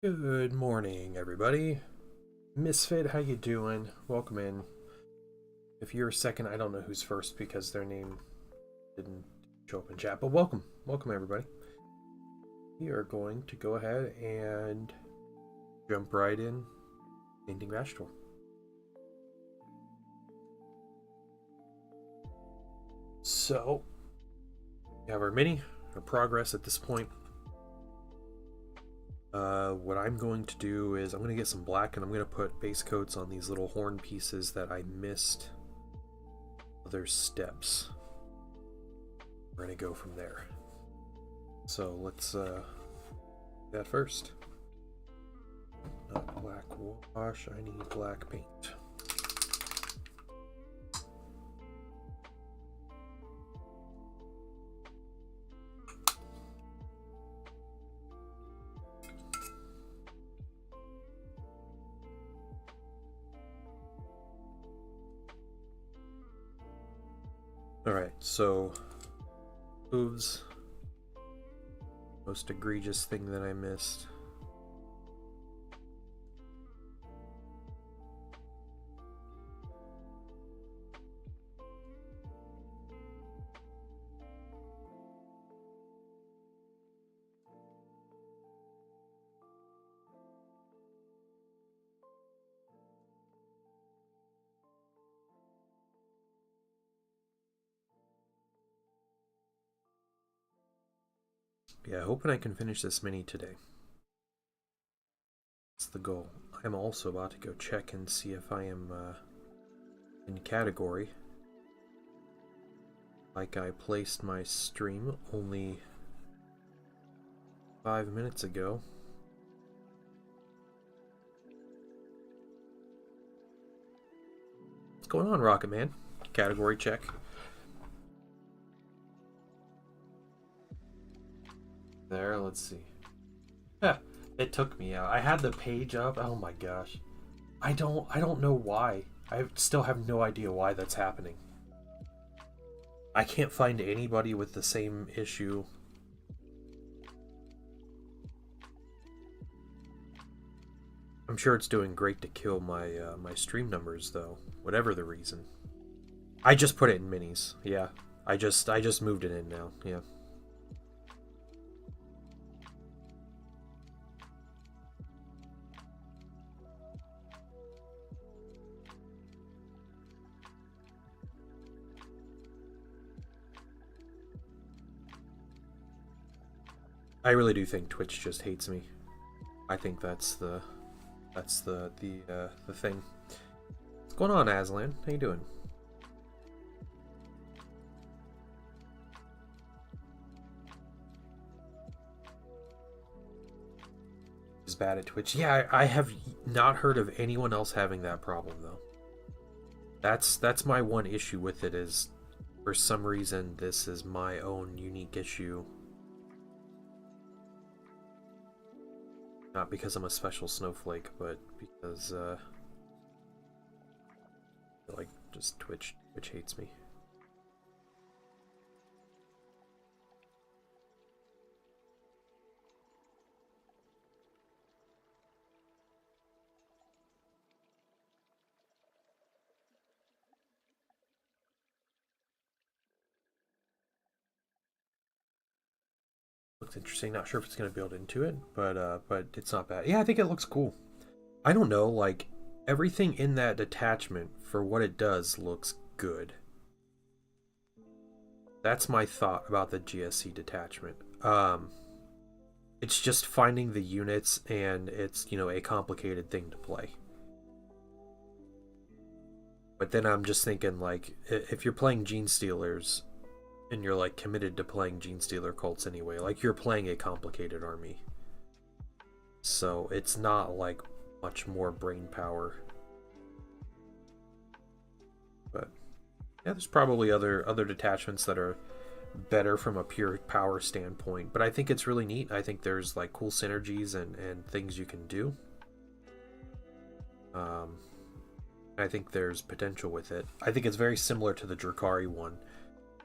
Good morning, everybody. Misfit, how you doing? Welcome in. If you're second, I don't know who's first because their name didn't show up in chat, but welcome. Welcome, everybody. We are going to go ahead and jump right in painting Vashtorr. So, we have our mini, our progress at this point. What I'm going to do is I'm going to get some black and I'm going to put base coats on these little horn pieces that I missed other steps. We're going to go from there. So let's do that first. Not black wash, I need black paint. Alright, so hooves, most egregious thing that I missed. Yeah, hoping I can finish this mini today. That's the goal. I'm also about to go check and see if I am in category. Like I placed my stream only 5 minutes ago. What's going on, Rocket Man? Category check. There, let's see. Yeah, it took me out. I had the page up. Oh my gosh. I don't know why. I still have no idea why that's happening. I can't find anybody with the same issue. I'm sure it's doing great to kill my my stream numbers though, whatever the reason. I just put it in minis. Yeah. I just moved it in now. Yeah. I really do think Twitch just hates me. I think that's the thing. What's going on, Aslan? How you doing? Is bad at Twitch. Yeah, I have not heard of anyone else having that problem though. That's my one issue with it, is for some reason this is my own unique issue. Not because I'm a special snowflake, but because like just Twitch hates me. Looks interesting. Not sure if it's going to build into it, but it's not bad. Yeah, I think it looks cool. I don't know, like everything in that detachment for what it does looks good. That's my thought about the GSC detachment. It's just finding the units, and it's, you know, a complicated thing to play. But then I'm just thinking, like, if you're playing Gene Stealers and you're like committed to playing Gene Stealer cults anyway, like you're playing a complicated army, so it's not like much more brain power. But yeah, there's probably other detachments that are better from a pure power standpoint, but I think it's really neat. I think there's like cool synergies and things you can do. I think there's potential with it. I think it's very similar to the Drakari one,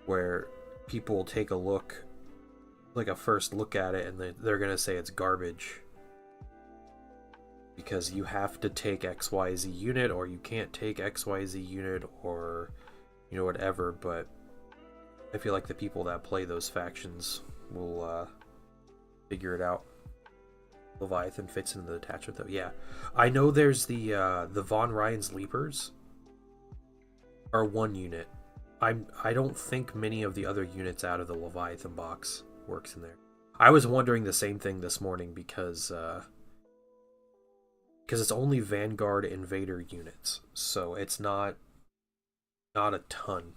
where people will take a look, like a first look at it, and they're going to say it's garbage because you have to take XYZ unit, or you can't take XYZ unit, or, you know, whatever. But I feel like the people that play those factions will figure it out. Leviathan fits into the attachment though. Yeah, I know there's the Von Ryan's Leapers are one unit. I don't think many of the other units out of the Leviathan box works in there. I was wondering the same thing this morning because it's only Vanguard Invader units, so it's not a ton.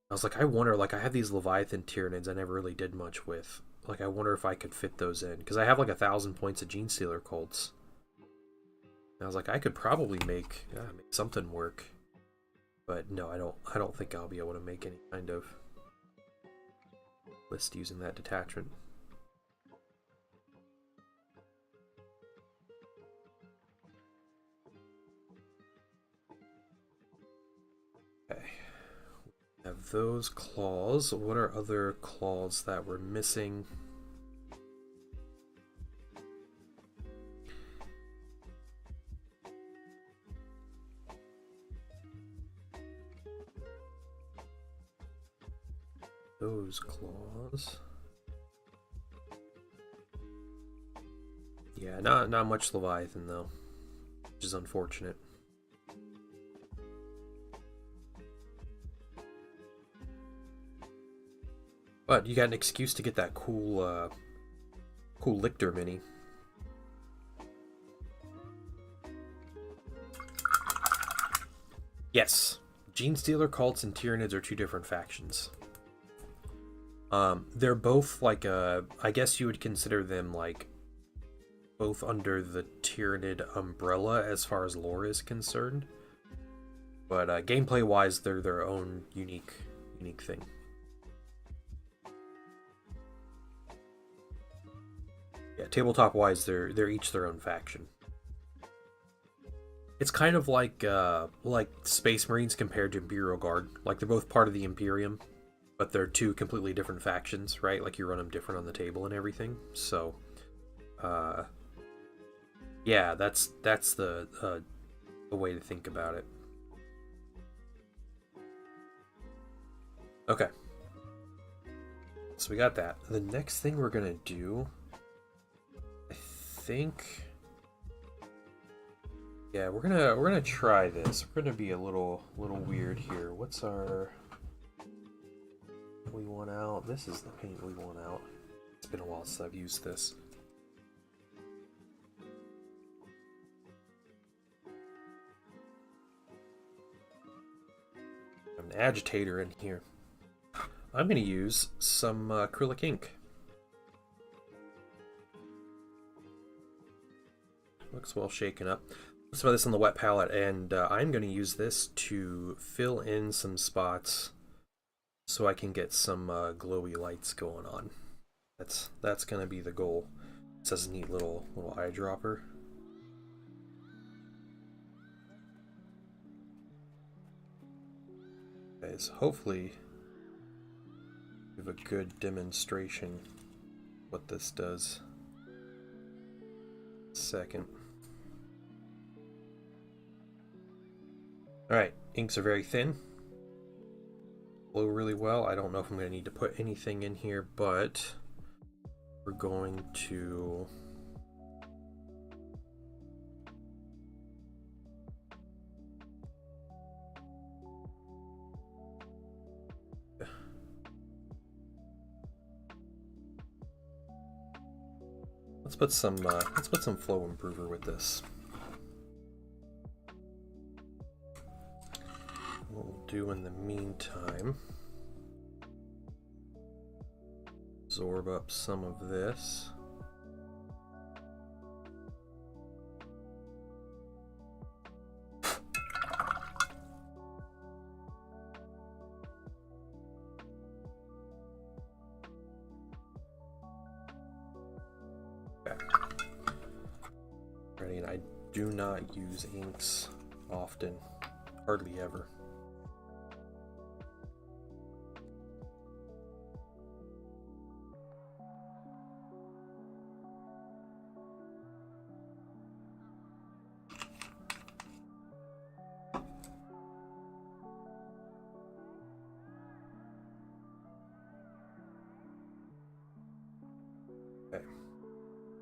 I was like, I wonder, like I have these Leviathan Tyranids I never really did much with. Like, I wonder if I could fit those in, because I have like 1,000 points of Gene Stealer cults. And I was like, I could probably make something work, but no, I don't think I'll be able to make any kind of list using that detachment. Okay, we have those claws. What are other claws that we're missing? Those claws. Yeah, not much Leviathan though, which is unfortunate. But you got an excuse to get that cool Lictor mini. Yes, Gene Stealer cults and Tyranids are two different factions. They're both like I guess you would consider them like both under the Tyranid umbrella as far as lore is concerned. But gameplay wise, they're their own unique thing. Yeah, tabletop wise, they're each their own faction. It's kind of like Space Marines compared to Imperial Guard. Like they're both part of the Imperium, but they're two completely different factions, right? Like you run them different on the table and everything. So, yeah, that's the way to think about it. Okay, so we got that. The next thing we're gonna do, I think, yeah, we're gonna try this. We're gonna be a little weird here. What's our we want out? This is the paint we want out. Let's been a while since I've used this. An agitator in here. I'm going to use some acrylic ink. Looks well shaken up. Some of this on the wet palette, and I'm going to use this to fill in some spots so I can get some glowy lights going on. That's going to be the goal. It says a neat little eyedropper. Guys, hopefully give a good demonstration what this does. Second. Alright, inks are very thin. Flow really well. I don't know if I'm going to need to put anything in here, but we're going to let's put some flow improver with this. What we'll do in the meantime, absorb up some of this. Okay. Ready, and I do not use inks often, hardly ever.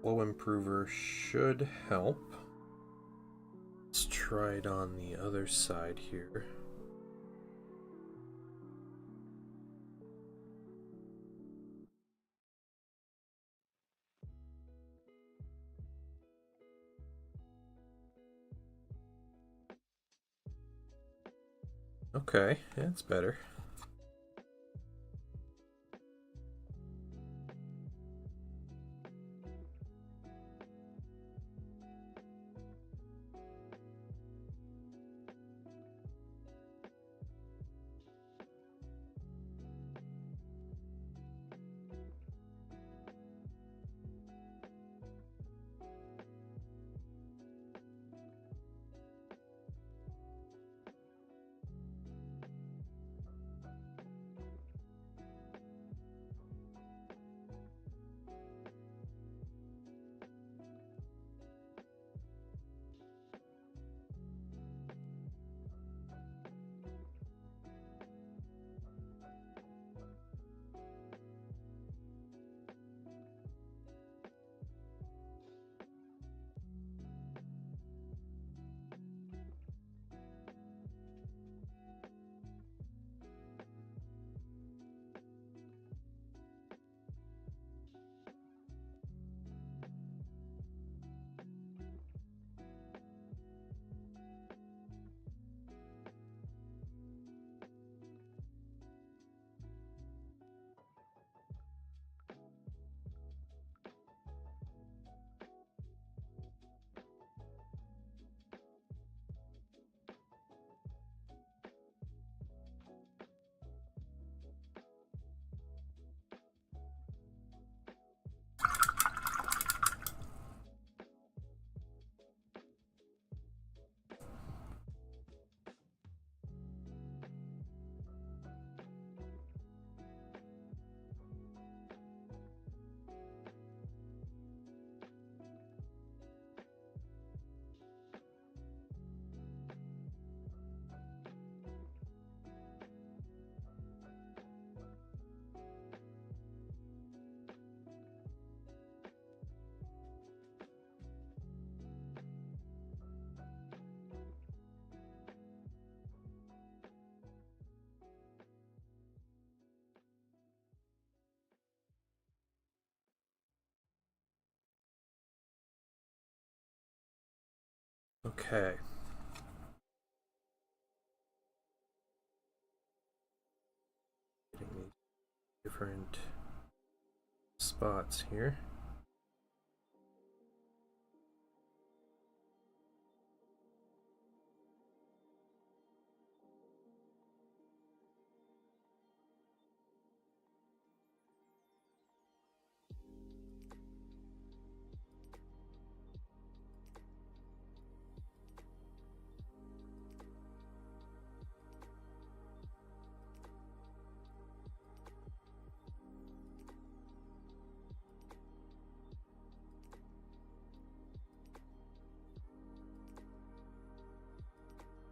Flow improver should help. Let's try it on the other side here. Okay, yeah, it's better. Okay. Getting these different spots here.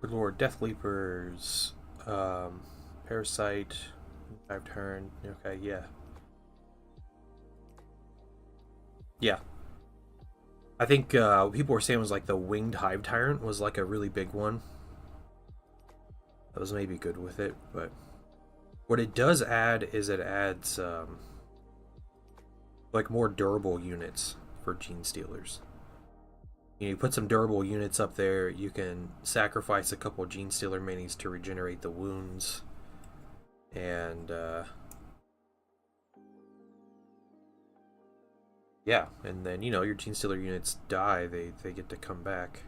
Lord, Death Leapers, Parasite, I've turned. Okay, yeah. Yeah. I think people were saying it was like the Winged Hive Tyrant was like a really big one. That was maybe good with it, but what it does add is it adds like more durable units for Gene Stealers. You put some durable units up there, you can sacrifice a couple Gene Stealer minis to regenerate the wounds. And, yeah, and then, your Gene Stealer units die, they get to come back.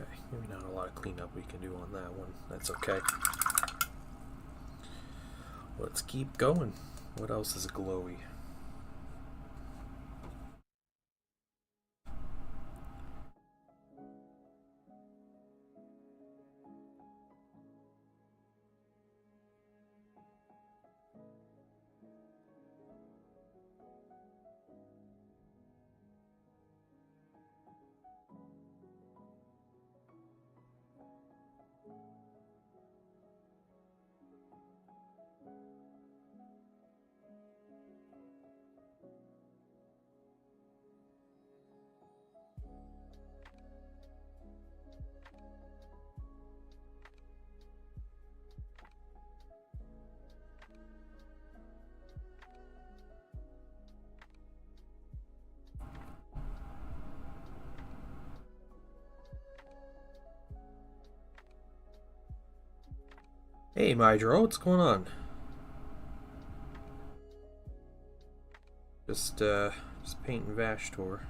Okay, maybe not a lot of cleanup we can do on that one. That's okay. Let's keep going. What else is glowy? Hey, Mydro, what's going on? Just painting Vashtorr.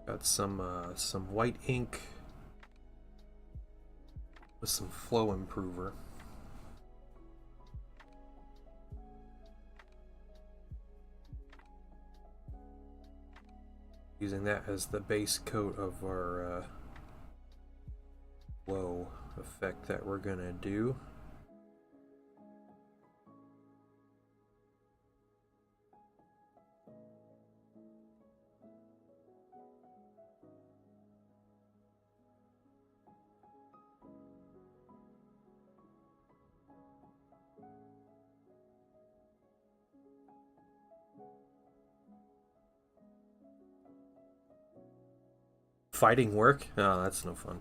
Got some white ink with some flow improver. Using that as the base coat of our flow effect that we're gonna do. Fighting work? Oh, that's no fun.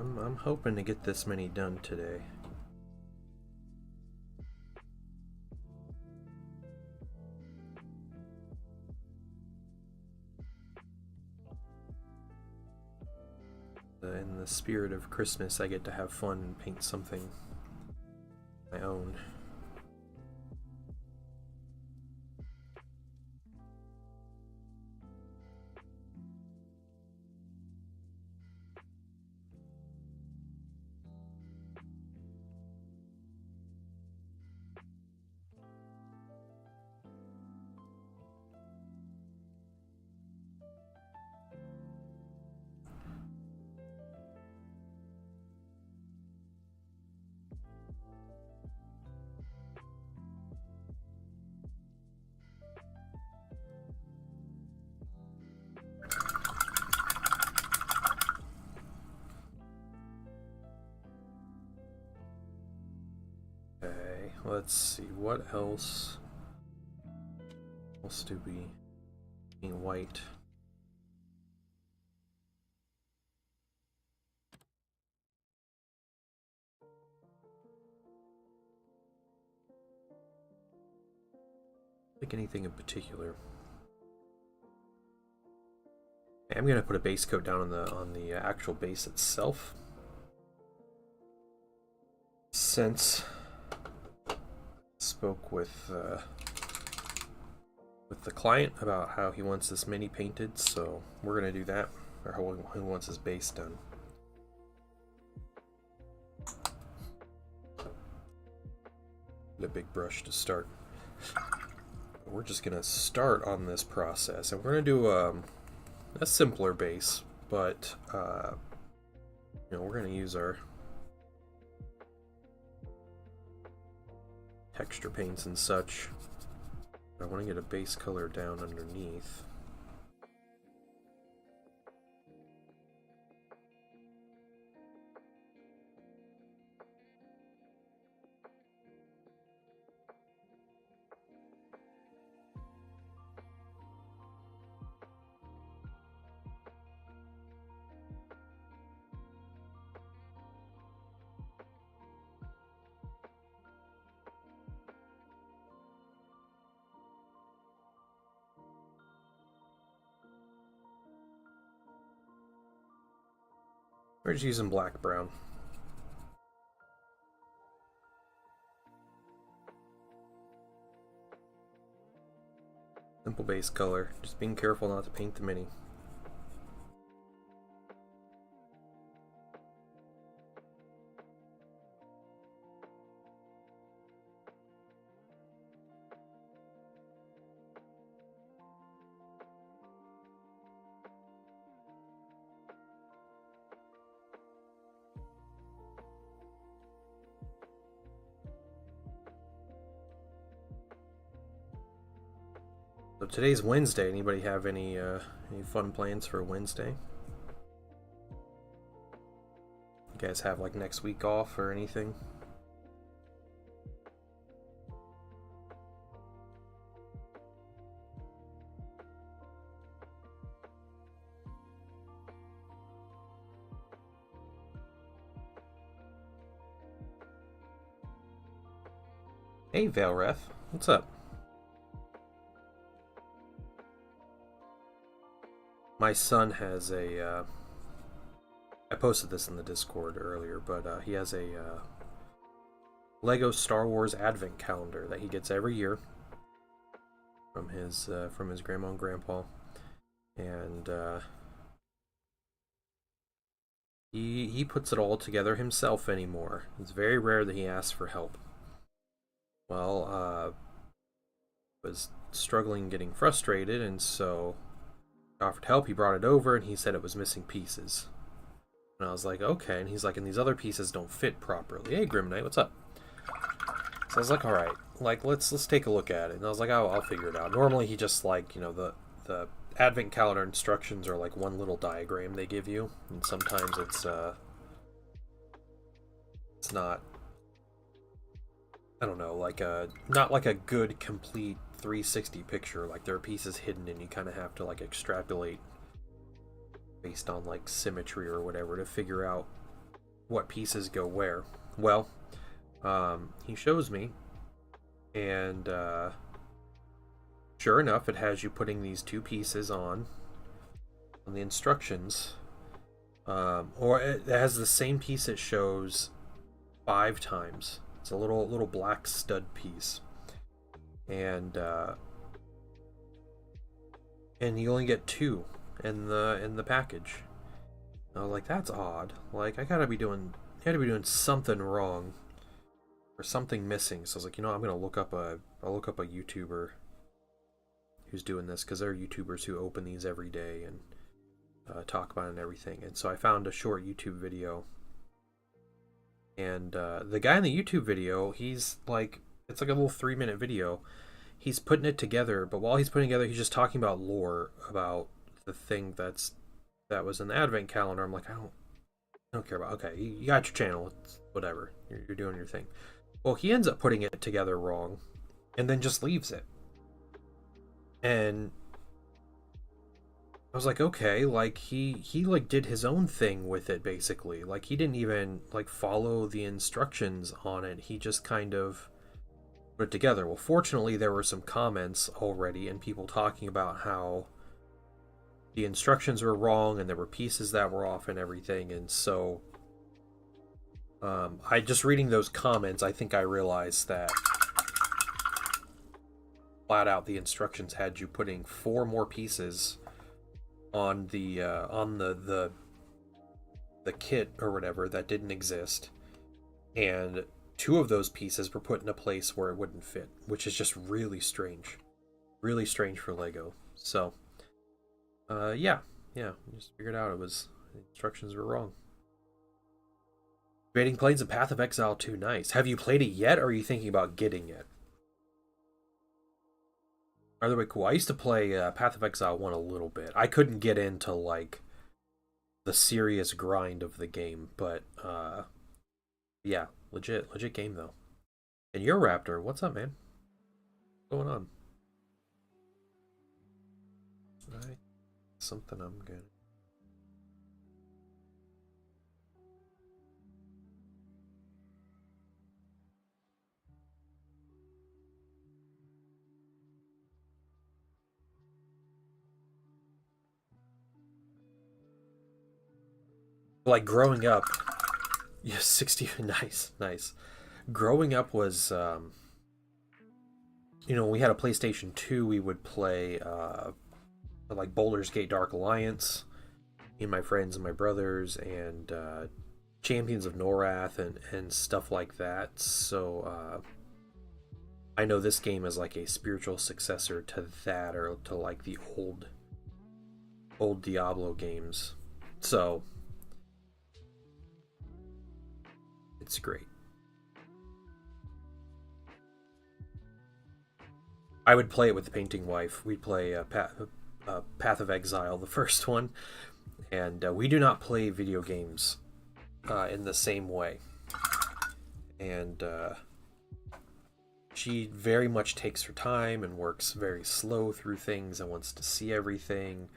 I'm hoping to get this many done today. In the spirit of Christmas, I get to have fun and paint something my own. Let's see, what else do we need? White. Like anything in particular. I'm gonna put a base coat down on the actual base itself. Since spoke with the client about how he wants this mini painted, so we're gonna do that, or how he wants his base done. A big brush to start. We're just gonna start on this process, and we're gonna do a simpler base, but you know, we're gonna use our texture paints and such. I want to get a base color down underneath. We're just using black brown. Simple base color. Just being careful not to paint the mini. So today's Wednesday. Anybody have any fun plans for Wednesday? You guys have like next week off or anything? Hey Valreth, what's up? My son has a, I posted this in the Discord earlier, but he has a Lego Star Wars Advent calendar that he gets every year from his grandma and grandpa. And he puts it all together himself anymore. It's very rare that he asks for help. Well, was struggling, getting frustrated, and so he offered help. He brought it over, and he said it was missing pieces. And I was like, okay. And he's like, and these other pieces don't fit properly. Hey, Grim Knight, what's up? So I was like, all right, like let's take a look at it. And I was like, I'll figure it out. Normally, he just like, you know, the advent calendar instructions are like one little diagram they give you, and sometimes it's not, I don't know, like not like a good complete 360 picture. Like there are pieces hidden, and you kind of have to like extrapolate based on like symmetry or whatever to figure out what pieces go where. Well, he shows me, and sure enough, it has you putting these two pieces on the instructions, or it has the same piece it shows 5 times. It's a little black stud piece, and you only get 2 in the package. I was like, that's odd. Like I gotta be doing something wrong or something missing. So I was like, you know, I'm gonna I'll look up a YouTuber who's doing this, because there are YouTubers who open these every day and talk about it and everything. And so I found a short YouTube video, and the guy in the YouTube video, he's like, it's like a little 3-minute video. He's putting it together, but while he's putting it together, he's just talking about lore about the thing that was in the advent calendar. I'm like, I don't care about. Okay, you got your channel, it's whatever. You're doing your thing. Well, he ends up putting it together wrong, and then just leaves it. And I was like, okay, like he like did his own thing with it basically. Like he didn't even like follow the instructions on it. He just kind of put it together. Well, fortunately, there were some comments already and people talking about how the instructions were wrong and there were pieces that were off and everything. And so I just reading those comments, I think I realized that flat out the instructions had you putting 4 more pieces on the kit or whatever that didn't exist, and 2 of those pieces were put in a place where it wouldn't fit, which is just really strange for Lego. So yeah, just figured out the instructions were wrong. Invading Planes and Path of Exile 2, nice. Have you played it yet, or are you thinking about getting it? By the way, cool. I used to play Path of Exile 1 a little bit. I couldn't get into, like, the serious grind of the game, but, yeah, legit game, though. And your Raptor, what's up, man? What's going on? Right. Something I'm good. Like, growing up, yeah, 60, nice. Growing up was, you know, when we had a PlayStation 2, we would play, like, Baldur's Gate Dark Alliance, me and my friends and my brothers, and, Champions of Norath, and stuff like that. So, I know this game is like a spiritual successor to that, or to, like, the old Diablo games. So it's great. I would play it with the Painting Wife. We'd play Path of Exile, the first one, and we do not play video games in the same way. And she very much takes her time and works very slow through things and wants to see everything.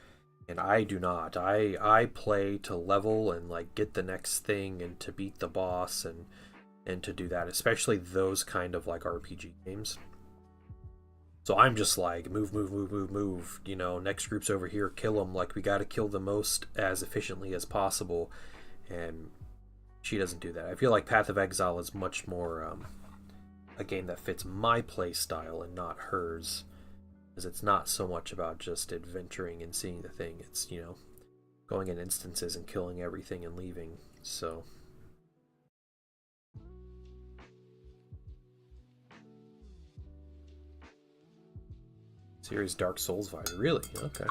And I do not. I play to level and like get the next thing and to beat the boss and to do that, especially those kind of like RPG games. So I'm just like move, you know, next group's over here, kill them. Like we got to kill the most as efficiently as possible, and she doesn't do that. I feel like Path of Exile is much more a game that fits my play style and not hers. Because it's not so much about just adventuring and seeing the thing. It's, you know, going in instances and killing everything and leaving. So... Serious Dark Souls vibe. Really? Okay.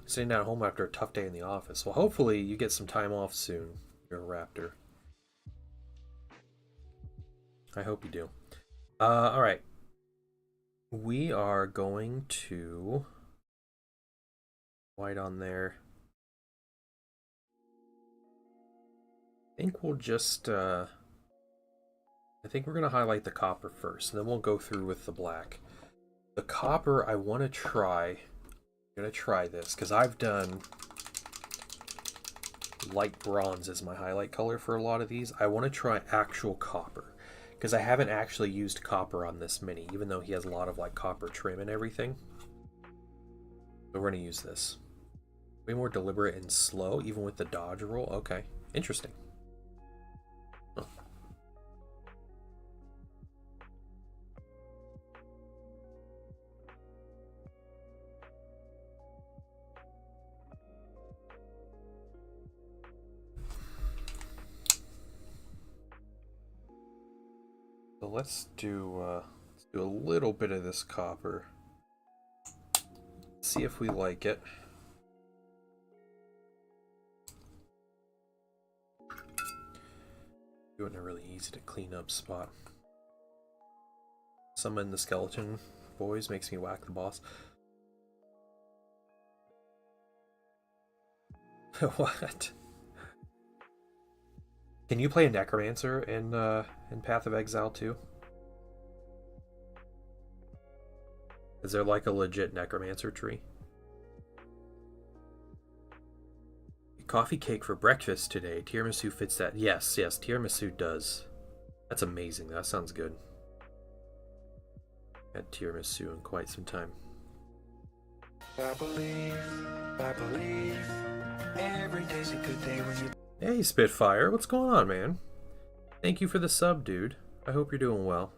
Sitting down at home after a tough day in the office. Well, hopefully you get some time off soon. You're a raptor. I hope you do. Alright. We are going to... White on there. I think we'll just... I think we're going to highlight the copper first, and then we'll go through with the black. The copper, I want to try. I'm going to try this, because I've done light bronze as my highlight color for a lot of these. I want to try actual copper, because I haven't actually used copper on this mini, even though he has a lot of like copper trim and everything. So we're going to use this. Way more deliberate and slow, even with the dodge roll. Okay, interesting. Huh. So let's do a little bit of this copper. See if we like it. Do it in a really easy to clean up spot. Summon the skeleton boys makes me whack the boss. What? Can you play a necromancer in Path of Exile too? Is there like a legit necromancer tree? Coffee cake for breakfast today. Tiramisu fits that. Yes, yes, tiramisu does. That's amazing. That sounds good. Had tiramisu in quite some time. I believe every day's a good day when you... Hey, Spitfire, what's going on, man? Thank you for the sub, dude. I hope you're doing well.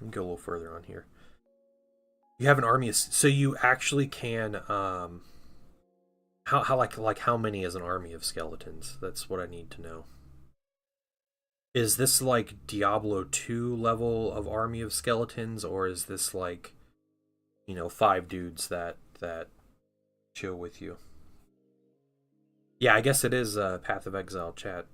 Let me go a little further on here. You have an army of... So you actually can... How many is an army of skeletons? That's what I need to know. Is this like Diablo 2 level of army of skeletons, or is this like, you know, 5 dudes that chill with you? Yeah, I guess it is Path of Exile chat.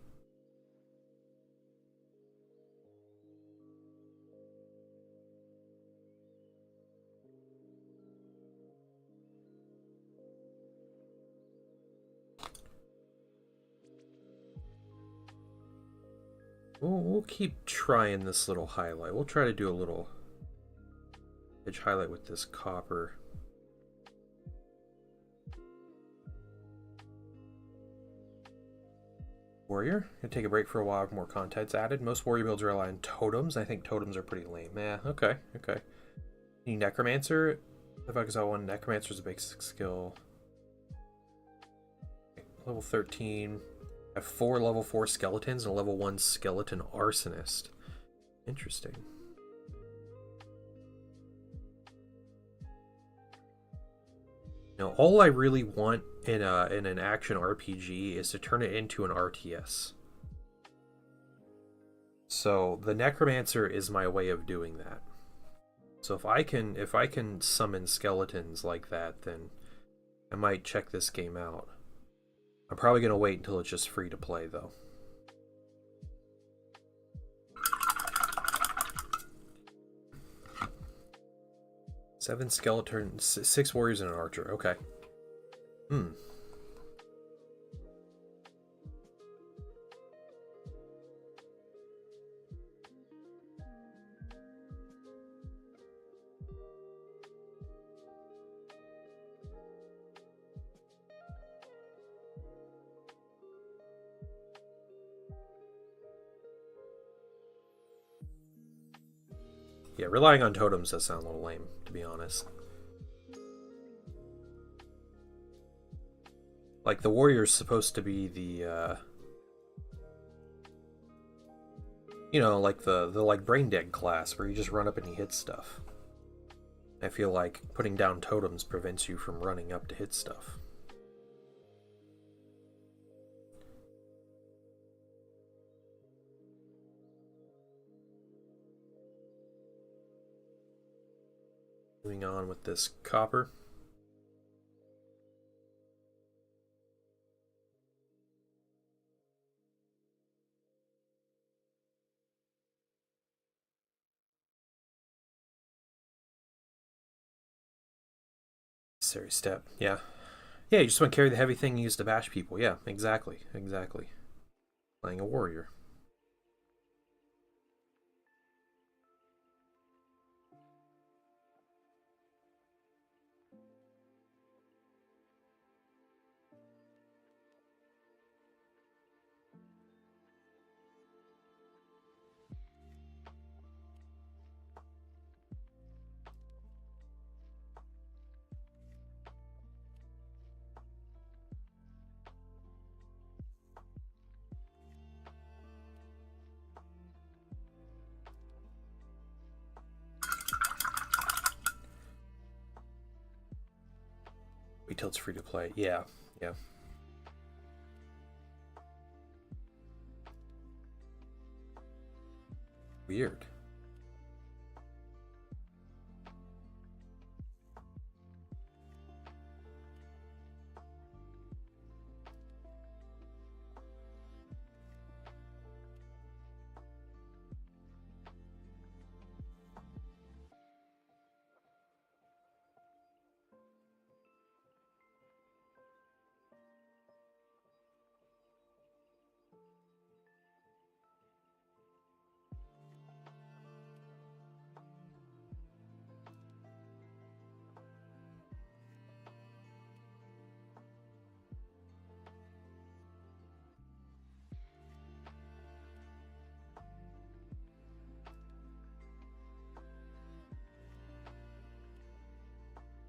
We'll keep trying this little highlight. We'll try to do a little edge highlight with this copper. Warrior. Gonna take a break for a while. More content's added. Most warrior builds rely on totems. I think totems are pretty lame. Yeah, okay, okay. Need Necromancer. If I exile one, Necromancer is a basic skill. Okay, level 13. I have 4 level 4 skeletons and a level 1 skeleton arsonist. Interesting. Now, all I really want in an action RPG is to turn it into an RTS. So the Necromancer is my way of doing that. So if I can summon skeletons like that, then I might check this game out. I'm probably going to wait until it's just free to play, though. Seven skeletons, 6 warriors and an archer. Okay. Yeah, relying on totems does sound a little lame, to be honest. Like, the warrior's supposed to be the, you know, like the like brain dead class where you just run up and you hit stuff. I feel like putting down totems prevents you from running up to hit stuff. Moving on with this copper. Necessary step, yeah. Yeah, you just want to carry the heavy thing used to bash people. Yeah, exactly, exactly. Playing a warrior. Wait till it's free to play. Yeah, yeah. Weird.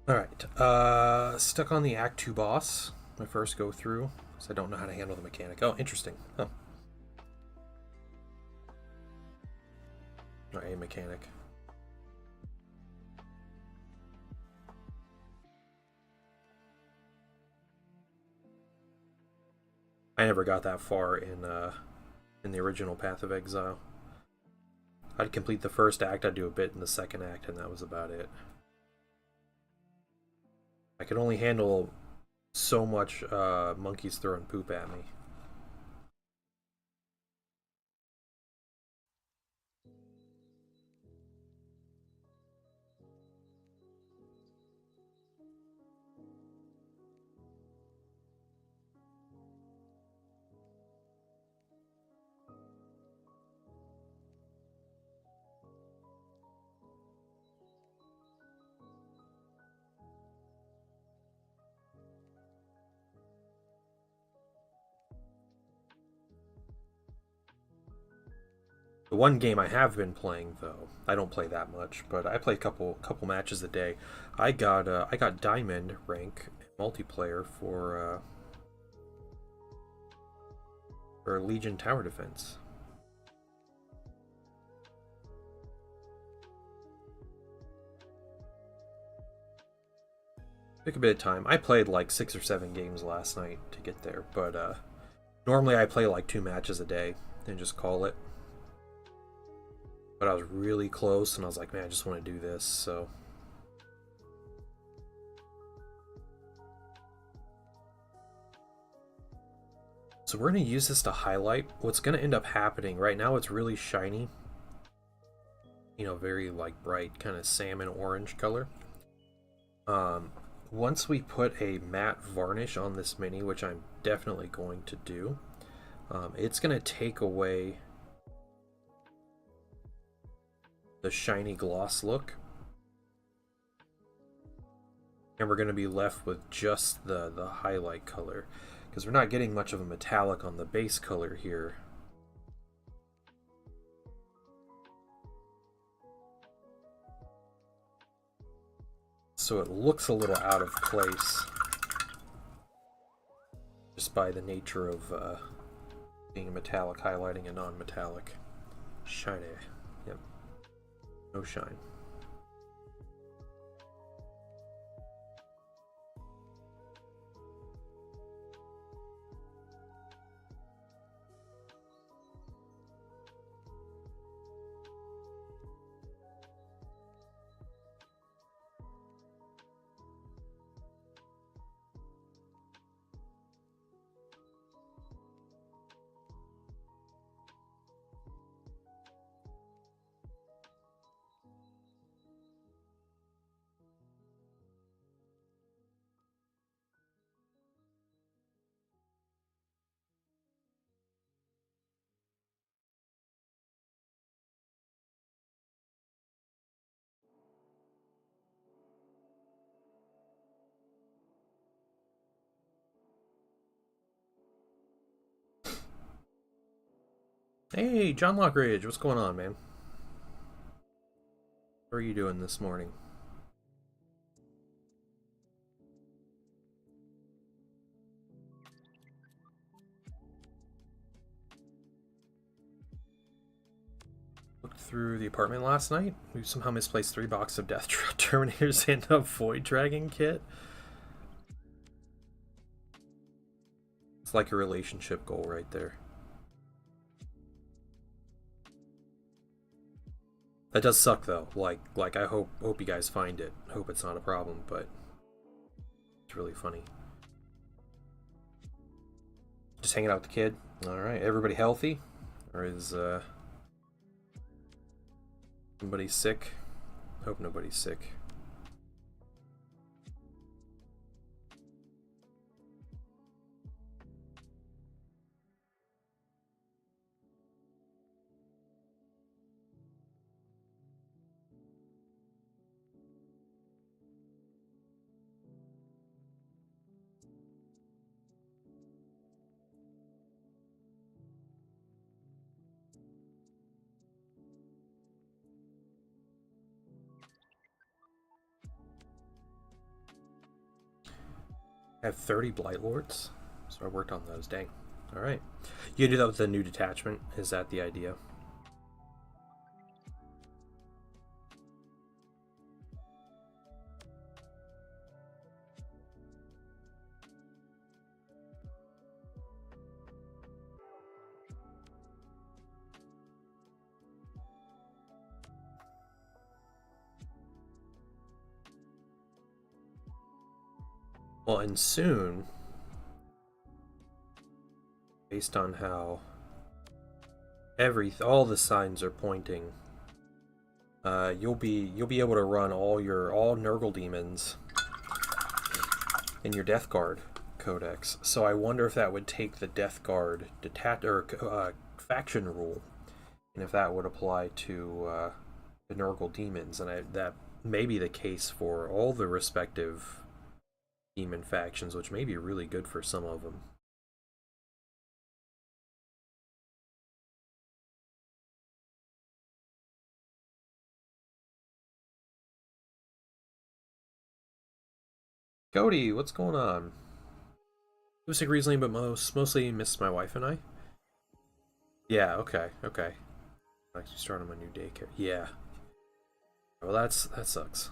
Alright, stuck on the Act 2 boss. My first go through, because I don't know how to handle the mechanic. Oh, interesting. Huh. Alright, a mechanic. I never got that far in the original Path of Exile. I'd complete the first act, I'd do a bit in the second act, and that was about it. I could only handle so much monkeys throwing poop at me. The one game I have been playing, though, I don't play that much, but I play a couple matches a day. I got diamond rank multiplayer for Legion Tower Defense. Took a bit of time. I played like 6 or 7 games last night to get there, but normally I play like 2 matches a day and just call it. But I was really close, and I was like, man, I just want to do this, so. So we're going to use this to highlight. What's going to end up happening, right now it's really shiny. You know, very like bright, kind of salmon orange color. Once we put a matte varnish on this mini, which I'm definitely going to do, it's going to take away the shiny gloss look, and we're going to be left with just the highlight color, because we're not getting much of a metallic on the base color here. So it looks a little out of place. just by the nature of being a metallic highlighting a non-metallic. Shiny. Yep. No shine. Hey, John Lockridge, what's going on, man? How are you doing this morning? Looked through the apartment last night. We somehow misplaced 3 boxes of Death Terminators and a Void Dragon kit. It's like a relationship goal right there. That does suck though. Like I hope you guys find it. I hope it's not a problem, but it's really funny. Just hanging out with the kid. All right, everybody healthy, or is somebody sick? Hope nobody's sick. I have 30 Blight Lords, so I worked on those. Dang. All right. You can do that with the new detachment. Is that the idea? Well, and soon, based on how all the signs are pointing, you'll be able to run all Nurgle demons in your Death Guard codex. So I wonder if that would take the Death Guard faction rule, and if that would apply to the Nurgle demons, and that may be the case for all the respective demon factions, which may be really good for some of them. Cody, what's going on? I was sick recently, but mostly missed my wife and I. Yeah, okay. Actually starting my new daycare. Yeah. Well, that sucks.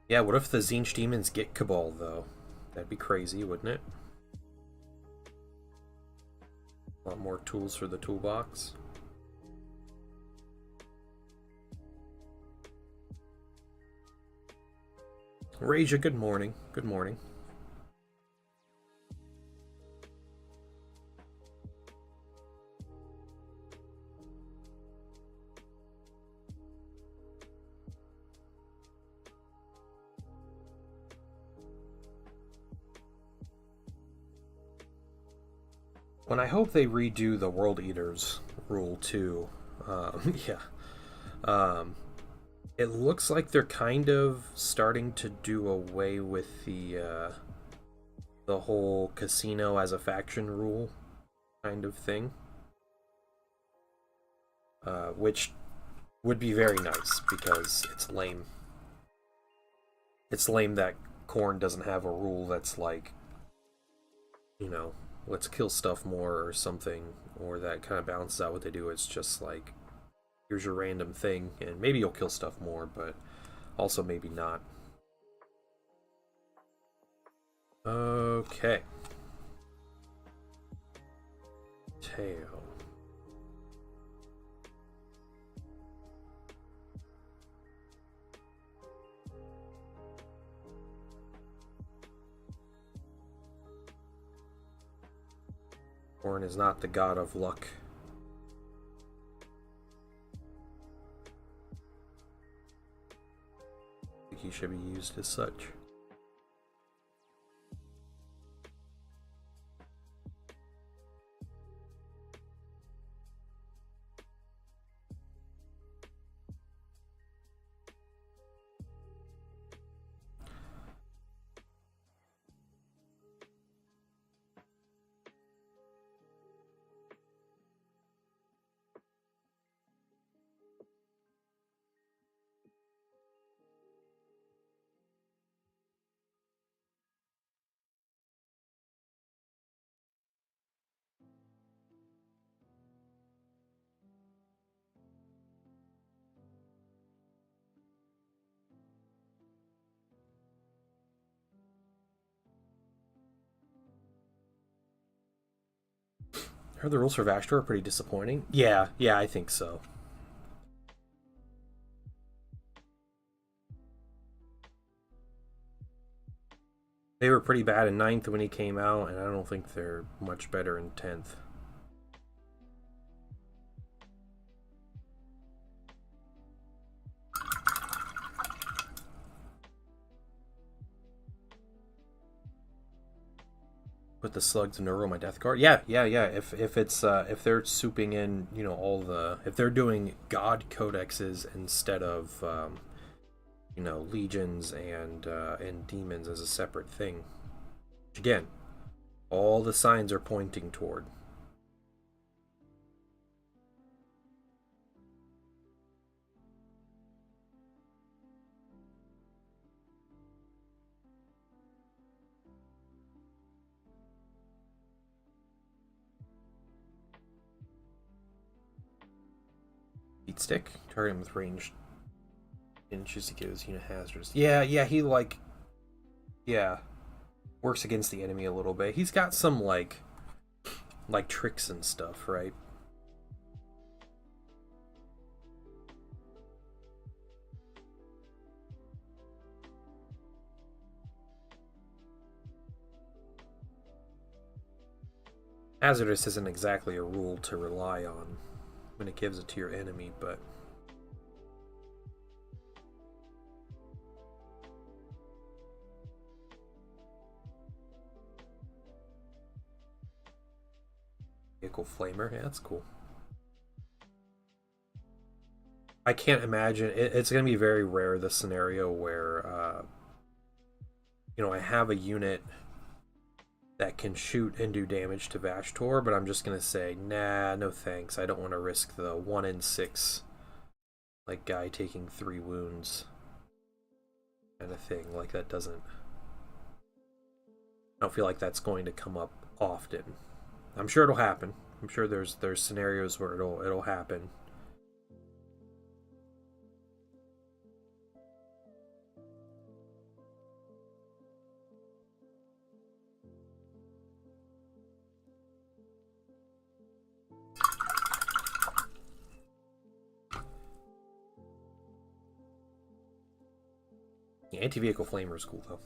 Yeah, what if the Tzeentch demons get Cabal, though? That'd be crazy, wouldn't it? A lot more tools for the toolbox. Raja, good morning. Good morning. When I hope they redo the World Eaters rule too. Yeah. It looks like they're kind of starting to do away with the whole casino as a faction rule kind of thing, which would be very nice because it's lame. It's lame that Khorne doesn't have a rule that's like, you know, let's kill stuff more or something, or that kind of balances out what they do. It's just like, here's your random thing, and maybe you'll kill stuff more, but also maybe not. Okay. Tail. Khorne is not the god of luck. I think he should be used as such. I heard the rules for Vashtorr are pretty disappointing. Yeah, I think so. They were pretty bad in 9th when he came out, and I don't think they're much better in 10th. Put the slug to neuro my death card. Yeah. If it's if they're souping in, you know, all the, if they're doing god codexes instead of you know, legions and demons as a separate thing. Again, all the signs are pointing toward. Beat stick, target him with ranged inches to get his unit hazardous. Yeah, he like, yeah, works against the enemy a little bit. He's got some like tricks and stuff, right? Hazardous isn't exactly a rule to rely on when it gives it to your enemy, but vehicle flamer, yeah, that's cool. I can't imagine it's going to be very rare, the scenario where you know, I have a unit that can shoot and do damage to Vashtorr, but I'm just going to say, nah, no thanks. I don't want to risk the 1 in 6 like guy taking 3 wounds kind of thing. Like, that doesn't, I don't feel like that's going to come up often. I'm sure it'll happen. I'm sure there's scenarios where it'll happen. The anti-vehicle flamer is cool though.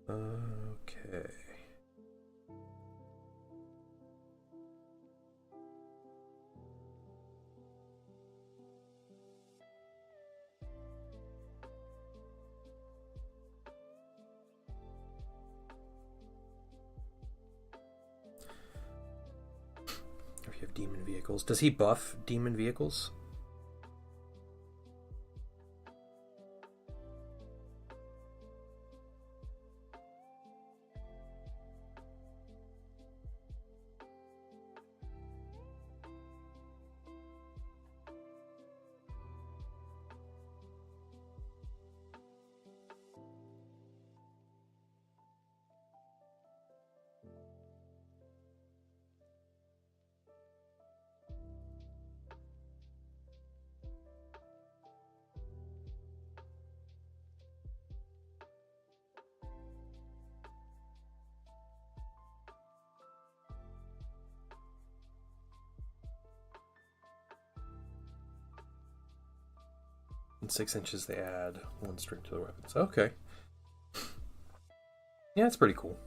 Okay. we have demon vehicles. Does he buff demon vehicles? In 6 inches, they add 1 string to their weapons. Okay. Yeah, it's pretty cool.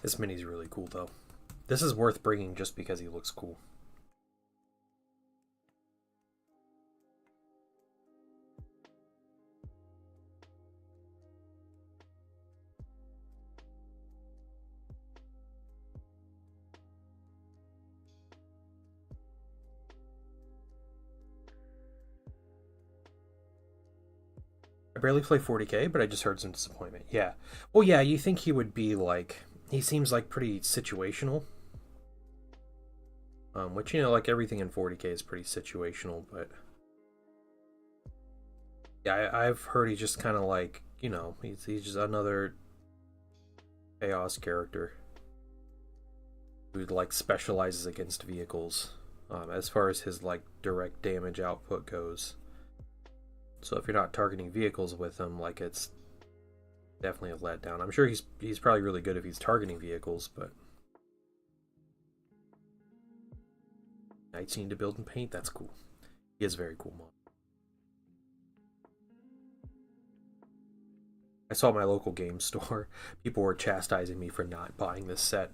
This mini's really cool, though. This is worth bringing just because he looks cool. I barely play 40k, but I just heard some disappointment. Yeah. Well, yeah, you think he would be like... He seems like pretty situational. Which, you know, like everything in 40k is pretty situational, but... Yeah, I've heard he's just kind of like, you know, he's just another chaos character who, like, specializes against vehicles, as far as his, like, direct damage output goes. So if you're not targeting vehicles with him, like, it's definitely a letdown. I'm sure he's probably really good if he's targeting vehicles, but Knights need to build and paint. That's cool. He is very cool mod. I saw at my local game store, people were chastising me for not buying this set.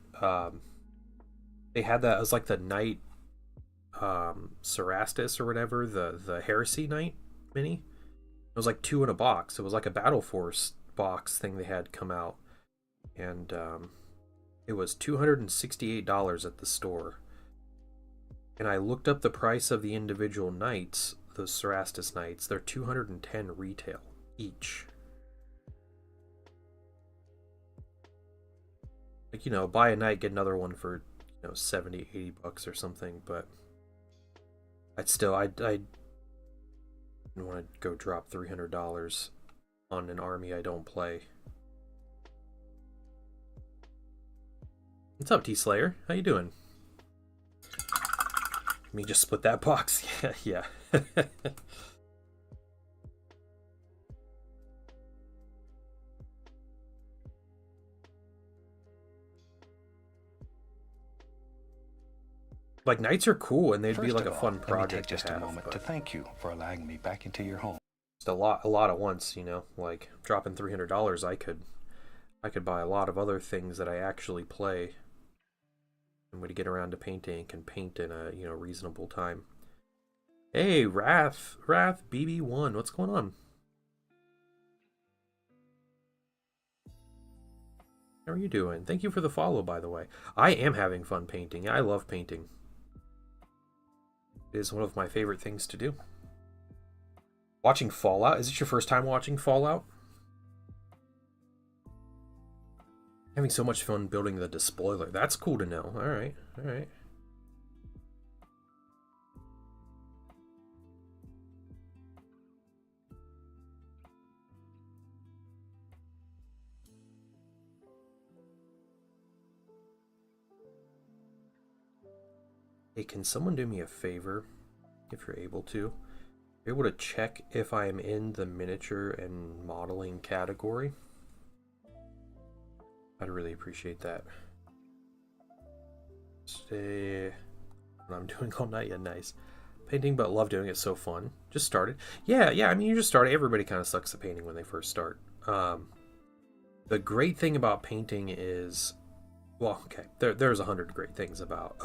They had that, it was like the Knight Cerastus or whatever, the Heresy Knight mini. It was like 2 in a box. It was like a Battle Force box thing they had come out, and it was $268 at the store. And I looked up the price of the individual knights, those Cerastus knights. They're $210 retail each. Like, you know, buy a knight, get another one for, you know, 70, 80 bucks or something, but I didn't want to go drop $300 on an army I don't play. What's up, T-Slayer? How you doing? Let me just split that box. Yeah. Like, knights are cool, and they'd be like a fun project to have. Let me take just a moment to thank you for allowing me back into your home. Just a lot at once, you know. Like, dropping $300, I could buy a lot of other things that I actually play, and when you get around to painting, and can paint in a, you know, reasonable time. Hey, Wrath BB1, what's going on? How are you doing? Thank you for the follow, by the way. I am having fun painting. I love painting. It is one of my favorite things to do. Watching Fallout? Is it your first time watching Fallout? Having so much fun building the despoiler. That's cool to know. Alright, alright. Hey, can someone do me a favor, if you're able to? You're able to check if I am in the miniature and modeling category? I'd really appreciate that. Stay. What I'm doing all night, yeah, nice. Painting, but love doing it, so fun. Just started. Yeah, I mean, you just started. Everybody kind of sucks at painting when they first start. The great thing about painting is, well, okay, there's 100 great things about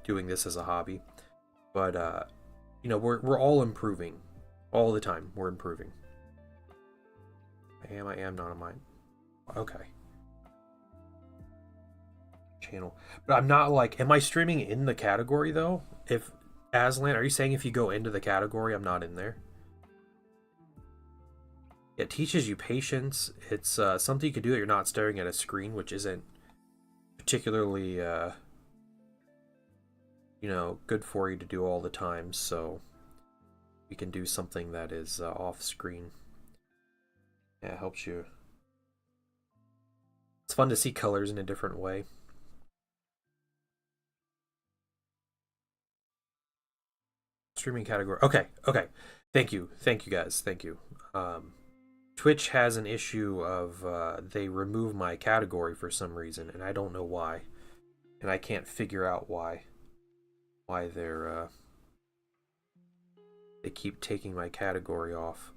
doing this as a hobby, but you know, we're all improving all the time. We're improving. I am not on mine. Okay. Channel, but I'm not like, am I streaming in the category though? If Aslan, are you saying if you go into the category I'm not in there? It teaches you patience. It's something you can do that you're not staring at a screen, which isn't particularly you know, good for you to do all the time, so you can do something that is off screen. Yeah, it helps you. It's fun to see colors in a different way. Streaming category. Okay. Thank you guys. Thank you. Twitch has an issue of they remove my category for some reason, and I don't know why, and I can't figure out why they're they keep taking my category off.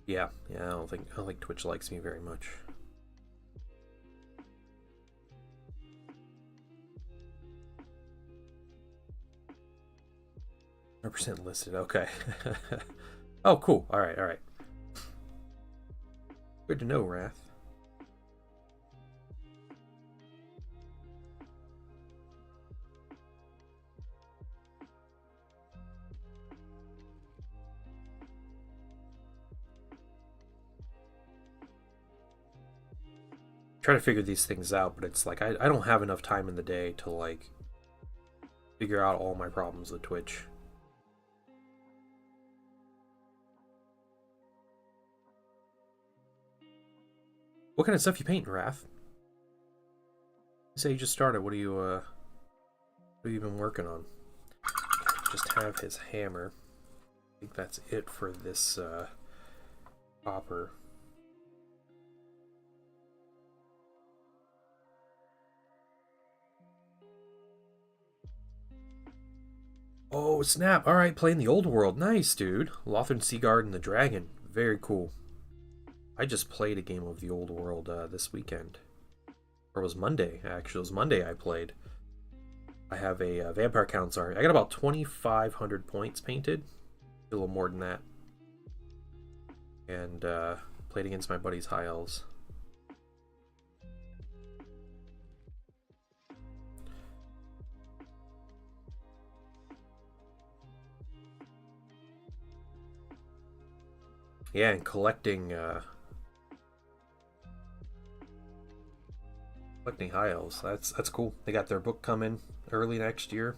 Yeah, I don't think Twitch likes me very much. 100% listed. Okay. Oh, cool. All right. Good to know, Wrath. Try to figure these things out, but it's like I don't have enough time in the day to like figure out all my problems with Twitch. What kind of stuff you painting, Wrath? You say you just started. What are you been working on? Just have his hammer. I think that's it for this copper. Oh, snap. Alright, playing the old world. Nice, dude. Lothran Seaguard and the Dragon. Very cool. I just played a game of the old world this weekend. Or it was Monday, actually. It was Monday I played. I have a Vampire Count's art. I got about 2,500 points painted. A little more than that. And played against my buddy's High Elves. Yeah, and collecting High Elves. That's cool. They got their book coming early next year.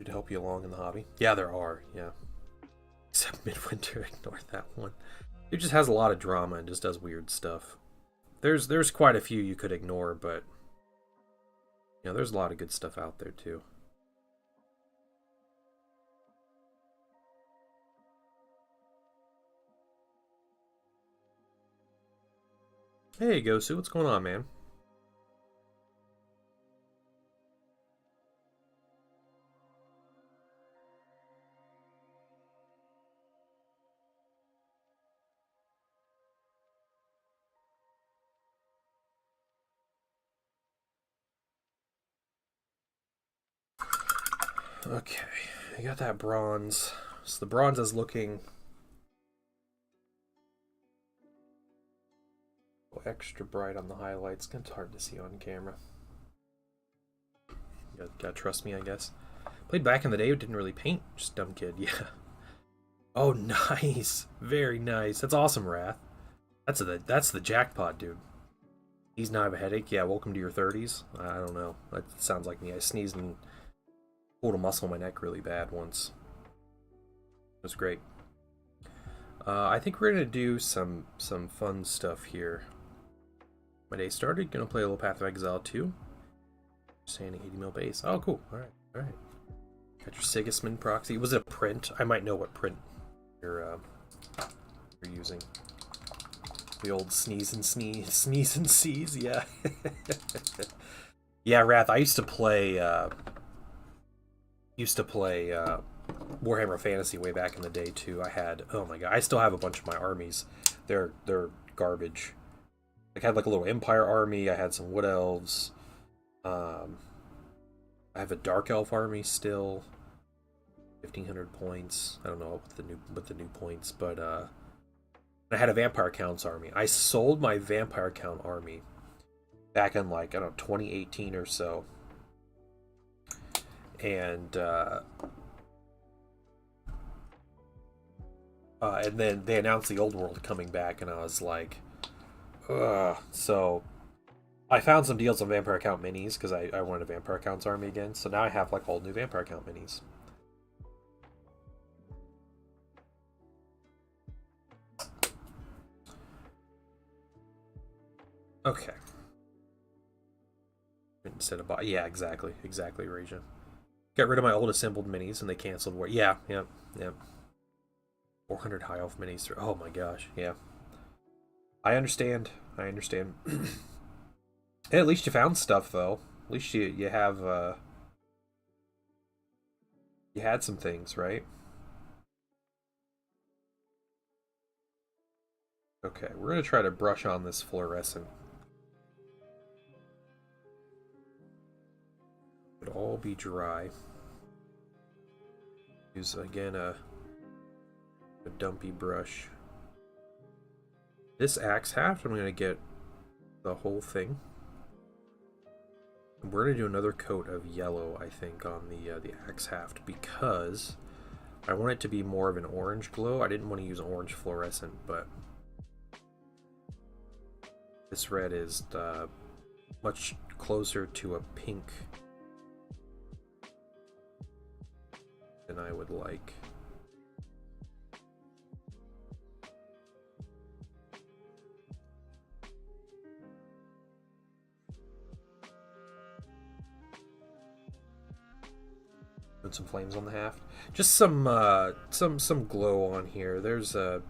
To help you along in the hobby. Yeah, there are. Yeah, except Midwinter. Ignore that one. It just has a lot of drama and just does weird stuff. There's quite a few you could ignore, but you know, there's a lot of good stuff out there too. Hey, Gosu, what's going on, man? Okay, I got that bronze. So the bronze is looking extra bright on the highlights. It's hard to see on camera. You gotta trust me, I guess. Played back in the day, didn't really paint. Just dumb kid, yeah. Oh, nice. Very nice. That's awesome, Wrath. That's the jackpot, dude. He's not have a headache. Yeah, welcome to your 30s. I don't know. That sounds like me. I sneezed and pulled a muscle in my neck really bad once. It was great. I think we're gonna do some fun stuff here. My day started. Gonna play a little Path of Exile 2. Standing 80 mil base. Oh, cool. All right. Got your Sigismund proxy. Was it a print? I might know what print you're using. The old sneeze and seize. Yeah. Yeah, Wrath. I used to play Warhammer Fantasy way back in the day too. I had, oh my god, I still have a bunch of my armies. They're garbage. Like, I had like a little Empire army. I had some Wood Elves. I have a Dark Elf army still. 1,500 points. I don't know what the new points, but I had a Vampire Count's army. I sold my Vampire Count army back in, like, I don't know, 2018 or so. And then they announced the Old World coming back, and I was like, ugh. So I found some deals on Vampire Count minis because I wanted a Vampire Count's army again. So now I have like all new Vampire Count minis. Okay. Instead of yeah, exactly, Raja. Got rid of my old assembled minis and they canceled war. Yeah. 400 high elf minis. Oh my gosh, yeah. I understand. Hey, at least you found stuff though. At least you have you had some things, right? Okay, we're gonna try to brush on this fluorescent. It'll all be dry. Use again a dumpy brush. This axe haft, I'm gonna get the whole thing. We're gonna do another coat of yellow, I think, on the axe haft because I want it to be more of an orange glow. I didn't want to use orange fluorescent, but this red is much closer to a pink than I would like. Put some flames on the haft. Just some glow on here. There's a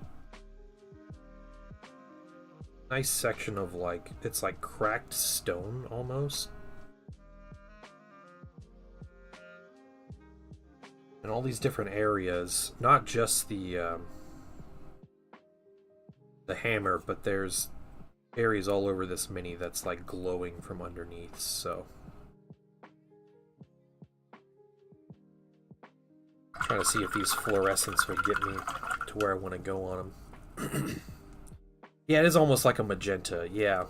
nice section of, like, it's like cracked stone almost. And all these different areas, not just the hammer, but there's areas all over this mini that's like glowing from underneath, so I'm trying to see if these fluorescents would get me to where I want to go on them. Yeah, it is almost like a magenta. Yeah.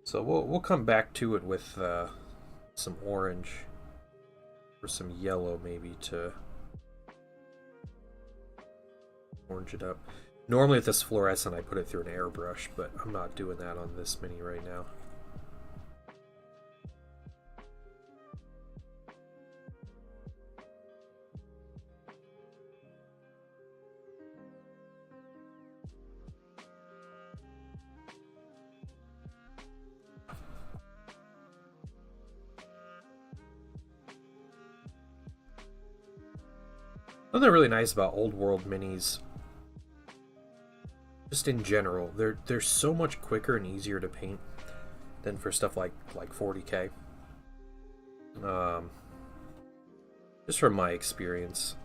So we'll come back to it with some orange or some yellow maybe to orange it up. Normally with this fluorescent I put it through an airbrush, but I'm not doing that on this mini right now. Something really nice about old world minis, just in general, they're so much quicker and easier to paint than for stuff like 40K. Just from my experience,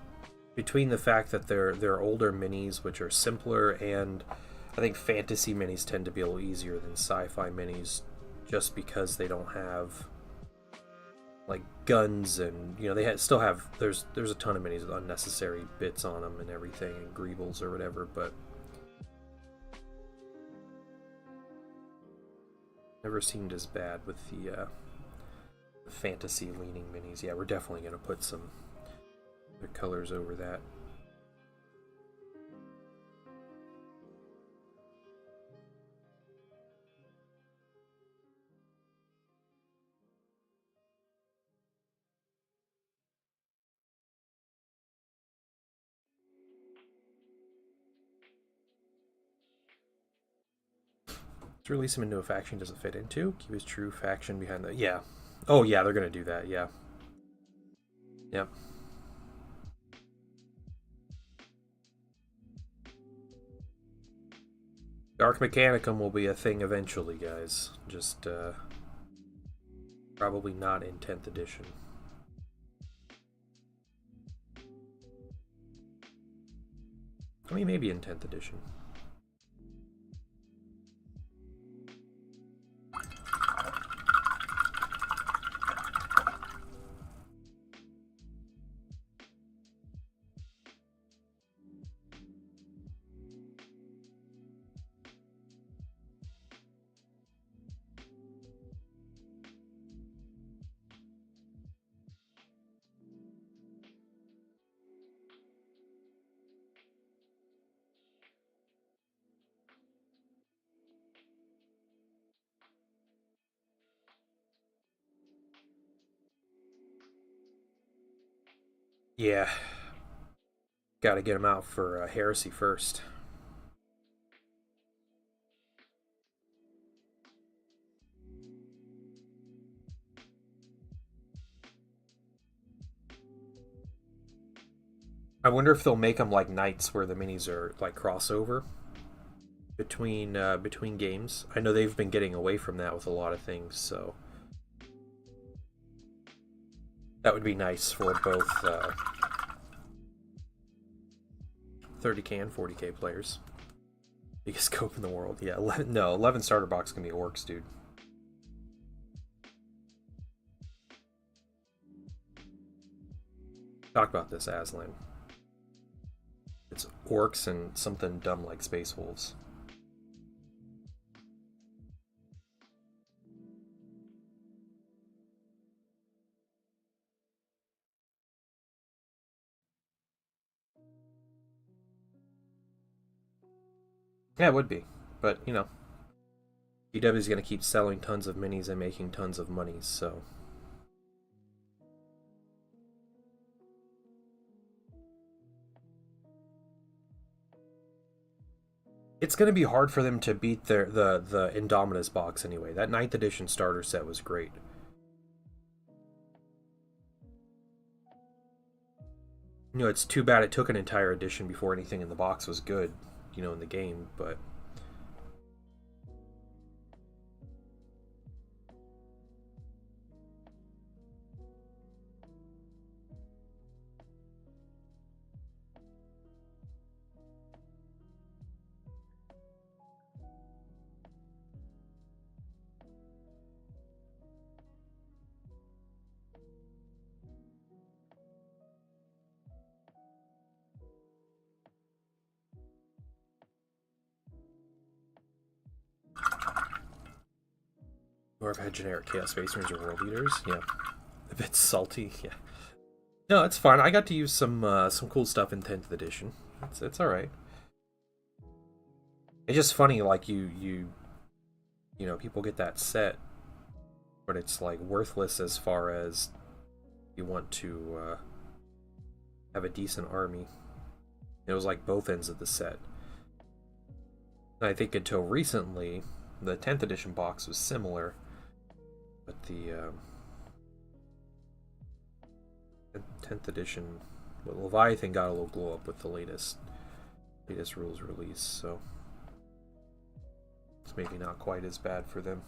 between the fact that they're older minis which are simpler, and I think fantasy minis tend to be a little easier than sci-fi minis, just because they don't have like guns, and you know they still have there's a ton of minis with unnecessary bits on them and everything, and greebles or whatever, but never seemed as bad with the fantasy leaning minis. Yeah, we're definitely going to put some other colors over that. To release him into a faction doesn't fit into. Keep his true faction behind the... Yeah. Oh, yeah, they're going to do that, yeah. Yep. Dark Mechanicum will be a thing eventually, guys. Just, probably not in 10th edition. I mean, maybe in 10th edition. Yeah. Gotta get him out for Heresy first. I wonder if they'll make them like Knights, where the minis are like crossover between games. I know they've been getting away from that with a lot of things, so that would be nice for both 30k and 40k players. Biggest scope in the world. Yeah, 11 starter box can be orcs, dude. Talk about this, Aslan. It's orcs and something dumb like Space Wolves. Yeah, it would be. But, you know, GW is going to keep selling tons of minis and making tons of money, so... It's going to be hard for them to beat the Indominus box anyway. That 9th edition starter set was great. You know, it's too bad it took an entire edition before anything in the box was good, you know, in the game, but... Or if I had generic Chaos Space Marines or World Eaters, yeah. A bit salty, yeah. No, it's fine. I got to use some cool stuff in 10th edition. It's all right. It's just funny, like you know, people get that set, but it's like worthless as far as you want to have a decent army. It was like both ends of the set. And I think until recently, the 10th edition box was similar, but the 10th edition, well, Leviathan got a little glow up with the latest rules release, so it's maybe not quite as bad for them.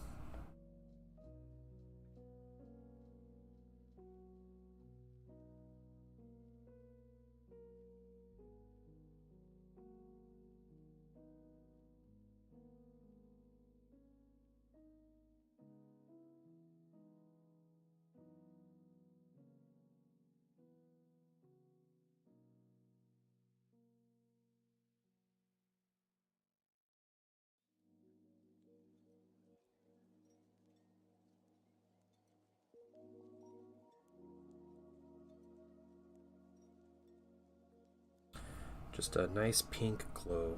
Just a nice pink glow.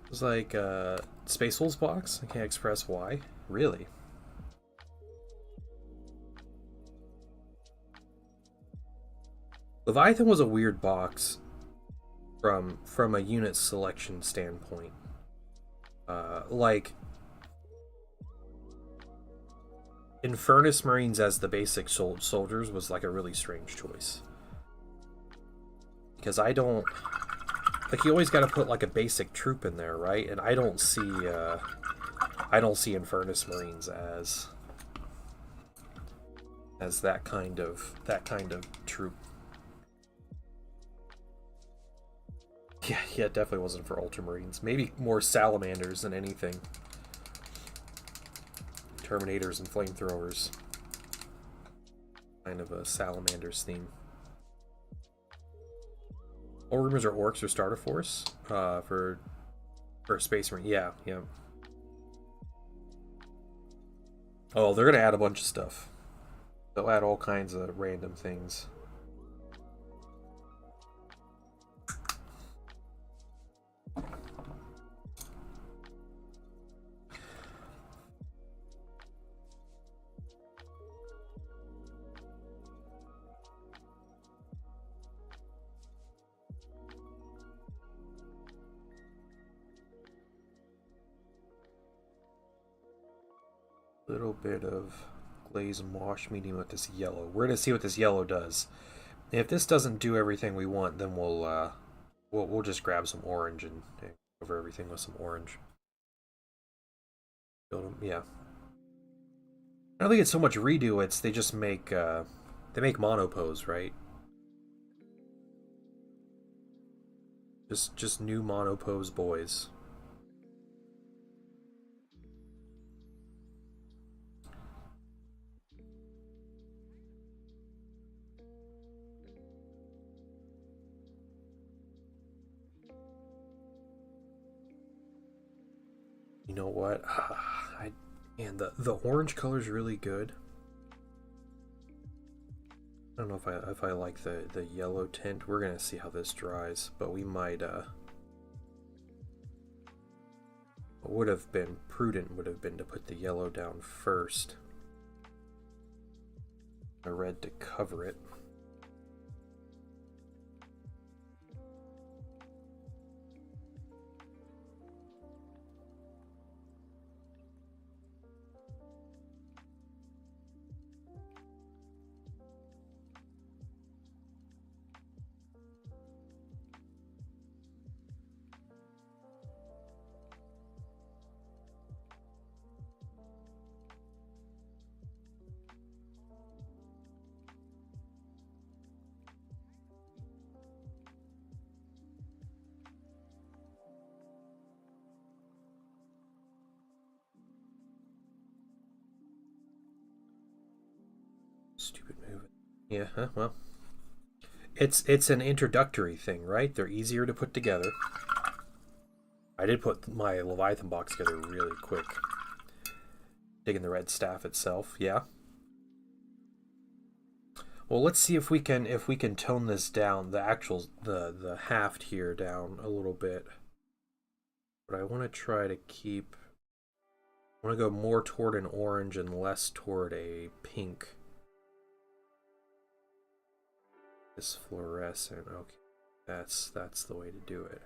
It's like Space Wolves box. I can't express why. Really? Leviathan was a weird box from a unit selection standpoint. Like Infernus Marines as the basic soldiers was like a really strange choice. Because I don't... Like, you always got to put like a basic troop in there, right? And I don't see Infernus Marines as that kind of troop. Yeah, it definitely wasn't for Ultramarines. Maybe more Salamanders than anything. Terminators and Flamethrowers. Kind of a Salamanders theme. All rumors are Orcs or Starter Force for Space Marine. Yeah. Oh, they're gonna add a bunch of stuff. They'll add all kinds of random things. Little bit of glaze and wash medium with this yellow. We're gonna see what this yellow does. If this doesn't do everything we want, then we'll just grab some orange and cover everything with some orange. Build them, yeah. I don't think it's so much redo. It's they just make they make monopose, right? Just new monopose boys. You know what? And the orange color is really good. I don't know if I like the yellow tint. We're gonna see how this dries, but we might what would have been prudent would have been to put the yellow down first. The red to cover it. Stupid move. Yeah, well. It's an introductory thing, right? They're easier to put together. I did put my Leviathan box together really quick. Digging the red staff itself, yeah. Well, let's see if we can tone this down, the haft here down a little bit. But I want to try to keep... I want to go more toward an orange and less toward a pink. This fluorescent, okay. That's the way to do it.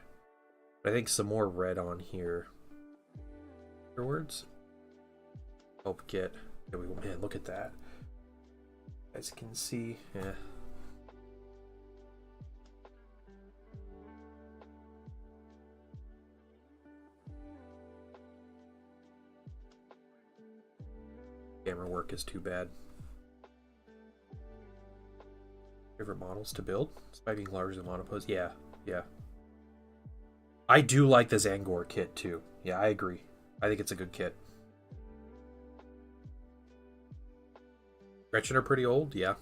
But I think some more red on here afterwards help get... Man, look at that. As you can see, yeah. Camera work is too bad. Favorite models to build? Despite being larger than monopose? Yeah. I do like the Zangor kit too. Yeah, I agree. I think it's a good kit. Gretchen are pretty old, yeah.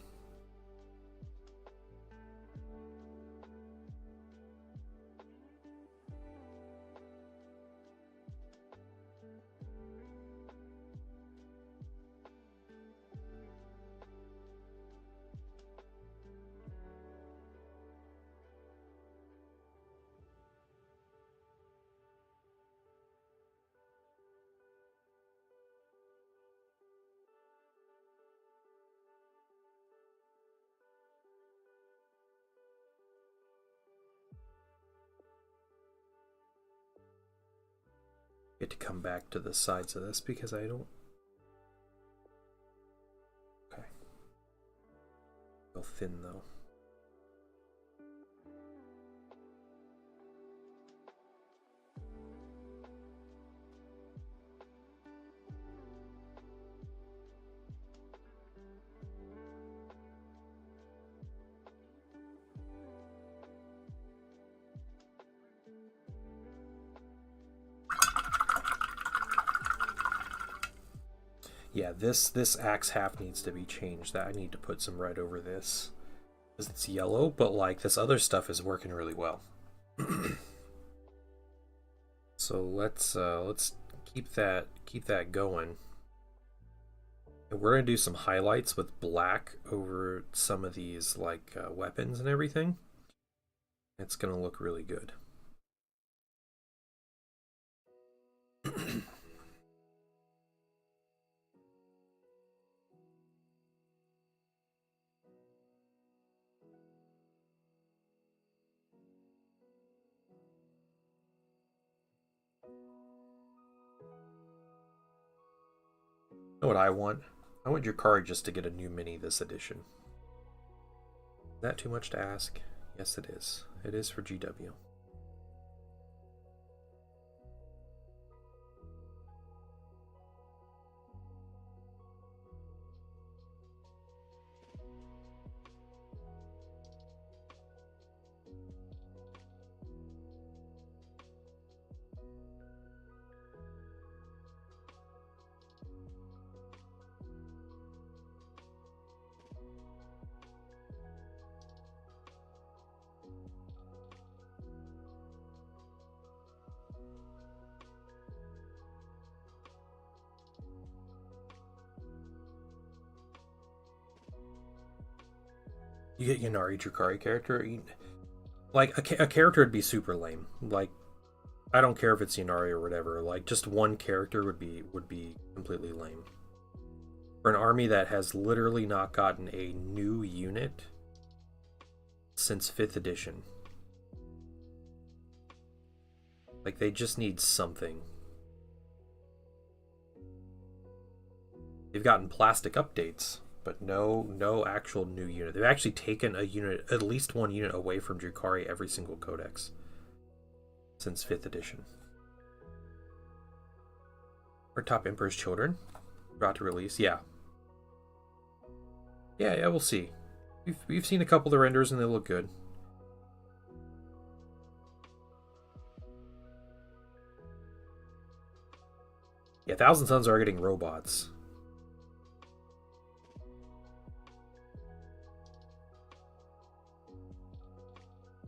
Get to come back to the sides of this because I don't... Okay. Still thin though. Yeah, this axe half needs to be changed. That I need to put some red over this because it's yellow, but like this other stuff is working really well. So let's keep that going. And we're gonna do some highlights with black over some of these like weapons and everything. It's gonna look really good. Know what I want? I want Drakari just to get a new mini this edition. Is that too much to ask? Yes, it is. It is for GW. You get Yanari Drakari character. Like a character would be super lame. Like I don't care if it's Yanari or whatever. Like just one character would be completely lame. For an army that has literally not gotten a new unit since 5th edition. Like they just need something. They've gotten plastic updates, but no actual new unit. They've actually taken a unit, at least one unit away from Drakari every single codex since 5th edition. Our top Emperor's Children about to release, yeah, we'll see. We've seen a couple of the renders and they look good. Yeah, Thousand Sons are getting robots.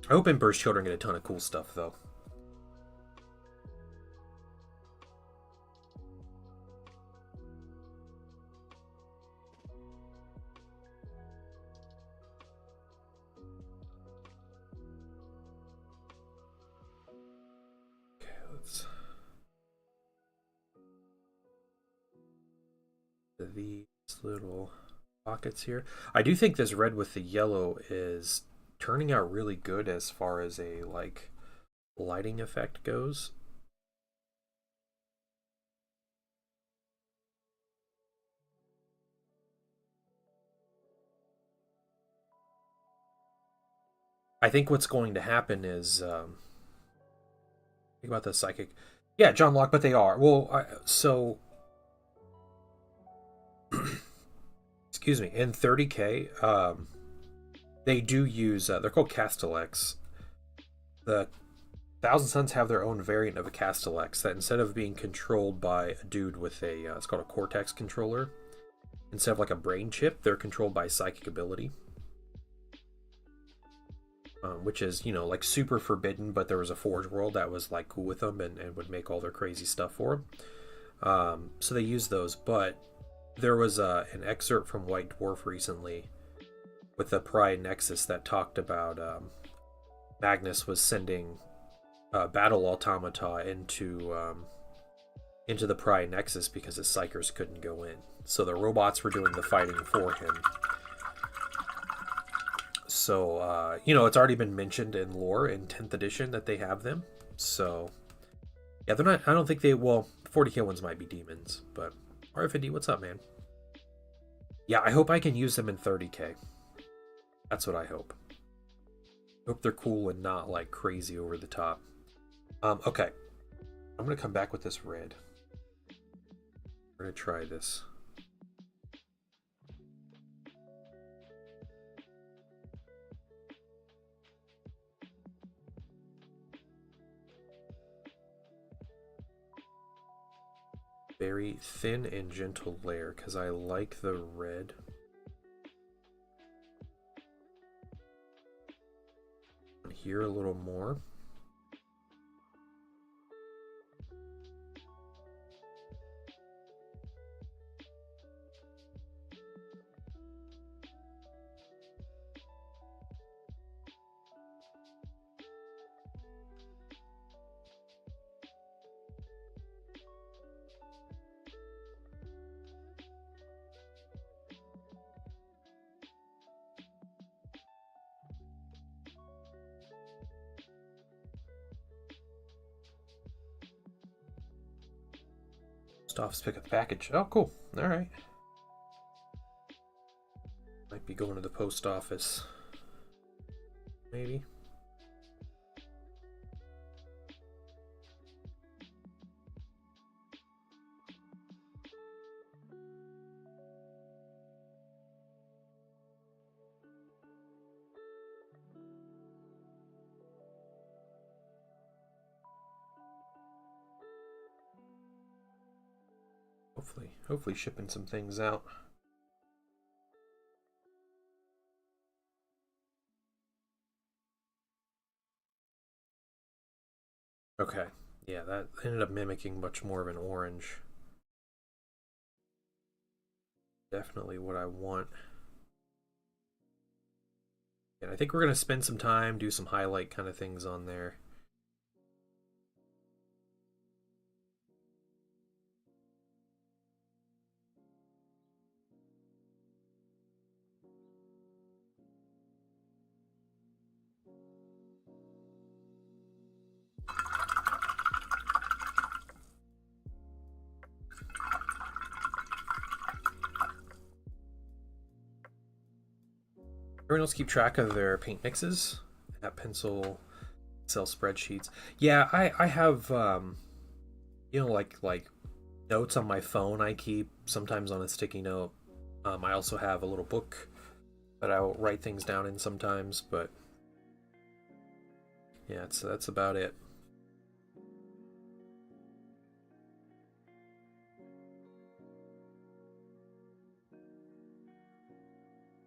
I hope Emperor's Children get a ton of cool stuff, though. Okay, let's... These little pockets here. I do think this red with the yellow is turning out really good as far as a like lighting effect goes. I think what's going to happen is think about the psychic. Yeah, John Locke, but they are. Well, so excuse me, in 30K, they do use, they're called Castellex. The Thousand Sons have their own variant of a Castellex that instead of being controlled by a dude with a, it's called a Cortex controller, instead of like a brain chip, they're controlled by psychic ability. Which is, you know, like super forbidden, but there was a Forge World that was like cool with them and would make all their crazy stuff for them. So they use those, but there was an excerpt from White Dwarf recently with the Pride Nexus that talked about Magnus was sending battle automata into the Pride Nexus because his Psychers couldn't go in. So the robots were doing the fighting for him. So, you know, it's already been mentioned in lore in 10th edition that they have them. So Yeah, they're not. I don't think they. Well, 40k ones might be demons, but RFD, what's up, man? Yeah, I hope I can use them in 30k. That's what I hope. Hope they're cool and not like crazy over the top. Okay. I'm gonna come back with this red. We're gonna try this. Very thin and gentle layer because I like the red. Here a little more. Office pick up the package. Oh, cool. All right. Might be going to the post office. Maybe. Hopefully shipping some things out. Okay. Yeah, that ended up mimicking much more of an orange. Definitely what I want. And I think we're going to spend some time, do some highlight kind of things on there. Everyone else keep track of their paint mixes at Pencil Excel spreadsheets. Yeah, I have you know, like notes on my phone I keep sometimes on a sticky note. I also have a little book that I'll write things down in sometimes, but yeah, that's about it.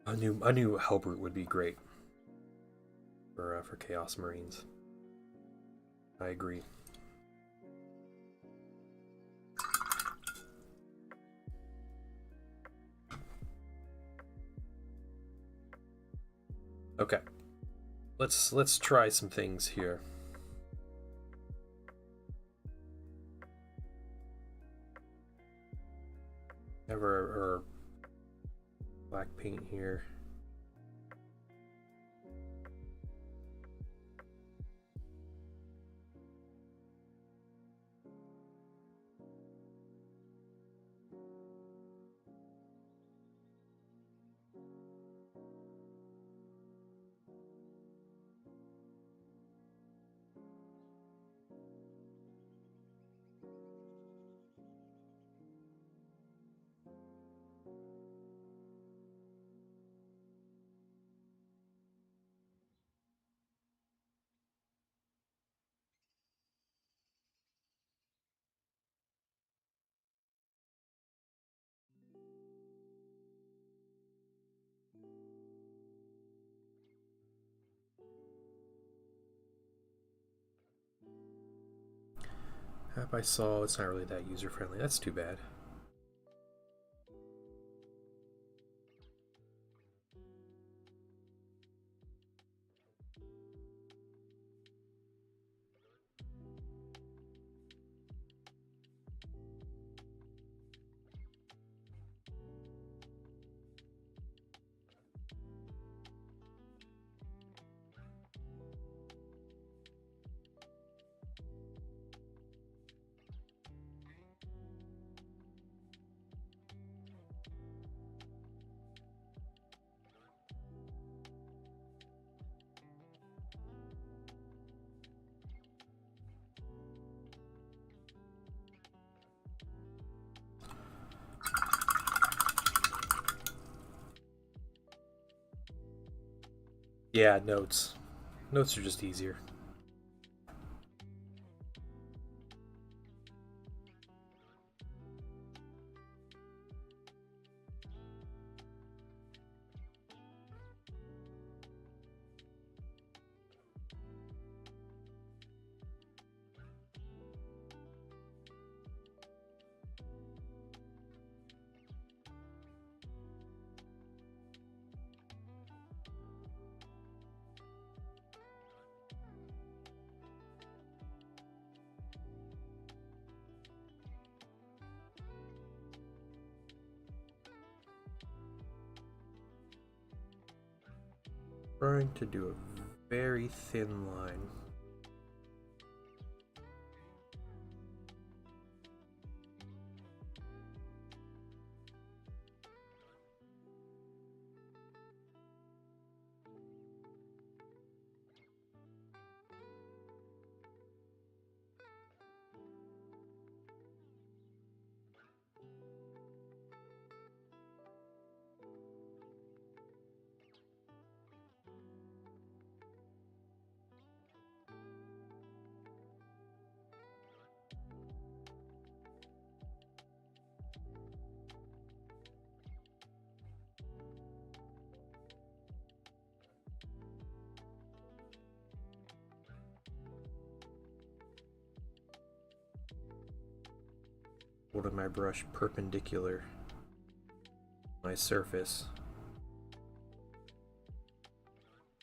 A new Hellbrute would be great for Chaos Marines. I agree. Okay, let's try some things here. Or black paint here. App I saw, it's not really that user friendly. That's too bad. Yeah, notes. Notes are just easier. Trying to do a very thin line. Holding my brush perpendicular to my surface,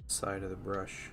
side of the brush.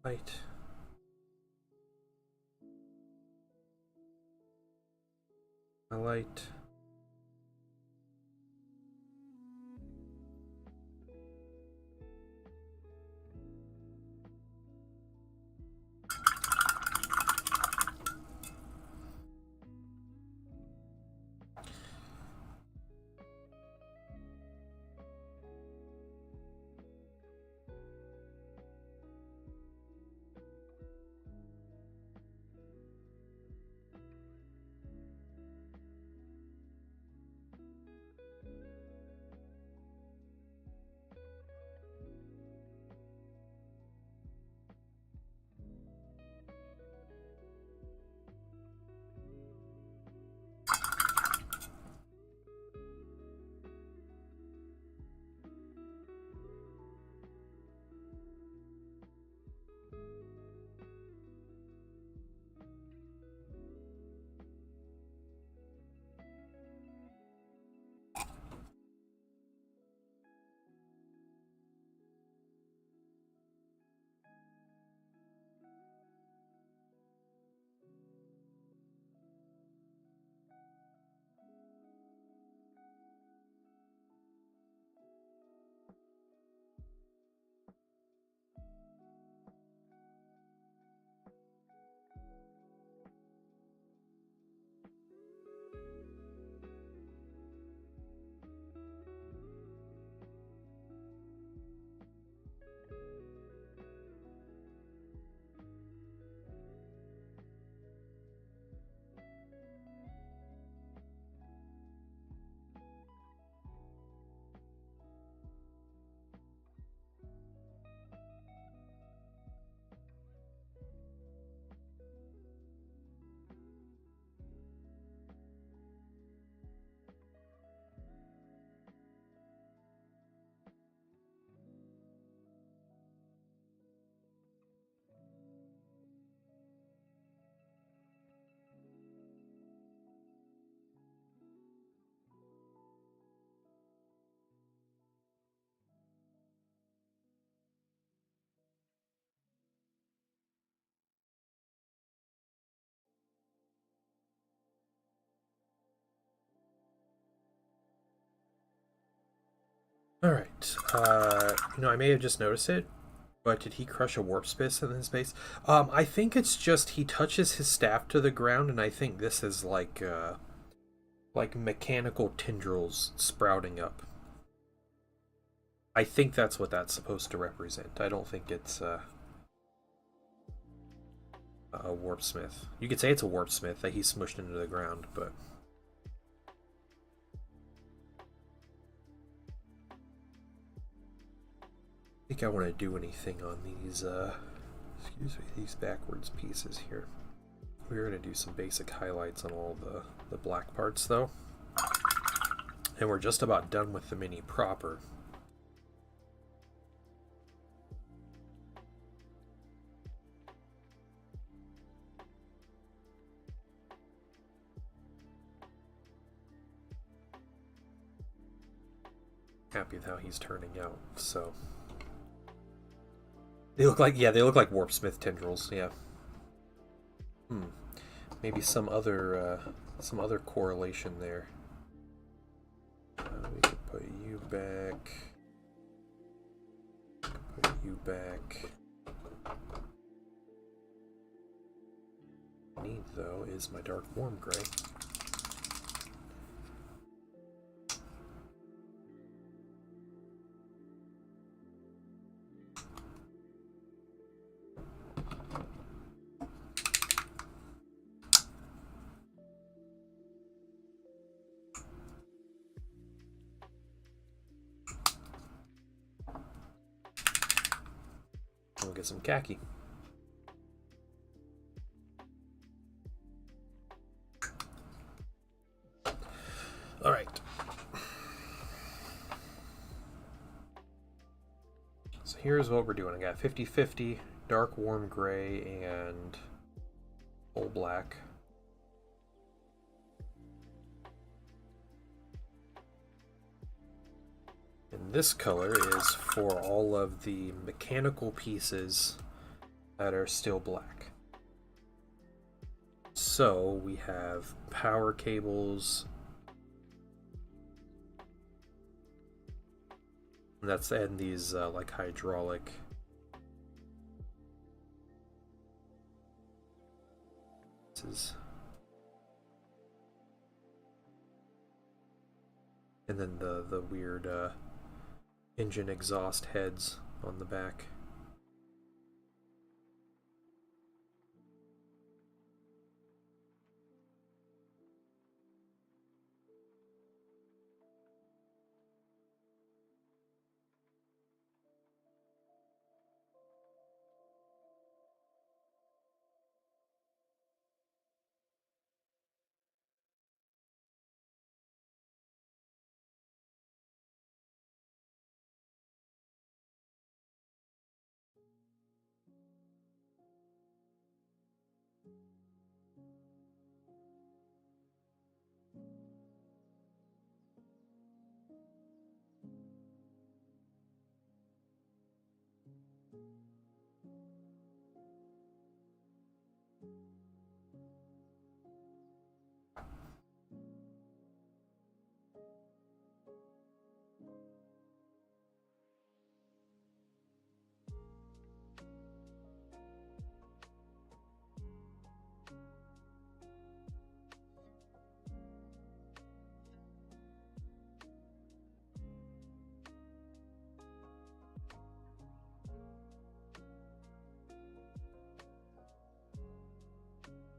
Light. A light. Alright. I may have just noticed it, but did he crush a warp space in his base? I think it's just he touches his staff to the ground, and I think this is like mechanical tendrils sprouting up. I think that's what that's supposed to represent. I don't think it's a warp smith. You could say it's a warp smith that he smushed into the ground, but I think I want to do anything on these excuse me, these backwards pieces here. We're going to do some basic highlights on all the black parts though. And we're just about done with the mini proper. Happy with how he's turning out, so they look like warp smith tendrils, yeah. Maybe some other correlation there. We could put you back. Put you back. What I need though is my dark warm gray. We'll get some khaki. All right. So here's what we're doing. I got 50-50, dark warm gray, and full black. And this color is for all of the mechanical pieces that are still black. So we have power cables. That's and these like hydraulic. And then the weird engine exhaust heads on the back.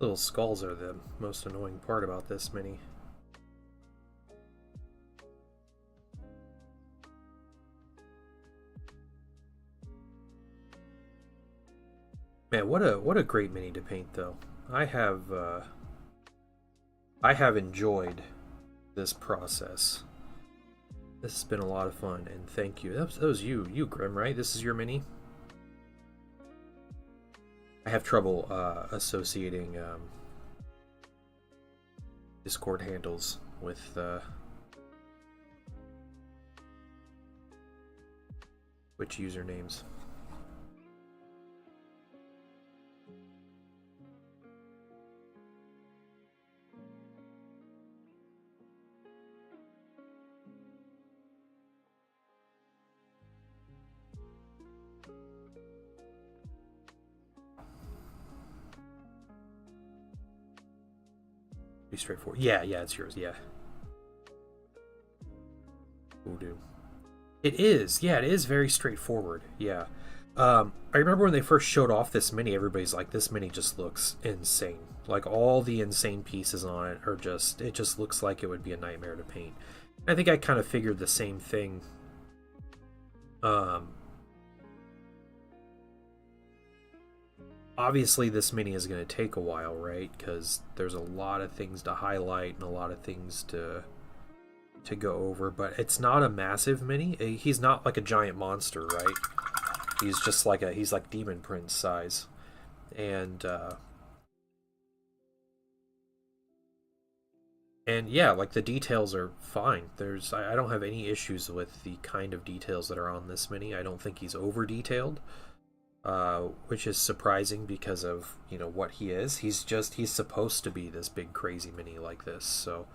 Little skulls are the most annoying part about this mini. Man, what a great mini to paint though. I have enjoyed this process. This has been a lot of fun, and thank you. That was you Grim, right? This is your mini? I have trouble associating Discord handles with which usernames. Pretty straightforward. Yeah, it's yours. Yeah. Voodoo. It is. Yeah, it is very straightforward. Yeah. I remember when they first showed off this mini, everybody's like, this mini just looks insane. Like, all the insane pieces on it are just, it just looks like it would be a nightmare to paint. I think I kind of figured the same thing. Obviously this mini is going to take a while, right? Because there's a lot of things to highlight and a lot of things to go over, but it's not a massive mini. He's not like a giant monster, right? He's just like he's like Demon Prince size. And yeah, like the details are fine. I don't have any issues with the kind of details that are on this mini. I don't think he's over detailed, which is surprising because of, you know, what he is. He's supposed to be this big crazy mini like this, so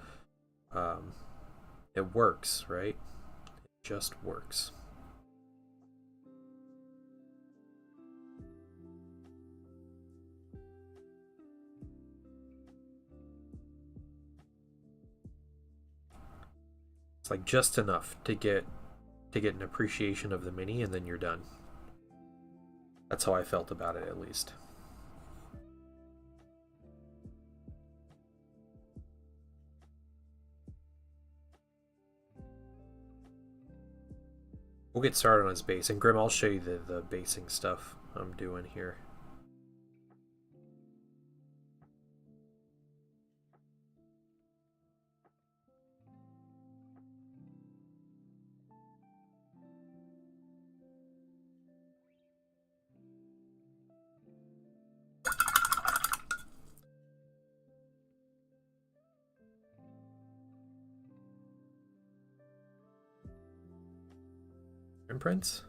it works, right? It just works. It's like just enough to get an appreciation of the mini, and then you're done. That's how I felt about it, at least. We'll get started on his base, and Grim, I'll show you the basing stuff I'm doing here. Imprints.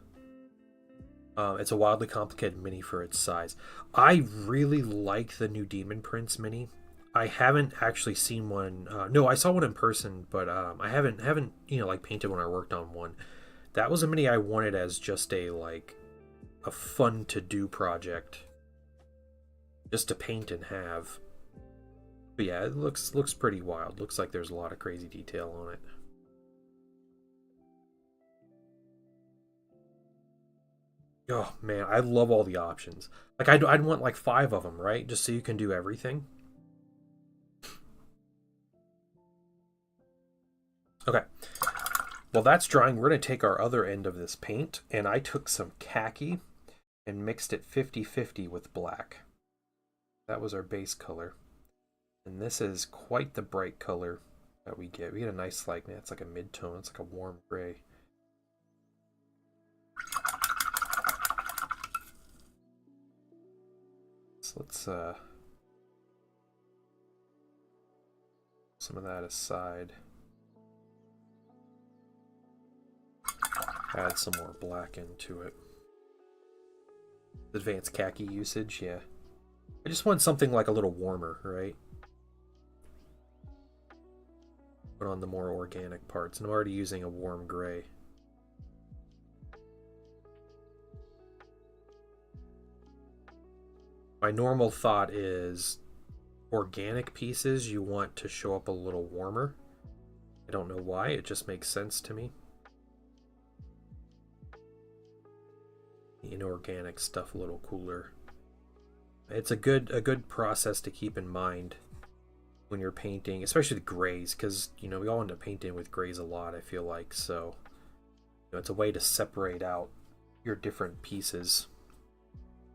It's a wildly complicated mini for its size. I really like the new Demon Prince mini. I haven't actually seen one. No, I saw one in person, but I haven't like painted when I worked on one. That was a mini I wanted as just a fun to do project, just to paint and have. But yeah, it looks pretty wild. Looks like there's a lot of crazy detail on it. Oh man, I love all the options. Like I'd want like 5 of them, right? Just so you can do everything. Okay. Well, that's drying. We're going to take our other end of this paint, and I took some khaki and mixed it 50-50 with black. That was our base color. And this is quite the bright color that we get. We get a nice, like, man, it's like a mid-tone. It's like a warm gray. Let's some of that aside. Add some more black into it. Advanced khaki usage, yeah. I just want something like a little warmer, right? Put on the more organic parts, and I'm already using a warm gray. My normal thought is organic pieces you want to show up a little warmer. I don't know why, it just makes sense to me. The inorganic stuff a little cooler. It's a good process to keep in mind when you're painting, especially the grays, because you know we all end up painting with grays a lot, I feel like, so you know, it's a way to separate out your different pieces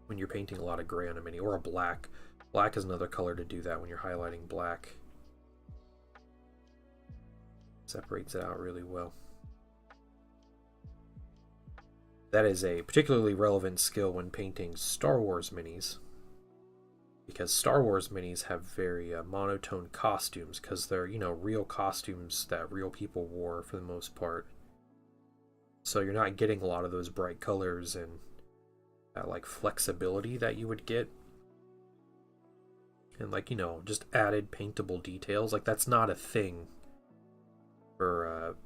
when you're painting a lot of gray on a mini, or a black. Black is another color to do that when you're highlighting black. Separates it out really well. That is a particularly relevant skill when painting Star Wars minis, because Star Wars minis have very monotone costumes, because they're, you know, real costumes that real people wore for the most part. So you're not getting a lot of those bright colors and that like flexibility that you would get, and like, you know, just added paintable details. Like that's not a thing for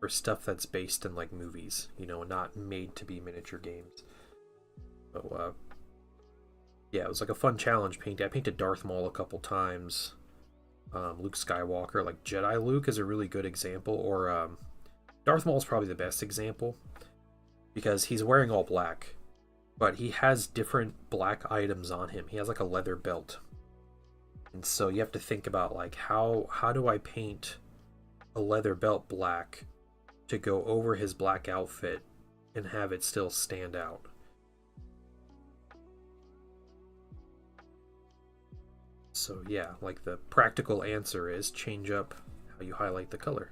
stuff that's based in like movies, you know, not made to be miniature games. So yeah, it was like a fun challenge painting. I painted Darth Maul a couple times. Luke Skywalker, like Jedi Luke is a really good example, or Darth Maul is probably the best example because he's wearing all black, but he has different black items on him. He has like a leather belt, and so you have to think about like how do I paint a leather belt black to go over his black outfit and have it still stand out. So yeah, like the practical answer is change up how you highlight the color.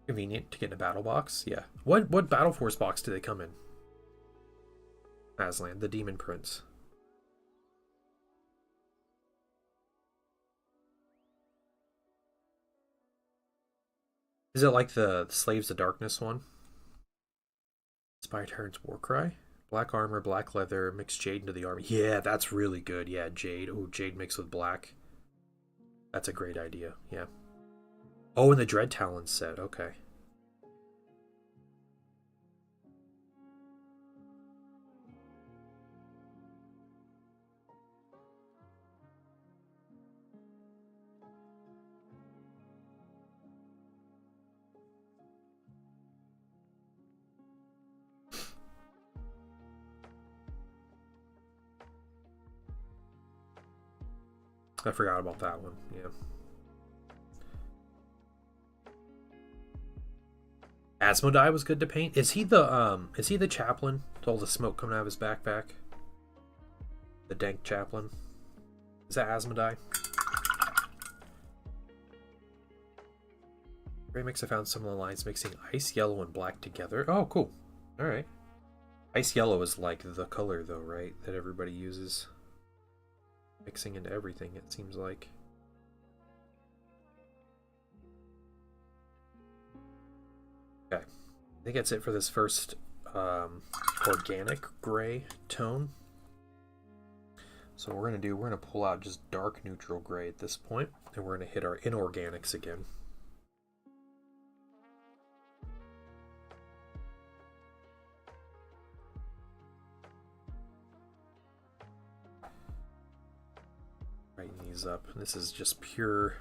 Convenient to get in a battle box. Yeah. What Battle Force box do they come in? Aslan, the Demon Prince. Is it like the Slaves of Darkness one? Spy Tyrant's Warcry? Black armor, black leather, mix jade into the armor. Yeah, that's really good. Yeah, jade. Oh, jade mixed with black. That's a great idea. Yeah. Oh, and the Dread Talons set. Okay. I forgot about that one. Yeah. Asmodai was good to paint. Is he the chaplain with all the smoke coming out of his backpack? The dank chaplain? Is that Asmodai? Gray mix, I found similar lines mixing ice yellow and black together. Oh, cool. Alright. Ice yellow is like the color though, right? That everybody uses. Mixing into everything, it seems like. Okay. I think that's it for this first organic gray tone. So what we're going to pull out just dark neutral gray at this point, and we're going to hit our inorganics again. Brighten these up. This is just pure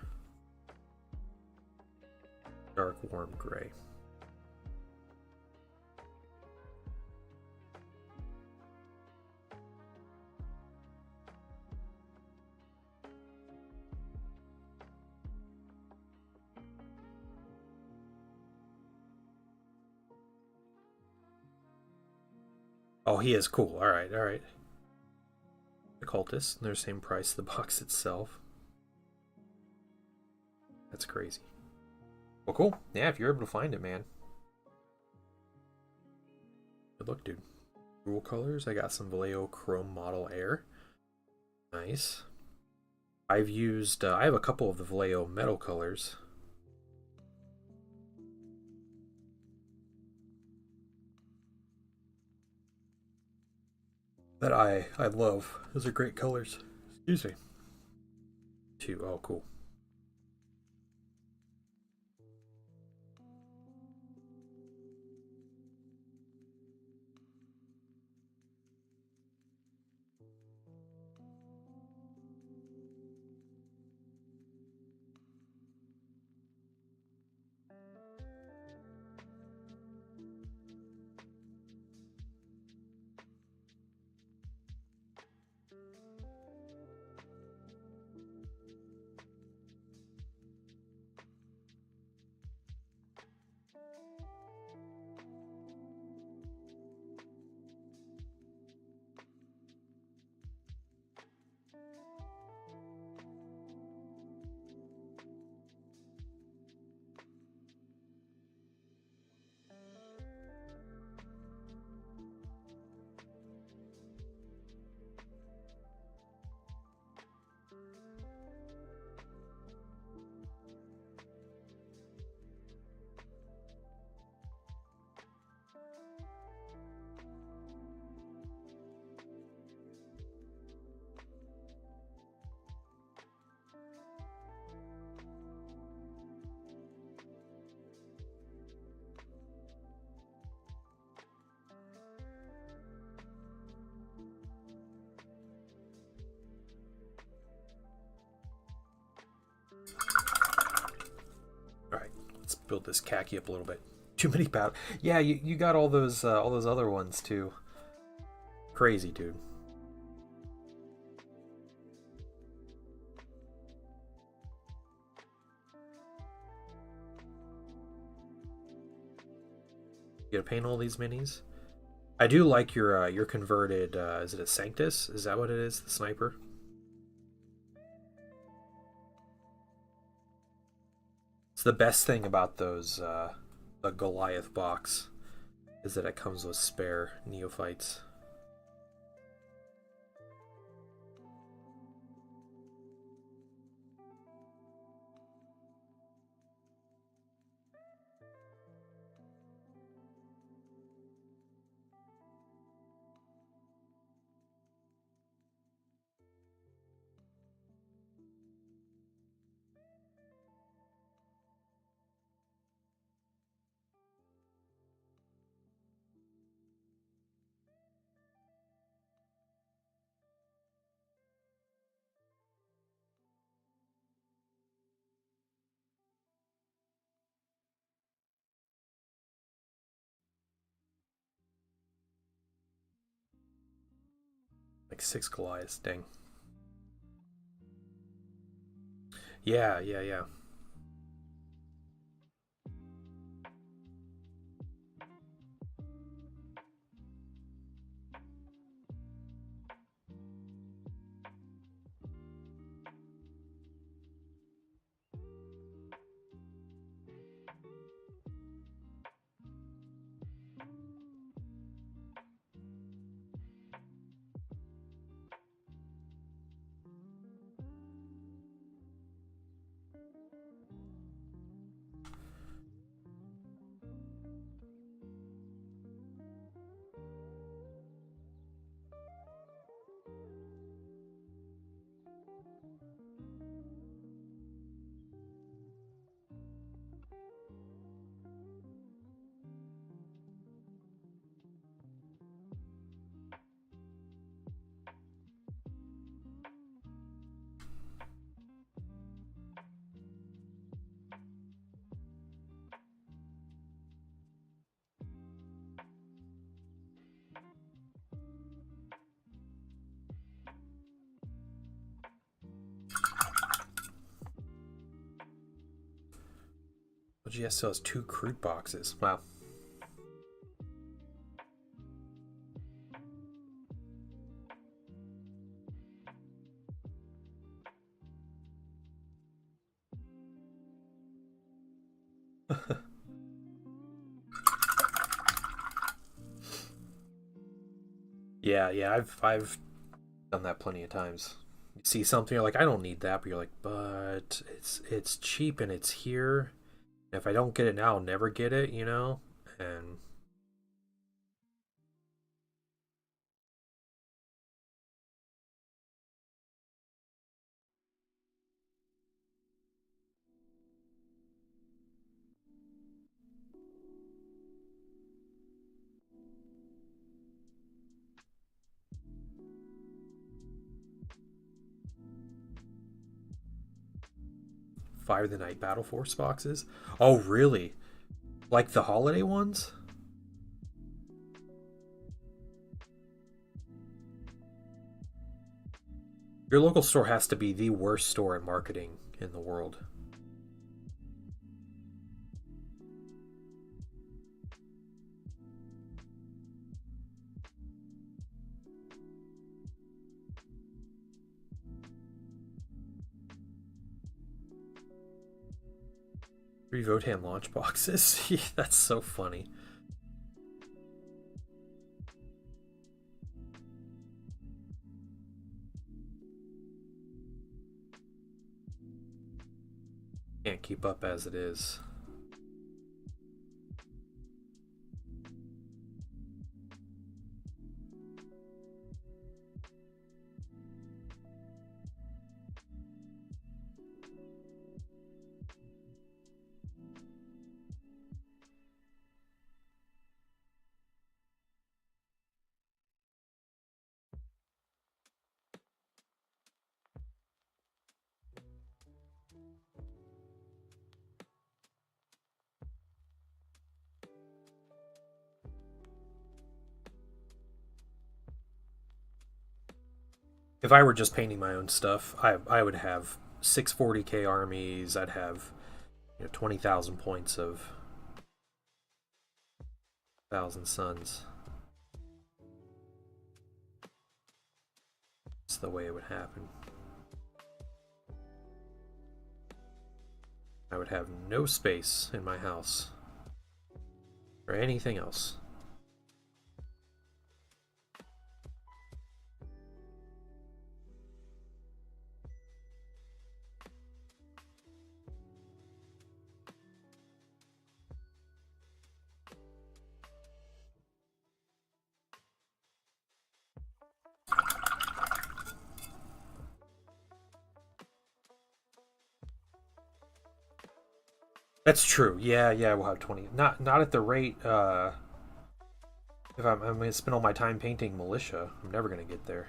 dark warm gray. Oh, he is cool. Alright, alright. The cultist, they're the same price as the box itself. That's crazy. Well, cool. Yeah, if you're able to find it, man. Good look, dude. Rule colors. I got some Vallejo Chrome Model Air. Nice. I've used, I have a couple of the Vallejo metal colors. That I love. Those are great colors. Excuse me. Oh, cool. build this khaki up a little bit. Too many battle. Yeah, you got all those other ones too. Crazy, dude. You gotta paint all these minis. I do like your converted. Is it a Sanctus? Is that what it is? The sniper. It's the best thing about those the Goliath box is that it comes with spare neophytes. Like 6 Goliaths, dang. Yeah, yeah, yeah. OGS still has 2 crude boxes. Wow. Yeah, yeah, I've done that plenty of times. You see something, you're like, I don't need that, but you're like, but it's cheap and it's here. If I don't get it now, I'll never get it, you know? And Fire the Night Battle Force boxes. Oh, really? Like the holiday ones? Your local store has to be the worst store in marketing in the world. Three Votan launch boxes? That's so funny. Can't keep up as it is. If I were just painting my own stuff, I would have 640k armies. I'd have 20,000 points of Thousand Suns. That's the way it would happen. I would have no space in my house for anything else. That's true. Yeah, we'll have 20. Not at the rate. If I'm going to spend all my time painting militia, I'm never going to get there.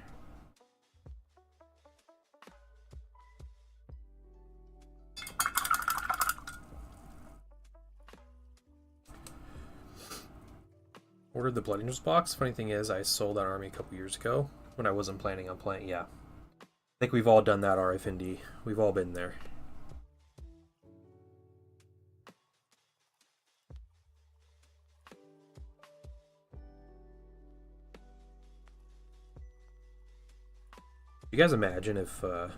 Ordered the Blood Angels box. Funny thing is, I sold that army a couple years ago when I wasn't planning on playing. Yeah, I think we've all done that, RFND. We've all been there. You guys imagine if I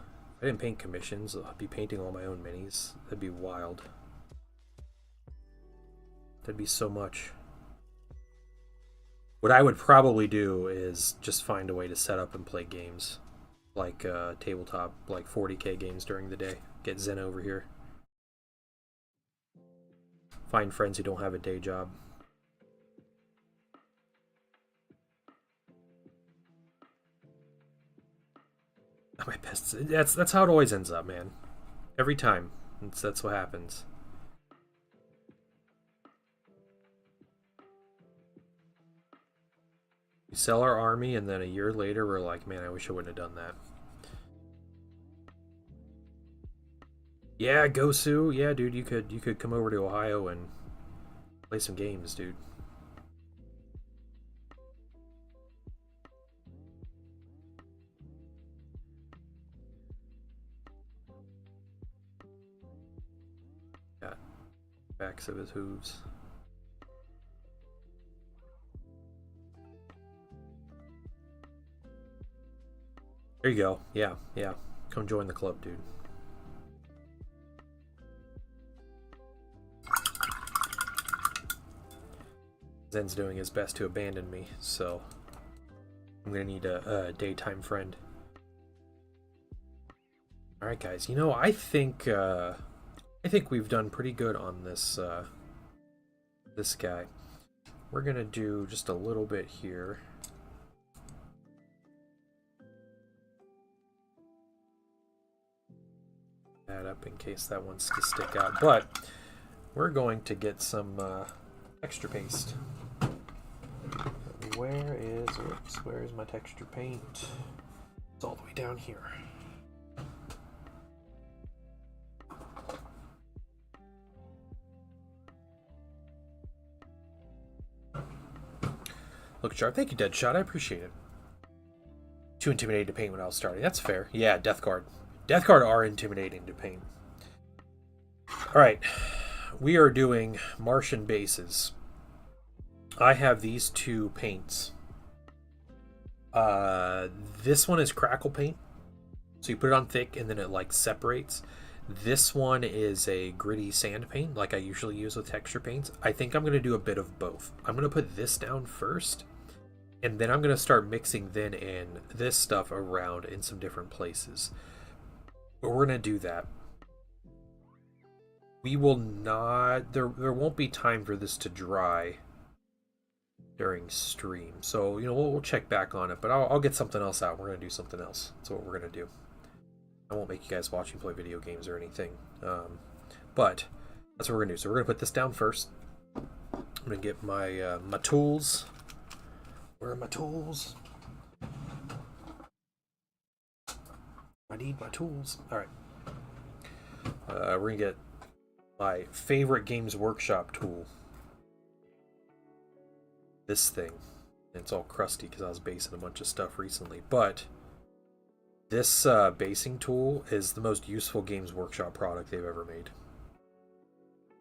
didn't paint commissions, I'd be painting all my own minis. That'd be wild. That'd be so much. What I would probably do is just find a way to set up and play games. Like tabletop, like 40k games during the day. Get Zen over here. Find friends who don't have a day job. My best. That's how it always ends up, man. Every time. That's what happens. We sell our army, and then a year later, we're like, man, I wish I wouldn't have done that. Yeah, Gosu. Yeah, dude, you could come over to Ohio and play some games, dude. Got backs of his hooves. There you go. Yeah. Come join the club, dude. Zen's doing his best to abandon me, so I'm gonna need a daytime friend. All right, guys. I think we've done pretty good on this this guy. We're gonna do just a little bit here. That up in case that wants to stick out, but we're going to get some texture paste. Where is my texture paint? It's all the way down here. Look sharp. Thank you, Deadshot. I appreciate it. Too intimidated to paint when I was starting. That's fair. Yeah, Death Guard. Death Guard are intimidating to paint. Alright. We are doing Martian bases. I have these two paints. This one is crackle paint. So you put it on thick and then it like separates. This one is a gritty sand paint like I usually use with texture paints. I think I'm going to do a bit of both. I'm going to put this down first. And then I'm going to start mixing then in this stuff around in some different places. But we're going to do that. We will not... There won't be time for this to dry during stream. So, we'll check back on it. But I'll get something else out. We're going to do something else. That's what we're going to do. I won't make you guys watch me play video games or anything. But that's what we're going to do. So we're going to put this down first. I'm going to get my, my tools. Where are my tools? I need my tools. Alright. We're going to get my favorite Games Workshop tool. This thing. It's all crusty because I was basing a bunch of stuff recently. But This basing tool is the most useful Games Workshop product they've ever made.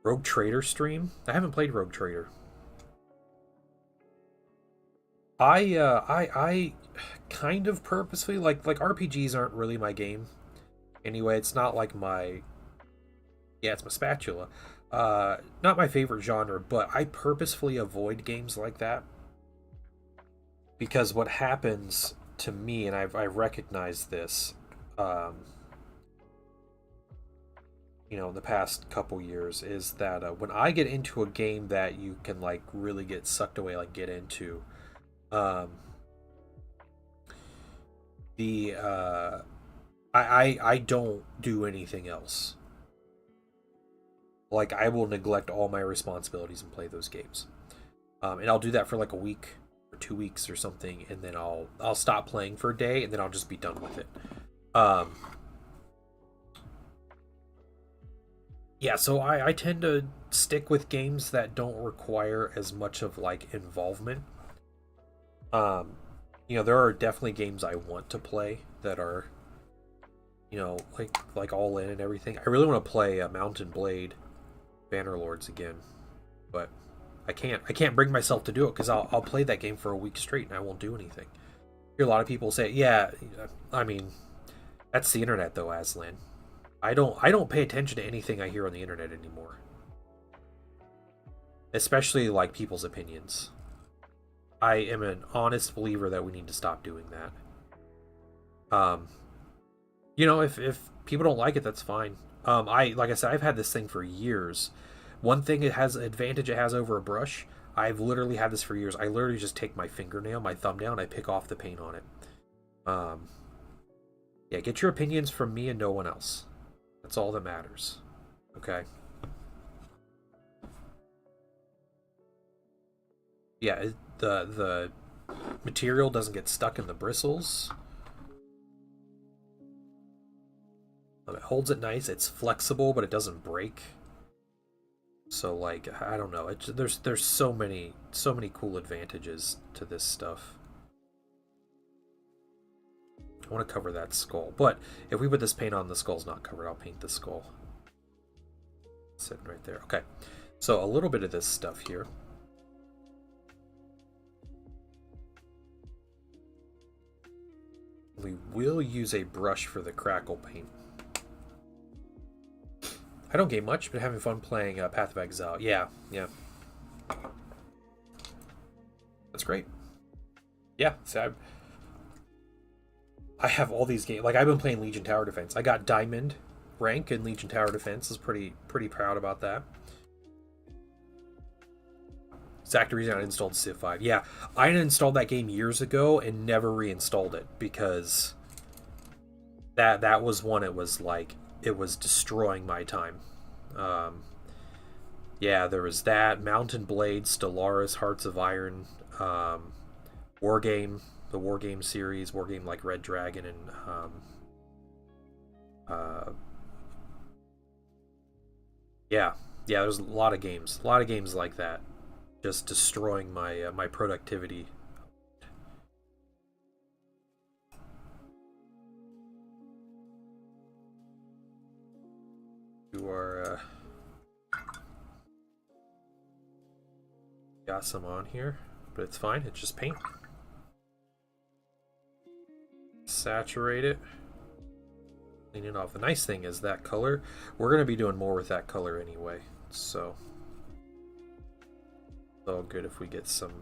Rogue Trader stream? I haven't played Rogue Trader. I kind of purposely like RPGs aren't really my game. Anyway, it's not like my it's my spatula. Not my favorite genre, but I purposefully avoid games like that because what happens to me, and I've recognized this, in the past couple years, is that when I get into a game that you can like really get sucked away, like get into, um, the I don't do anything else. Like I will neglect all my responsibilities and play those games, and I'll do that for like a week or 2 weeks or something, and then I'll stop playing for a day, and then I'll just be done with it. Um, yeah, so I tend to stick with games that don't require as much of like involvement. Um, there are definitely games I want to play that are, like all in and everything. I really want to play Mountain Blade Bannerlords again, but I can't bring myself to do it because I'll play that game for a week straight and I won't do anything. I hear a lot of people say, "Yeah, I mean, that's the internet though, Aslan." I don't pay attention to anything I hear on the internet anymore, especially like people's opinions. I am an honest believer that we need to stop doing that. Um, if people don't like it, that's fine. Like I said, I've had this thing for years. One thing it has advantage it has over a brush. I've literally had this for years. I literally just take my fingernail, my thumbnail, and I pick off the paint on it. Um, yeah, get your opinions from me and no one else. That's all that matters. Okay. Yeah, the material doesn't get stuck in the bristles. It holds it nice. It's flexible, but it doesn't break. So like I don't know. There's so many cool advantages to this stuff. I want to cover that skull, but if we put this paint on, the skull's not covered. I'll paint the skull. Sitting right there. Okay, so a little bit of this stuff here. We will use a brush for the crackle paint. I don't game much, but having fun playing Path of Exile. Yeah. That's great. Yeah, so I have all these games. Like I've been playing Legion Tower Defense. I got Diamond rank in Legion Tower Defense. Is pretty proud about that. Exact reason I installed Civ 5. Yeah, I installed that game years ago and never reinstalled it because that was one. It was destroying my time. Um, yeah, there was that Mountain Blade, Stellaris, Hearts of Iron, War Game, the War Game series, War Game like Red Dragon, and uh, yeah, there's a lot of games like that, just destroying my productivity. You are got some on here, but it's fine. It's just paint. Saturate it. Clean it off. The nice thing is that color, we're going to be doing more with that color anyway, so it's all good if we get some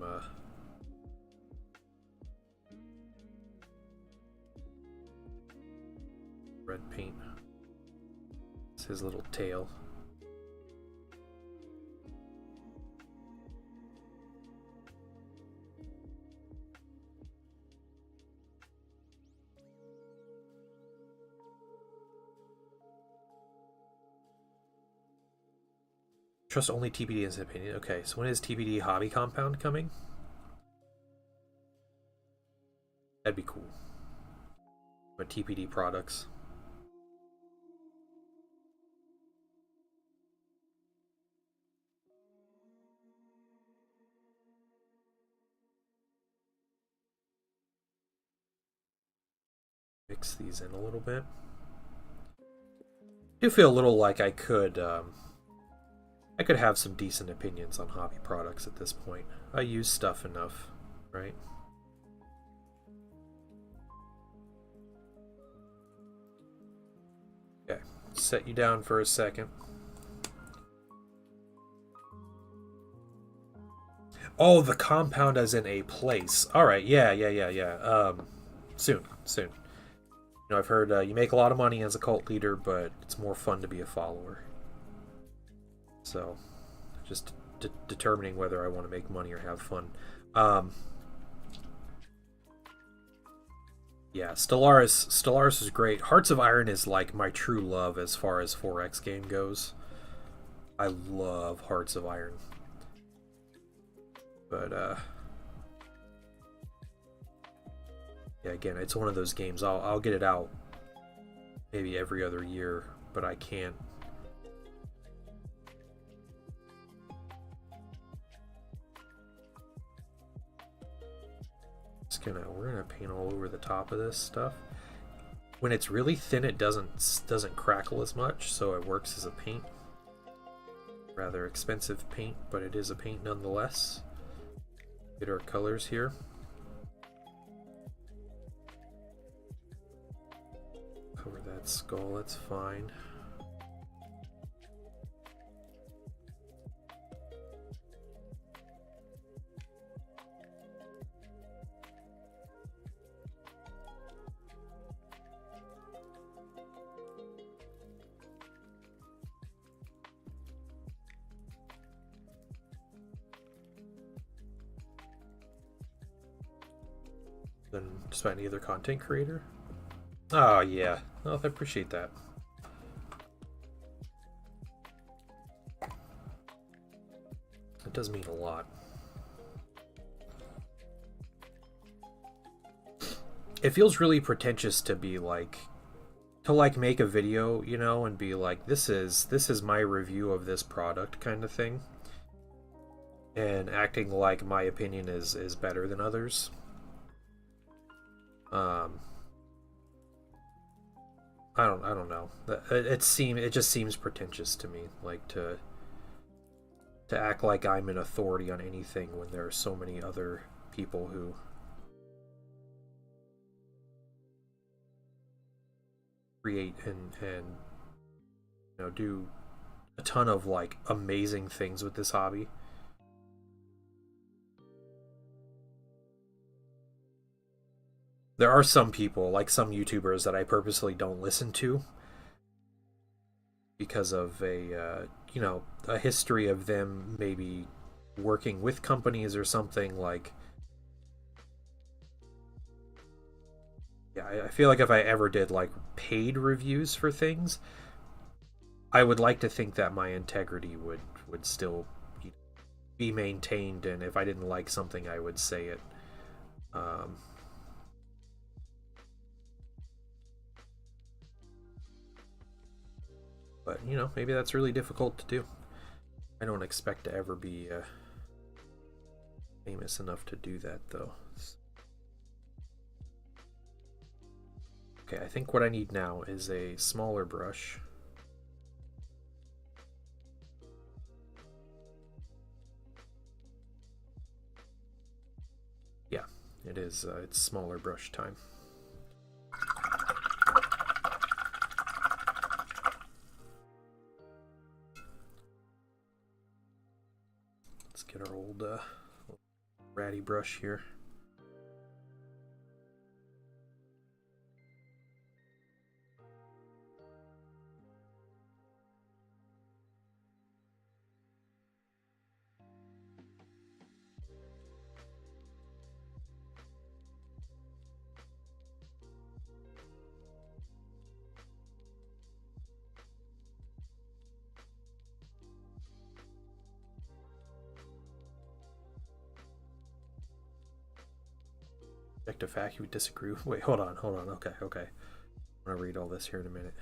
red paint. It's his little tail. Trust only TBD as an opinion. Okay, so when is TBD Hobby Compound coming? That'd be cool. But TPD products. Fix these in a little bit. I do feel a little like I could have some decent opinions on hobby products at this point. I use stuff enough, right? Okay, set you down for a second. Oh, the compound as in a place. All right, yeah. Soon. You know, I've heard you make a lot of money as a cult leader, but it's more fun to be a follower. So, just determining whether I want to make money or have fun. Yeah, Stellaris is great. Hearts of Iron is like my true love as far as 4X game goes. I love Hearts of Iron. But, yeah, again, it's one of those games. I'll get it out maybe every other year, but I can't. We're gonna paint all over the top of this stuff. When it's really thin, it doesn't crackle as much, so it works as a paint. Rather expensive paint, but it is a paint nonetheless. Get our colors here. Cover that skull, that's fine. Than just about any other content creator. Oh yeah, oh, I appreciate that. It does mean a lot. It feels really pretentious to be like, make a video, you know, and be like, this is my review of this product kind of thing, and acting like my opinion is better than others. I don't know. It just seems pretentious to me, like to act like I'm an authority on anything when there are so many other people who create and you know, do a ton of like amazing things with this hobby. There are some people, like some YouTubers, that I purposely don't listen to because of a history of them maybe working with companies or something. Like, yeah, I feel like if I ever did like paid reviews for things, I would like to think that my integrity would still be maintained, and if I didn't like something, I would say it. But, you know, maybe that's really difficult to do. I don't expect to ever be famous enough to do that, though. Okay, I think what I need now is a smaller brush. Yeah, it is. It's smaller brush time. Get our old ratty brush here. Objective fact, you would disagree. Wait, hold on. Okay. I'm gonna read all this here in a minute.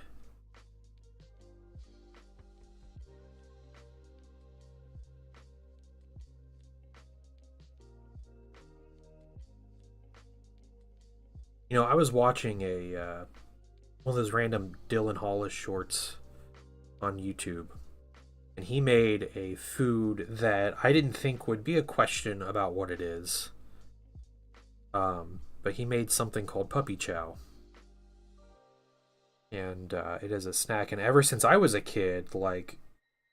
You know, I was watching a one of those random Dylan Hollis shorts on YouTube. And he made a food that I didn't think would be a question about what it is. But he made something called puppy chow. And it is a snack. And ever since I was a kid, like,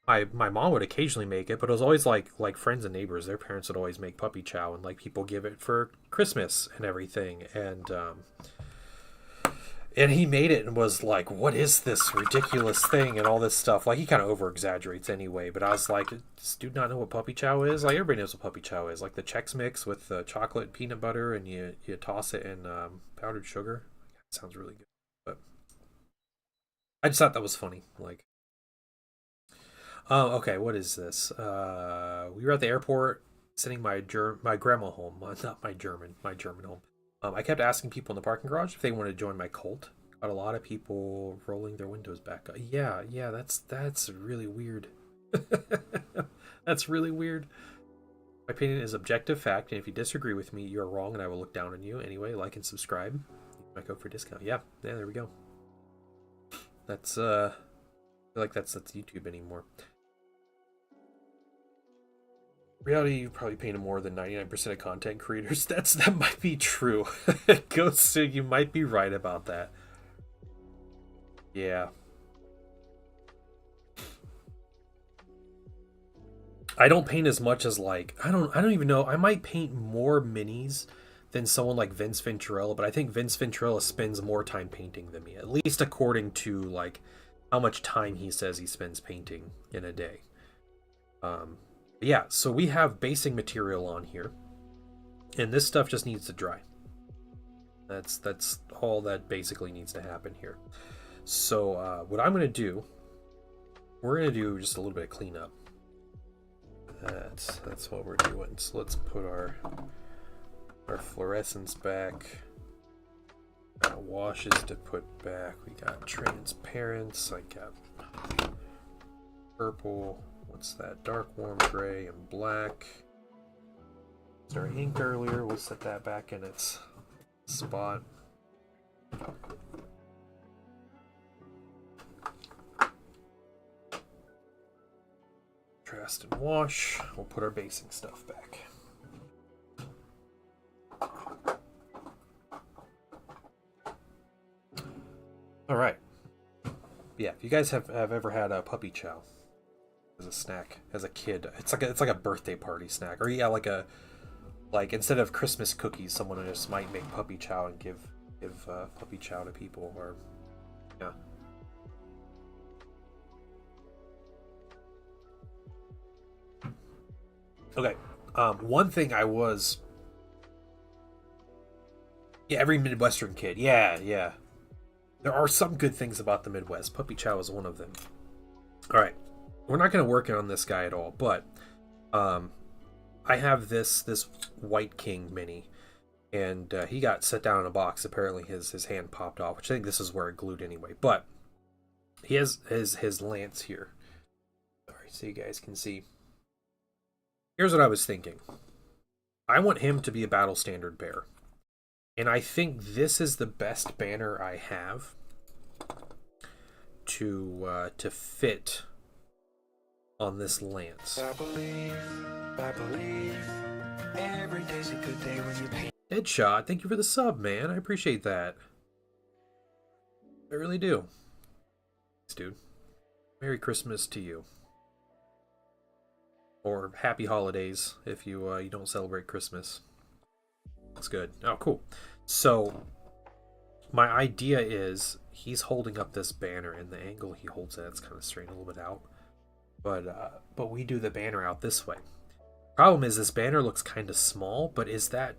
my mom would occasionally make it, but it was always like friends and neighbors. Their parents would always make puppy chow, and like people give it for Christmas and everything. And he made it and was like, what is this ridiculous thing and all this stuff? Like, he kind of over-exaggerates anyway, but I was like, does dude not know what puppy chow is? Like, everybody knows what puppy chow is. Like, the Chex Mix with the chocolate and peanut butter, and you toss it in powdered sugar. That sounds really good. But I just thought that was funny. Like, oh, okay, what is this? We were at the airport sending my grandma home. Not my German home. I kept asking people in the parking garage if they wanted to join my cult. Got a lot of people rolling their windows back. Yeah, that's really weird. That's really weird. My opinion is objective fact, and if you disagree with me, you're wrong, and I will look down on you. Anyway, like and subscribe. My code for discount. Yeah, there we go. That's I feel like that's YouTube anymore. Reality, you probably pay more than 99% of content creators. That might be true. Ghost, you might be right about that. Yeah. I don't paint as much as, like, I don't even know. I might paint more minis than someone like Vince Venturella, but I think Vince Venturella spends more time painting than me, at least according to like how much time he says he spends painting in a day. Yeah, so we have basing material on here, and this stuff just needs to dry. That's all that basically needs to happen here. So what I'm going to do, we're going to do just a little bit of cleanup. That's what we're doing. So let's put our fluorescents back. Got washes to put back. We got transparents. I got purple. What's that? Dark warm gray and black. It's our ink earlier. We'll set that back in its spot. Contrast and wash. We'll put our basing stuff back. All right. Yeah, if you guys have ever had a puppy chow as a snack as a kid, it's like a birthday party snack, or yeah, like instead of Christmas cookies, someone just might make puppy chow and give puppy chow to people, or yeah. Okay, one thing every Midwestern kid, yeah. There are some good things about the Midwest. Puppy chow is one of them. All right, we're not going to work on this guy at all, but I have this White King mini, and he got set down in a box. Apparently his hand popped off, which I think this is where it glued anyway. But he has his lance here. Sorry, so you guys can see. Here's what I was thinking. I want him to be a battle standard bearer. And I think this is the best banner I have to fit on this lance. I believe every day's a good day when you paint. Headshot, thank you for the sub, man. I appreciate that. I really do. Thanks, dude. Merry Christmas to you. Or happy holidays if you don't celebrate Christmas. That's good. Oh, cool. So my idea is he's holding up this banner, and the angle he holds it, it's kind of straight a little bit out. But we do the banner out this way. Problem is this banner looks kind of small, but is that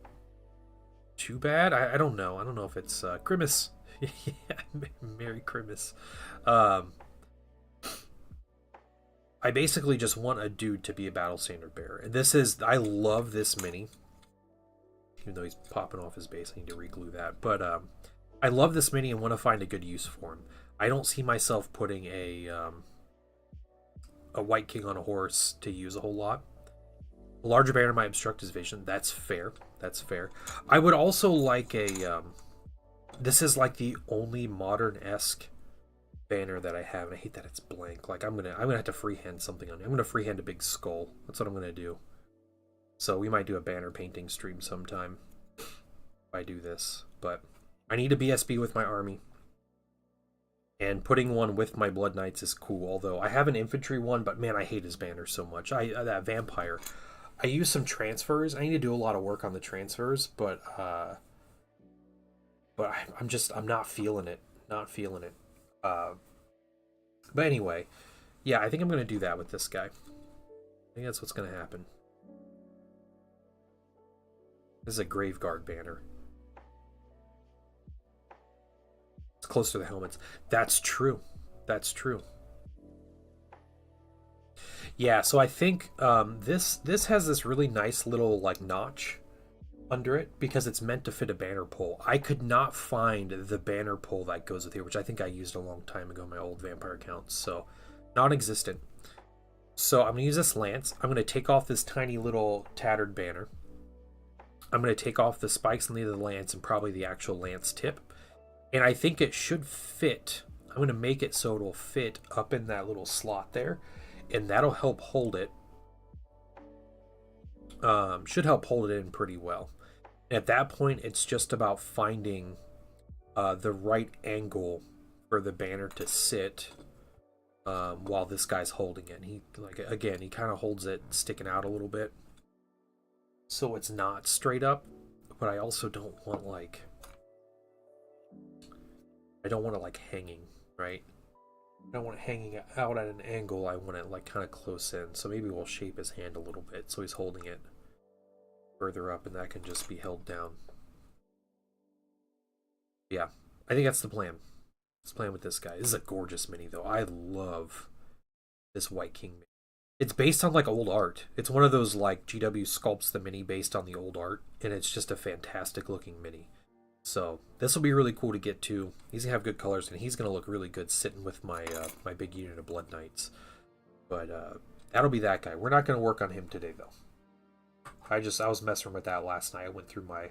too bad? I don't know. I don't know if it's Grimace. Yeah, Merry Grimace. I basically just want a dude to be a battle standard bearer. And I love this mini. Even though he's popping off his base, I need to reglue that. But I love this mini and want to find a good use for him. I don't see myself putting a White King on a horse to use a whole lot. A larger banner might obstruct his vision. That's fair. I would also like a This is like the only modern-esque banner that I have, and I hate that it's blank. Like I'm gonna have to freehand something on it. I'm gonna freehand a big skull. That's what I'm gonna do. So we might do a banner painting stream sometime if I do this. But I need a BSB with my army. And putting one with my Blood Knights is cool, although I have an infantry one, but man, I hate his banner so much. That vampire. I use some transfers. I need to do a lot of work on the transfers, but I'm not feeling it. Not feeling it. But anyway, yeah, I think I'm gonna do that with this guy. I think that's what's gonna happen. This is a Graveguard banner. It's close to the helmets. That's true. That's true. Yeah, so I think this has this really nice little like notch under it because it's meant to fit a banner pole. I could not find the banner pole that goes with here, which I think I used a long time ago in my old vampire accounts. So non-existent. So I'm gonna use this lance. I'm gonna take off this tiny little tattered banner. I'm gonna take off the spikes on the end of the lance and probably the actual lance tip. And I think it should fit. I'm going to make it so it'll fit up in that little slot there. And that'll help hold it. Should help hold it in pretty well. And at that point, it's just about finding the right angle for the banner to sit while this guy's holding it. He, like, again, he kind of holds it sticking out a little bit. So it's not straight up. But I also don't want, like... I don't want it like hanging, right? I don't want it hanging out at an angle. I want it like kind of close in. So maybe we'll shape his hand a little bit so he's holding it further up and that can just be held down. Yeah, I think that's the plan. Let's plan with this guy. This is a gorgeous mini though. I love this White King mini. It's based on like old art. It's one of those like GW sculpts the mini based on the old art, and it's just a fantastic looking mini. So this will be really cool to get to. He's gonna have good colors, and he's gonna look really good sitting with my my big unit of Blood Knights. But that'll be that guy. We're not gonna work on him today though. I was messing with that last night. I went through my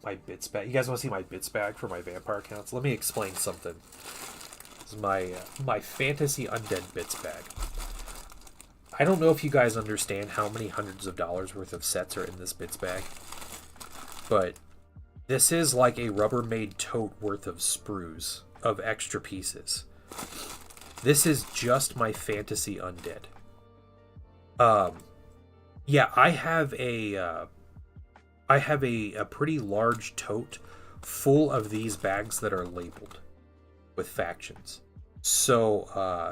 my bits bag. You guys want to see my bits bag for my vampire accounts? Let me explain something. This is my fantasy undead bits bag. I don't know if you guys understand how many hundreds of dollars worth of sets are in this bits bag, but this is like a Rubbermaid tote worth of sprues of extra pieces. This is just my fantasy undead. Yeah, I have a pretty large tote full of these bags that are labeled with factions. So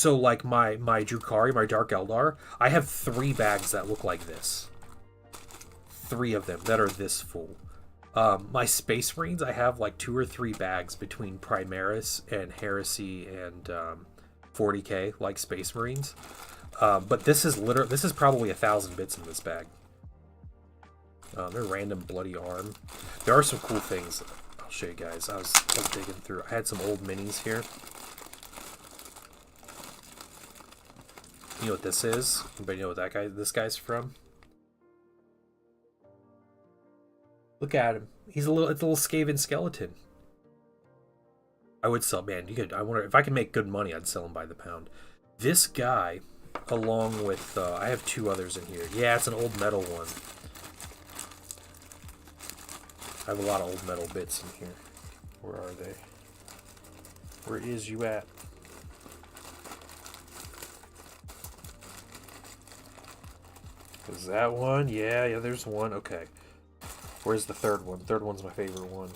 like my Drukhari, my Dark Eldar, I have 3 bags that look like this. 3 of them that are this full. My Space Marines, I have like 2 or 3 bags between Primaris and Heresy and 40k, like Space Marines. But this is probably 1,000 bits in this bag. They're random bloody arm. There are some cool things. I'll show you guys. I was digging through. I had some old minis here. You know what this is? Anybody know what this guy's from? Look at him. It's a little Skaven skeleton. I would sell, man. I wonder if I can make good money. I'd sell him by the pound. This guy, along with I have 2 others in here. Yeah, it's an old metal one. I have a lot of old metal bits in here. Where are they? Where is you at? Is that one? Yeah, there's one. Okay. Where's the third one? Third one's my favorite one.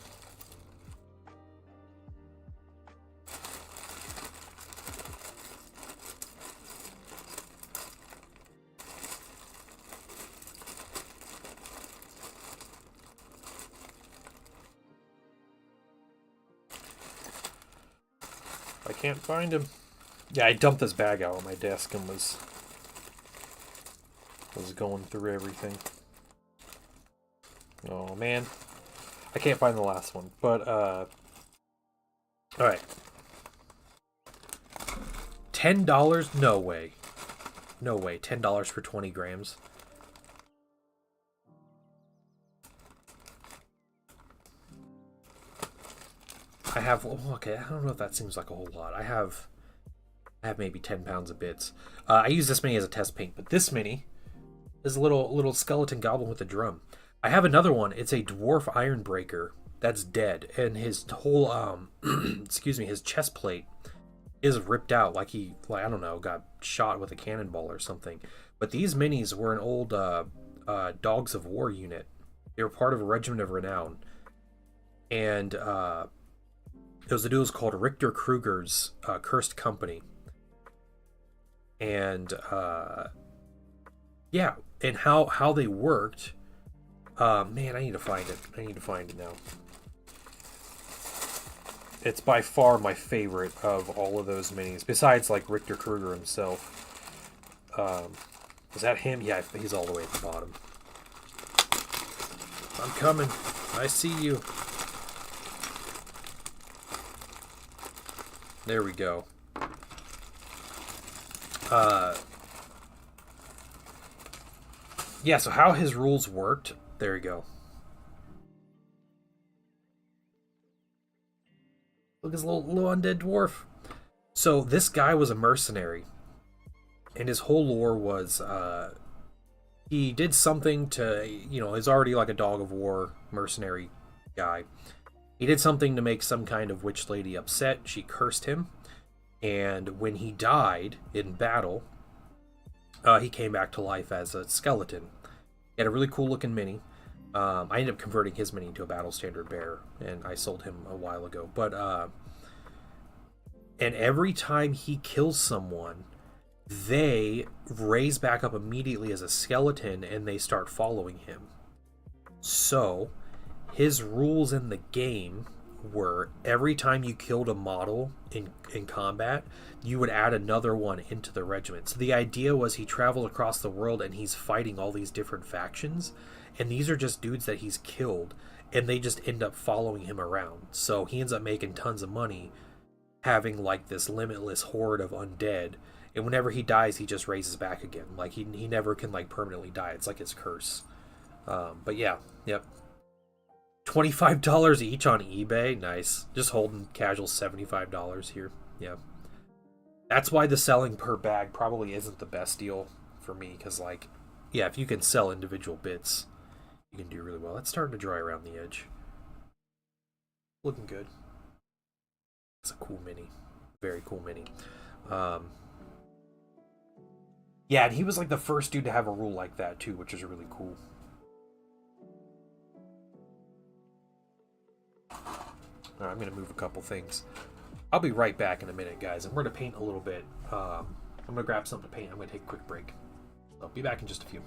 I can't find him. Yeah, I dumped this bag out on my desk and was going through everything. Oh man, I can't find the last one. But all right, $10? No way, no way. $10 for 20 grams. I have, okay, I don't know if that seems like a whole lot. I have maybe 10 pounds of bits. I use this mini as a test paint, but this mini is a little skeleton goblin with a drum. I have another one. It's a dwarf iron breaker that's dead, and his whole excuse me, his chest plate is ripped out, like he, like, I don't know, got shot with a cannonball or something. But these minis were an old Dogs of War unit. They were part of a regiment of renown, and it was a dude called Richter Kruger's Cursed Company. And yeah, and how they worked. Man, I need to find it. I need to find it now. It's by far my favorite of all of those minis, besides like Richter Kruger himself. Is that him? Yeah, he's all the way at the bottom. I'm coming. I see you. There we go. Yeah, so how his rules worked, there you go. Look at his little undead dwarf. So this guy was a mercenary, and his whole lore was he did something to, he's already like a dog of war mercenary guy. He did something to make some kind of witch lady upset. She cursed him, and when he died in battle, he came back to life as a skeleton. He had a really cool looking mini. I ended up converting his mini into a battle standard bear, and I sold him a while ago. But and every time he kills someone, they raise back up immediately as a skeleton, and they start following him. So his rules in the game were every time you killed a model in combat, you would add another one into the regiment. So the idea was he traveled across the world and he's fighting all these different factions, and these are just dudes that he's killed, and they just end up following him around. So he ends up making tons of money having like this limitless horde of undead, and whenever he dies he just raises back again. Like he never can like permanently die. It's like his curse. But yeah, yep. $25 each on eBay. Nice. Just holding casual $75 here. Yeah. That's why the selling per bag probably isn't the best deal for me, because like, yeah, if you can sell individual bits, you can do really well. It's starting to dry around the edge. Looking good. It's a cool mini. Very cool mini. Yeah, and he was like the first dude to have a rule like that too, which is really cool. Alright, I'm going to move a couple things. I'll be right back in a minute, guys, and we're going to paint a little bit. I'm going to grab something to paint. I'm going to take a quick break. I'll be back in just a few.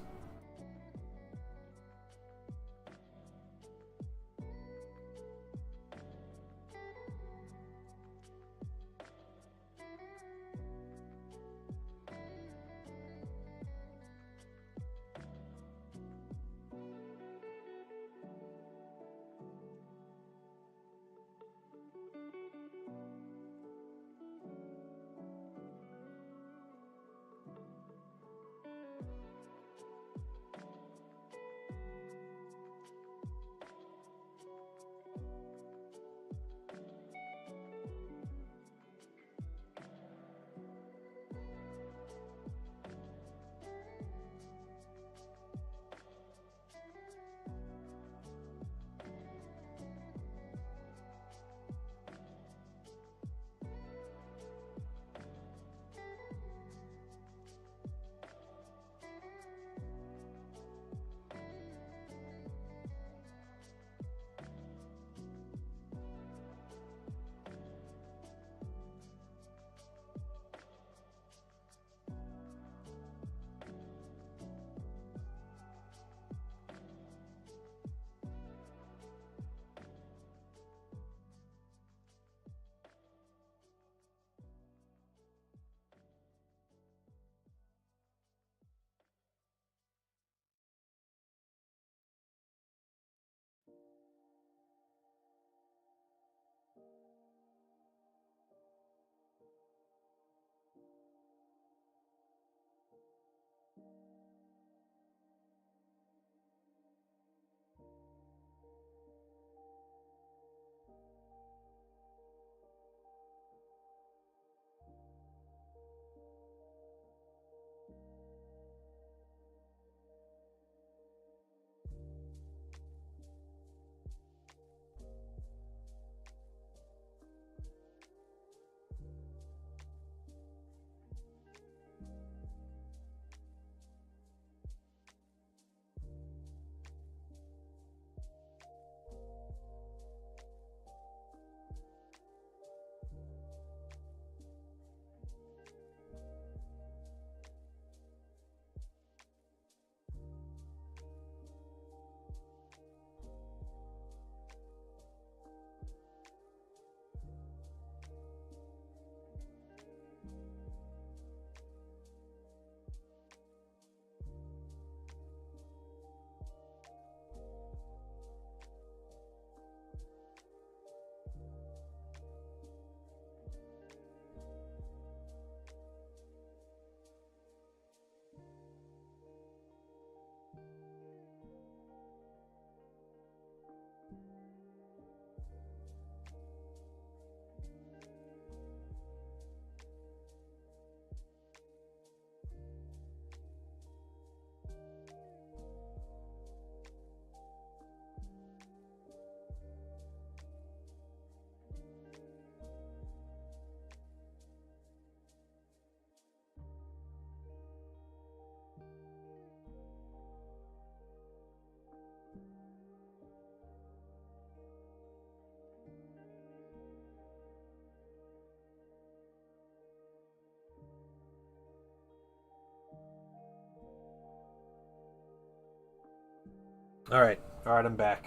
Alright, I'm back.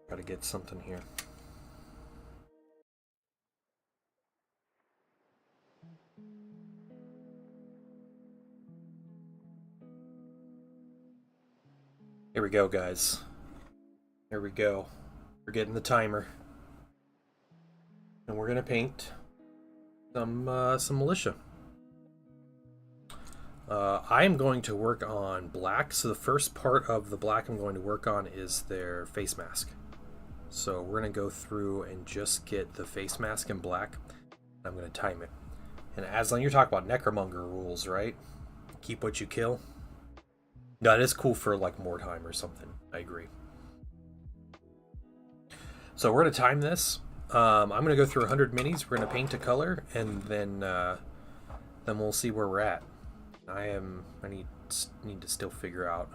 Gotta get something here. Here we go, guys. Here we go. We're getting the timer. And we're gonna paint some militia. I am going to work on black. So the first part of the black I'm going to work on is their face mask. So we're going to go through and just get the face mask in black. I'm going to time it. And Aslan, you're talking about Necromonger rules, right? Keep what you kill. No, it is cool for like more time or something. I agree. So we're going to time this. I'm going to go through 100 minis. We're going to paint a color, and then we'll see where we're at. I need to still figure out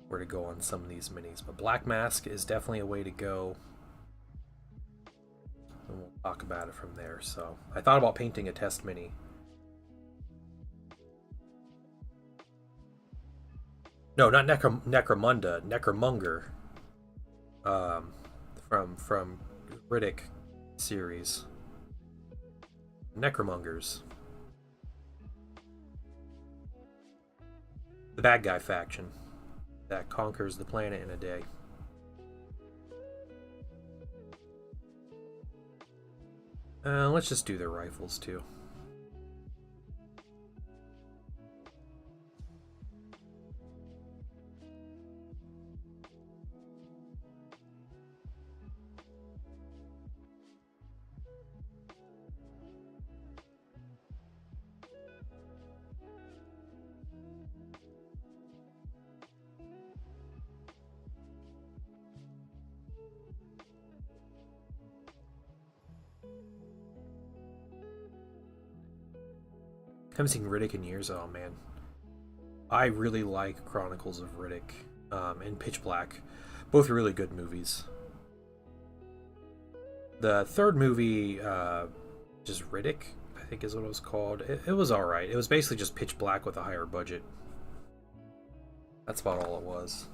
where to go on some of these minis, but black mask is definitely a way to go, and we'll talk about it from there. So I thought about painting a test mini. No, not Necromunda, Necromonger. From Riddick series. Necromongers. The bad guy faction that conquers the planet in a day. Let's just do their rifles too. Haven't seen Riddick in years. Oh man, I really like Chronicles of Riddick and Pitch Black. Both really good movies. The third movie, just Riddick, I think is what it was called. It was alright. It was basically just Pitch Black with a higher budget. That's about all it was.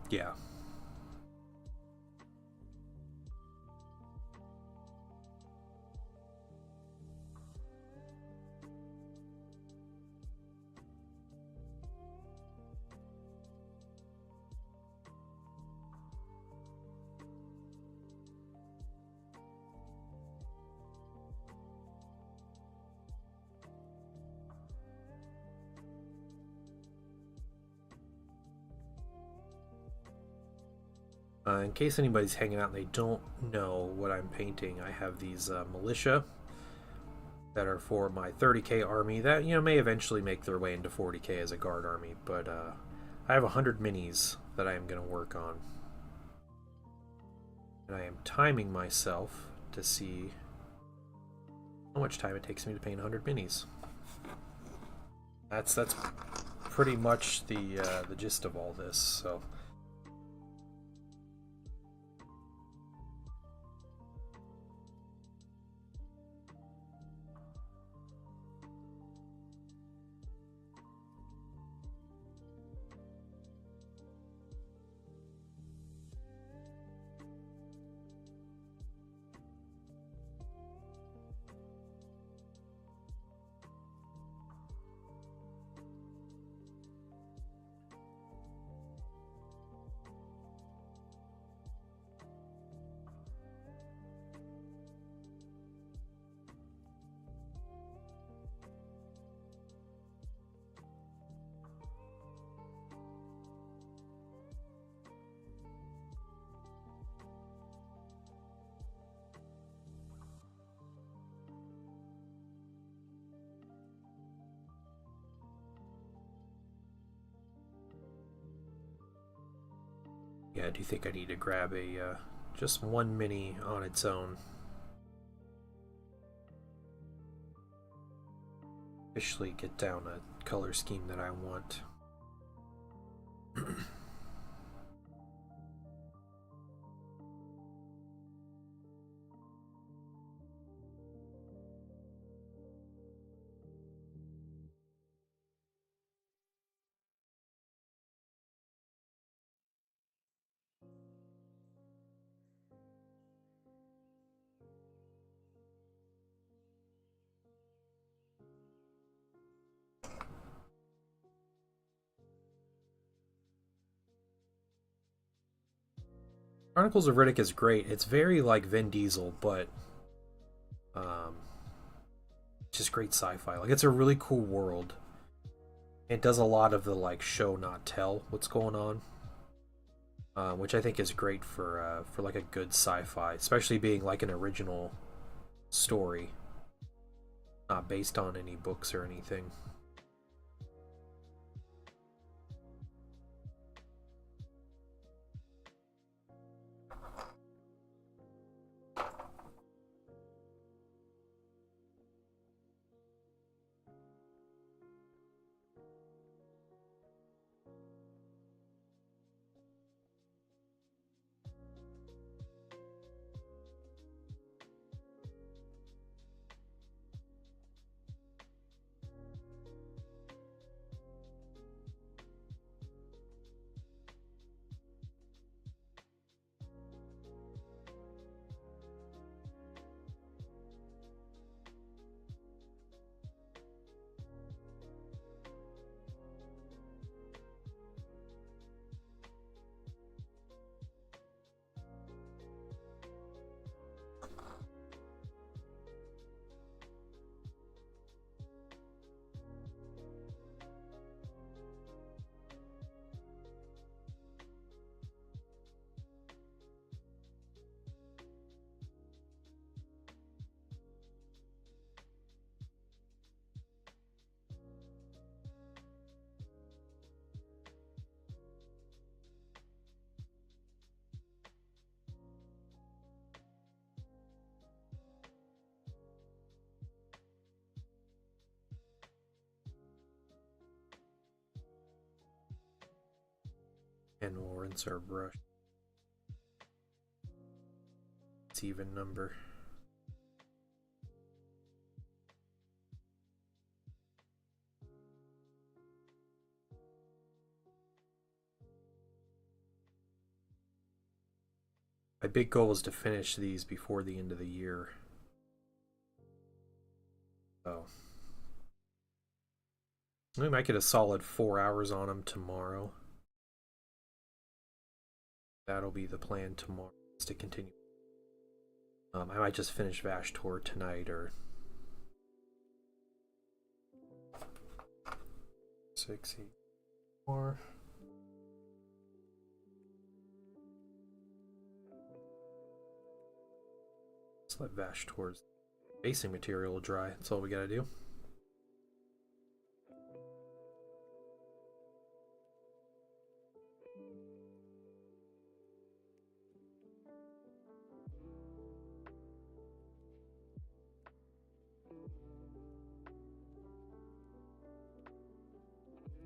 Yeah. In case anybody's hanging out and they don't know what I'm painting, I have these militia that are for my 30k army that, you know, may eventually make their way into 40k as a guard army, but I have 100 minis that I am going to work on. And I am timing myself to see how much time it takes me to paint 100 minis. That's pretty much the gist of all this, so... Yeah, I do think I need to grab a just one mini on its own. Officially get down a color scheme that I want. Chronicles of Riddick is great. It's very like Vin Diesel, but um, just great sci-fi. Like it's a really cool world. It does a lot of the like show not tell what's going on, which I think is great for like a good sci-fi, especially being like an original story, not based on any books or anything. And we'll rinse our brush. It's even number. My big goal is to finish these before the end of the year. So we might get a solid 4 hours on them tomorrow. That'll be the plan tomorrow, is to continue. I might just finish Vashtorr tonight, or 6, 8, 4. Let's let Vashtorr's basing material dry. That's all we gotta do.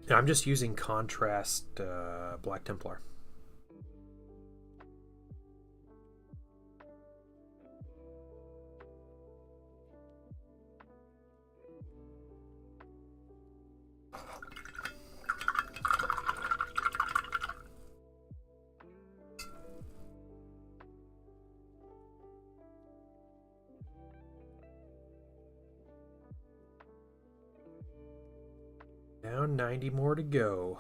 Yeah, I'm just using contrast Black Templar. Now 90 more to go.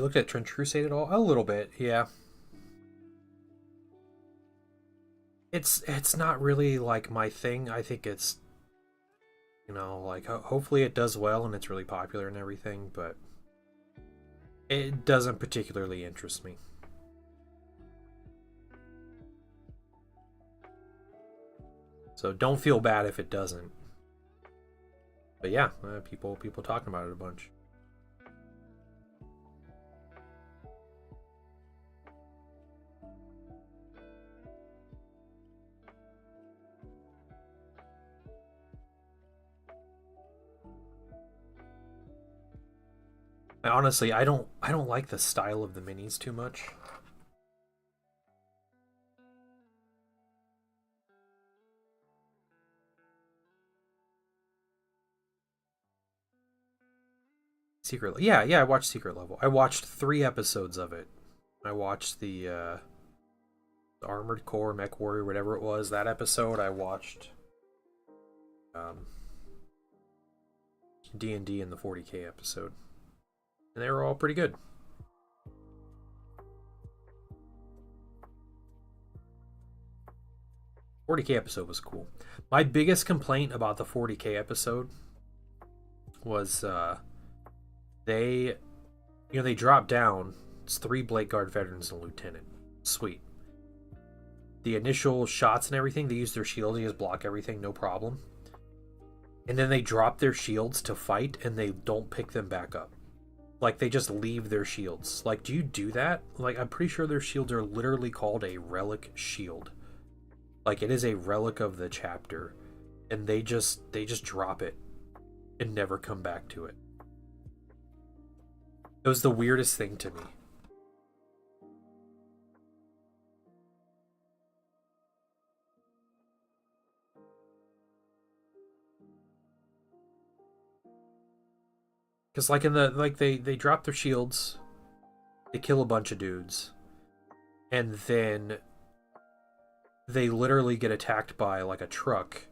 You looked at Trench Crusade at all? A little bit, yeah. It's not really like my thing. I think it's, you know, like hopefully it does well and it's really popular and everything, but it doesn't particularly interest me. So don't feel bad if it doesn't. But yeah, people talking about it a bunch. Honestly, I don't like the style of the minis too much. Secret, yeah, I watched Secret Level. I watched 3 episodes of it. I watched the Armored Core, Mech Warrior, whatever it was. That episode I watched. D&D and the 40k episode, and they were all pretty good. The 40k episode was cool. My biggest complaint about the 40k episode was they drop down. It's 3 Blade Guard veterans and a lieutenant. Sweet. The initial shots and everything, they use their shields, they just block everything, no problem. And then they drop their shields to fight and they don't pick them back up. Like, they just leave their shields. Like, do you do that? Like, I'm pretty sure their shields are literally called a relic shield. Like, it is a relic of the chapter. And they just drop it and never come back to it. It was the weirdest thing to me. Because like in the they drop their shields, they kill a bunch of dudes, and then they literally get attacked by like a truck,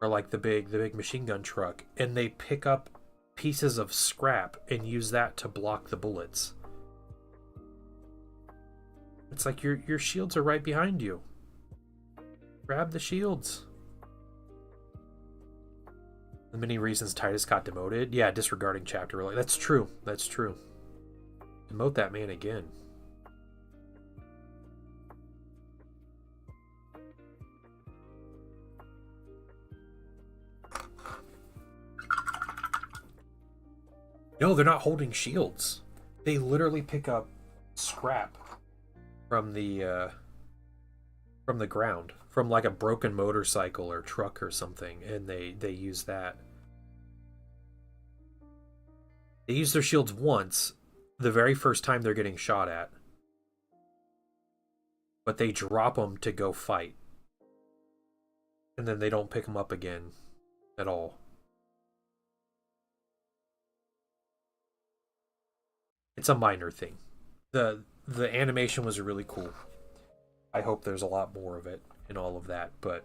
or like the big machine gun truck, and they pick up pieces of scrap and use that to block the bullets. It's like your shields are right behind you. Grab the shields. The many reasons Titus got demoted. Yeah, disregarding chapter really. That's true. That's true. Demote that man again. No, they're not holding shields. They literally pick up scrap from the ground, from like a broken motorcycle or truck or something, and they use that. They use their shields once, the very first time they're getting shot at, but they drop them to go fight, and then they don't pick them up again at all. It's a minor thing. The animation was really cool. I hope there's a lot more of it and all of that, but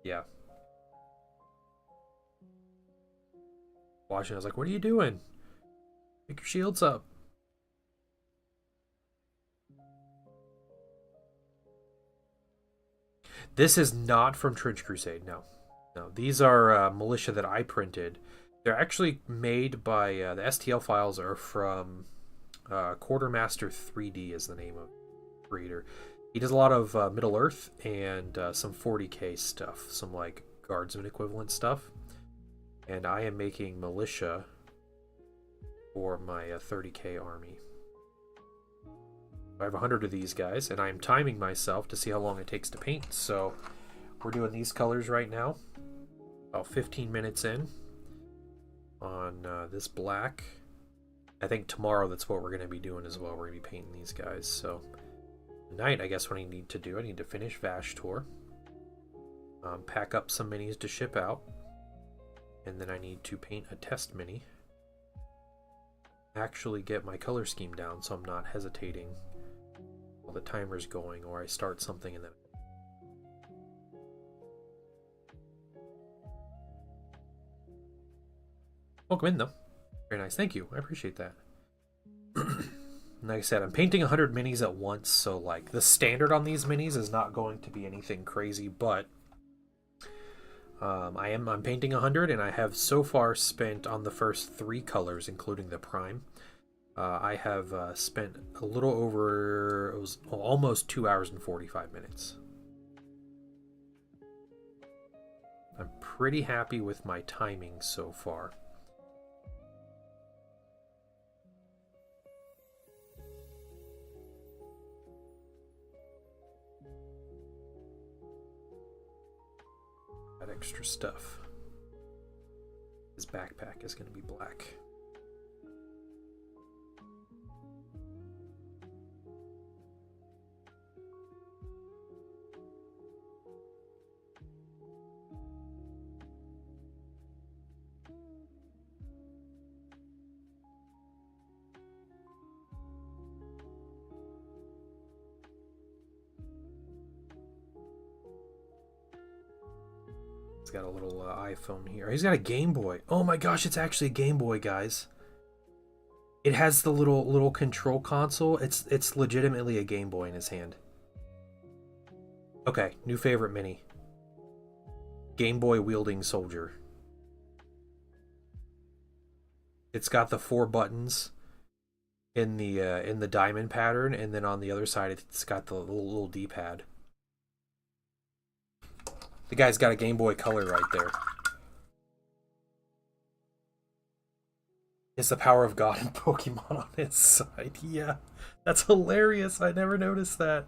yeah. Watching, I was like, what are you doing? Pick your shields up. This is not from Trench Crusade, no. No, these are militia that I printed. They're actually made by, the STL files are from Quartermaster 3D is the name of the creator. He does a lot of Middle Earth and some 40k stuff, some like guardsman equivalent stuff. And I am making militia for my 30k army. I have 100 of these guys, and I'm timing myself to see how long it takes to paint. So we're doing these colors right now, about 15 minutes in on this black. I think tomorrow that's what we're going to be doing as well. We're going to be painting these guys. So tonight, I guess what I need to do, I need to finish Vashtorr, pack up some minis to ship out, and then I need to paint a test mini. Actually get my color scheme down so I'm not hesitating while the timer's going, or I start something and then... Welcome in, though. Very nice. Thank you. I appreciate that. like I said, I'm painting 100 minis at once, so like the standard on these minis is not going to be anything crazy, but I'm painting 100, and I have so far spent on the first 3 colors, including the prime. I have spent a little over, it was almost 2 hours and 45 minutes. I'm pretty happy with my timing so far. That extra stuff. His backpack is going to be black. He's got a little iPhone here. He's got a Game Boy. Oh my gosh, it's actually a Game Boy, guys. It has the little control console. It's legitimately a Game Boy in his hand. Okay, new favorite mini. Game Boy wielding soldier. It's got the 4 buttons in the diamond pattern, and then on the other side it's got the little D-pad. The guy's got a Game Boy Color right there. It's the power of God and Pokemon on his side. Yeah, that's hilarious. I never noticed that.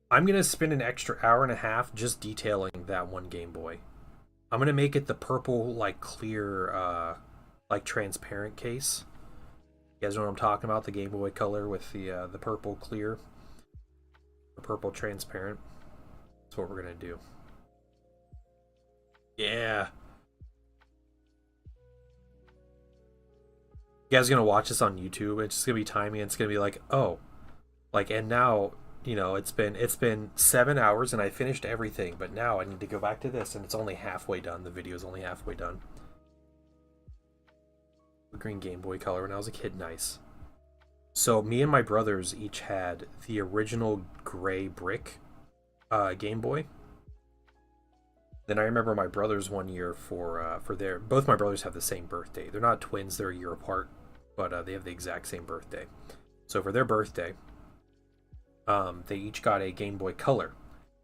I'm going to spend an extra hour and a half just detailing that one Game Boy. I'm going to make it the purple, like, clear, like, transparent case. You guys know what I'm talking about? The Game Boy Color with the purple clear. The purple transparent. That's what we're going to do. Yeah. You guys are going to watch this on YouTube. It's just going to be timing, and it's going to be like, oh. Like, and now, you know, it's been 7 hours, and I finished everything, but now I need to go back to this, and it's only halfway done. The video is only halfway done. Green Game Boy Color when I was a kid. Nice. So me and my brothers each had the original gray brick Game Boy. Then I remember my brothers one year for their, both my brothers have the same birthday. They're not twins, they're a year apart, but they have the exact same birthday. So for their birthday, they each got a Game Boy Color.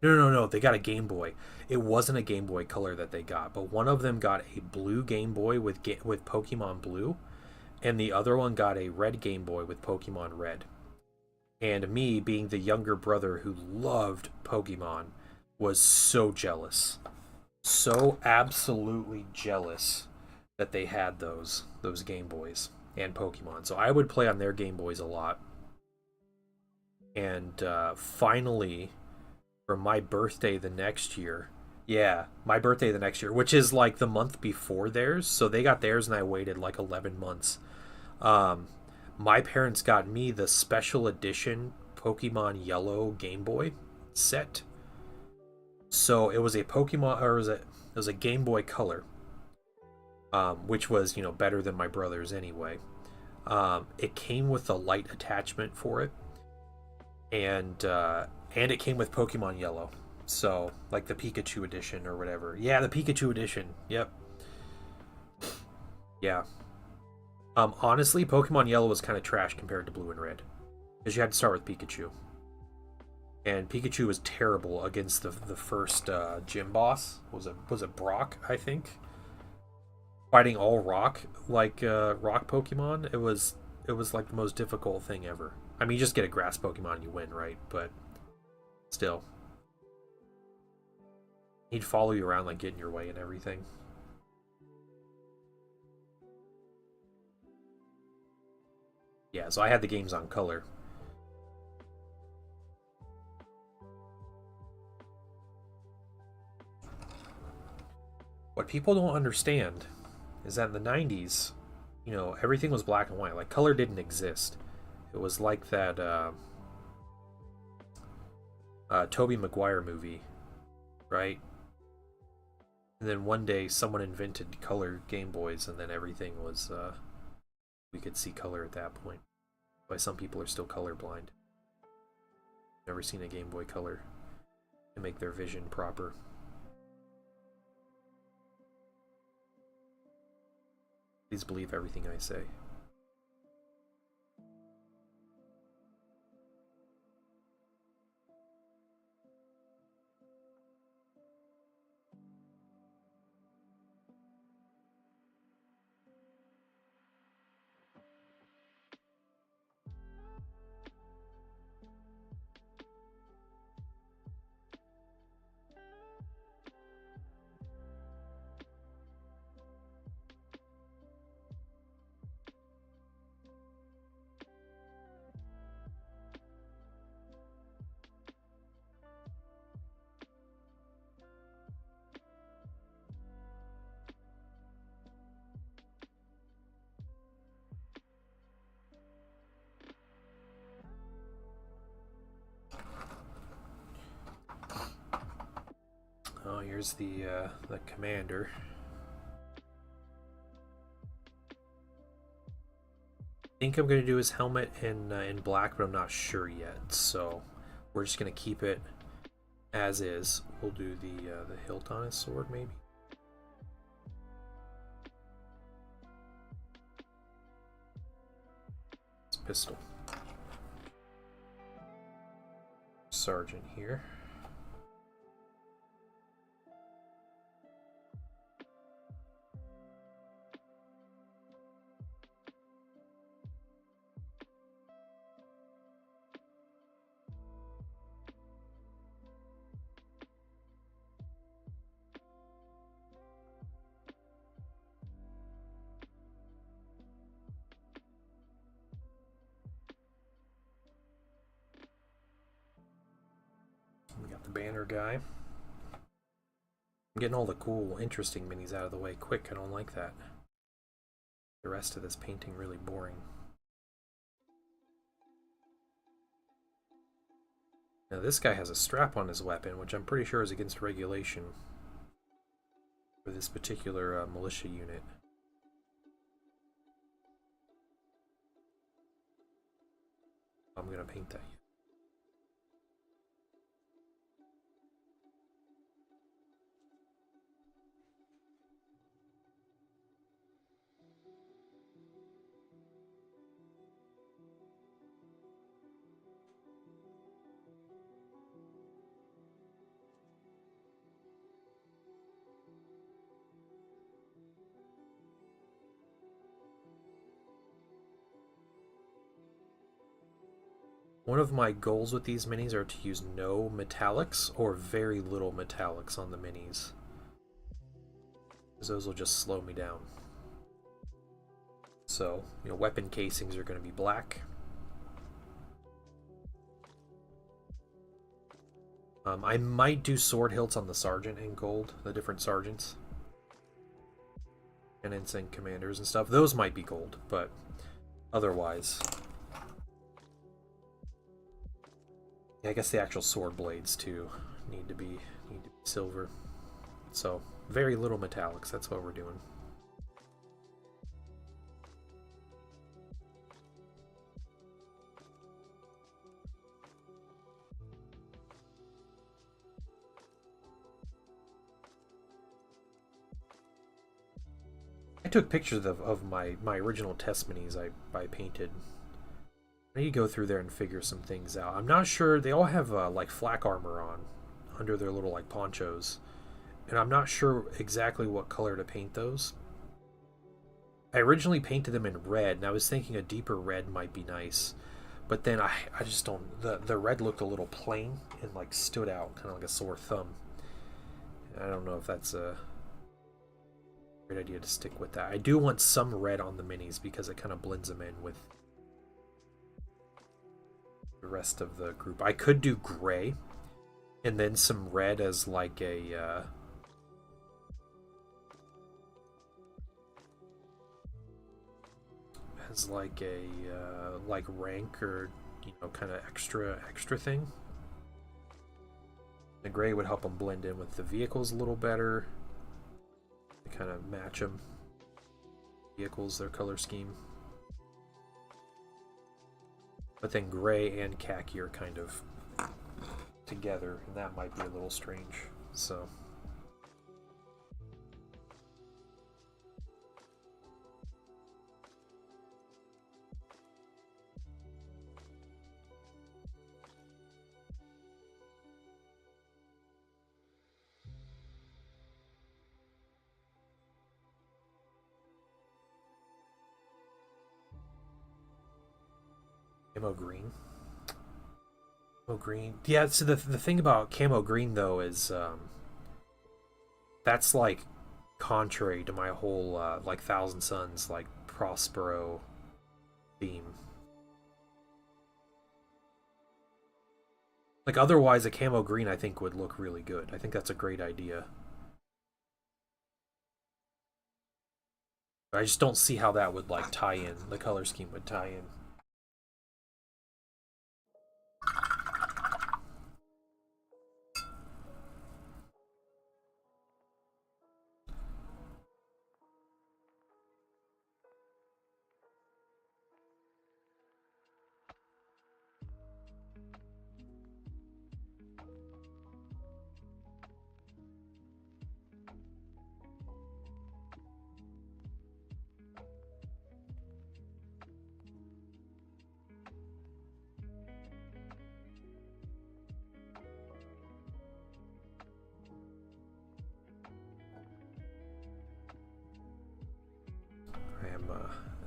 No, they got a Game Boy. It wasn't a Game Boy Color that they got, but one of them got a blue Game Boy with Pokemon Blue, and the other one got a red Game Boy with Pokemon Red. And me, being the younger brother who loved Pokemon, was so jealous. So absolutely jealous that they had those Game Boys and Pokemon. So I would play on their Game Boys a lot. And finally, for my birthday the next year, which is like the month before theirs, so they got theirs and I waited like 11 months. My parents got me the special edition Pokemon Yellow Game Boy set. So it was a Pokemon, or it was a Game Boy Color, which was, you know, better than my brother's anyway. It came with the light attachment for it, and it came with Pokemon Yellow. So, like the Pikachu edition or whatever. Yeah, the Pikachu edition. Yep. Yeah. Honestly, Pokemon Yellow was kind of trash compared to Blue and Red, because you had to start with Pikachu. And Pikachu was terrible against the first gym boss. Was it Brock, I think? Fighting all rock, like rock Pokemon. It was like the most difficult thing ever. I mean, you just get a grass Pokemon and you win, right? But still. He'd follow you around, like, get in your way and everything. Yeah, so I had the games on color. What people don't understand is that in the 90s, you know, everything was black and white. Like, color didn't exist. It was like that Tobey Maguire movie, right? And then one day someone invented color Game Boys, and then everything was, we could see color at that point. Why some people are still colorblind. Never seen a Game Boy Color to make their vision proper. Please believe everything I say. Oh, here's the commander. I think I'm gonna do his helmet in black, but I'm not sure yet. So we're just gonna keep it as is. We'll do the hilt on his sword, maybe. It's pistol. Sergeant here. We got the banner guy. I'm getting all the cool, interesting minis out of the way quick. I don't like that. The rest of this painting really boring. Now this guy has a strap on his weapon, which I'm pretty sure is against regulation for this particular militia unit. I'm gonna paint that. One of my goals with these minis are to use no metallics or very little metallics on the minis, because those will just slow me down. So, you know, weapon casings are going to be black. I might do sword hilts on the sergeant in gold, the different sergeants. And ensign commanders and stuff. Those might be gold, but otherwise... I guess the actual sword blades too need to be silver. So very little metallics. That's what we're doing. I took pictures of my original test minis I painted. I need to go through there and figure some things out. I'm not sure. They all have like flak armor on under their little like ponchos, and I'm not sure exactly what color to paint those. I originally painted them in red, and I was thinking a deeper red might be nice, but then I just don't. The red looked a little plain and like stood out, kind of like a sore thumb. I don't know if that's a great idea to stick with that. I do want some red on the minis because it kind of blends them in with the rest of the group. I could do gray and then some red as like a like rank or, you know, kind of extra thing. The gray would help them blend in with the vehicles a little better. kind of match them. Vehicles, their color scheme. But then gray and khaki are kind of together, and that might be a little strange. So camo green. Camo green. Yeah, so the thing about camo green though is that's like contrary to my whole like Thousand Suns like Prospero theme. Like otherwise a camo green I think would look really good. I think that's a great idea. I just don't see how that would like tie in. The color scheme would tie in.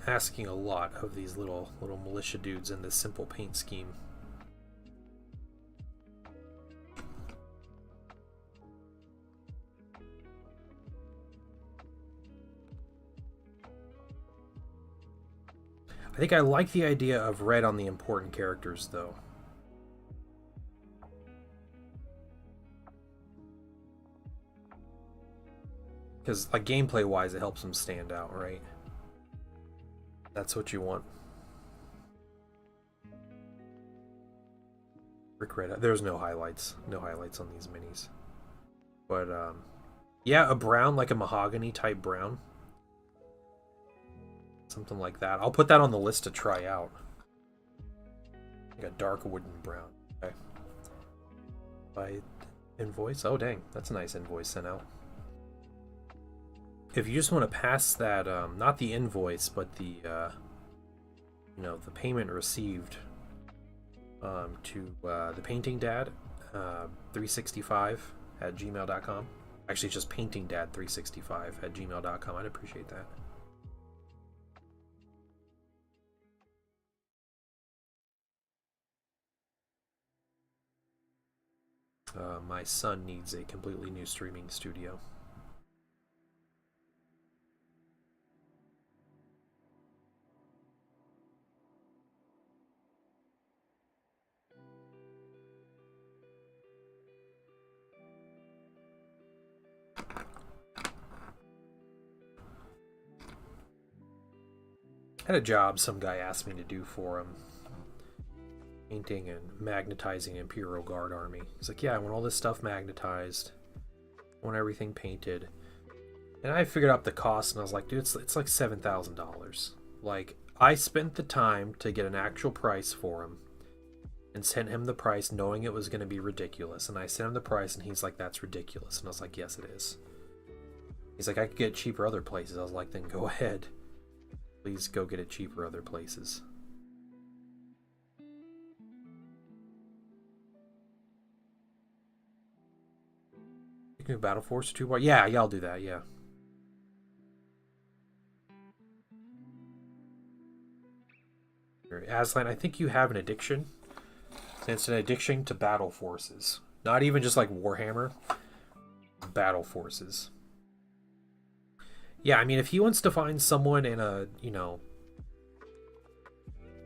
Asking a lot of these little militia dudes in this simple paint scheme. I think I like the idea of red on the important characters though. Because like gameplay wise it helps them stand out, right? That's what you want. Rick Red. There's no highlights. No highlights on these minis. But, yeah, a brown, like a mahogany type brown. Something like that. I'll put that on the list to try out. Like a dark wooden brown. Okay. By invoice? Oh, dang. That's a nice invoice sent out. If you just want to pass that, not the invoice, but the, you know, the payment received to the Painting Dad 365 at gmail.com. Actually, it's just Painting Dad 365 at gmail.com. I'd appreciate that. My son needs a completely new streaming studio. I had a job some guy asked me to do for him. Painting and magnetizing Imperial Guard army. He's like, yeah, I want all this stuff magnetized. I want everything painted. And I figured out the cost and I was like, dude, it's like $7,000. Like, I spent the time to get an actual price for him and sent him the price knowing it was going to be ridiculous. And I sent him the price and he's like, that's ridiculous. And I was like, yes, it is. He's like, I could get it cheaper other places. I was like, then go ahead. Please go get it cheaper other places. You can do Battle Force 2 bar? Yeah, I'll do that, yeah. Aslan, I think you have an addiction. It's an addiction to Battle Forces. Not even just like Warhammer. Battle Forces. Yeah, I mean, if he wants to find someone in a, you know,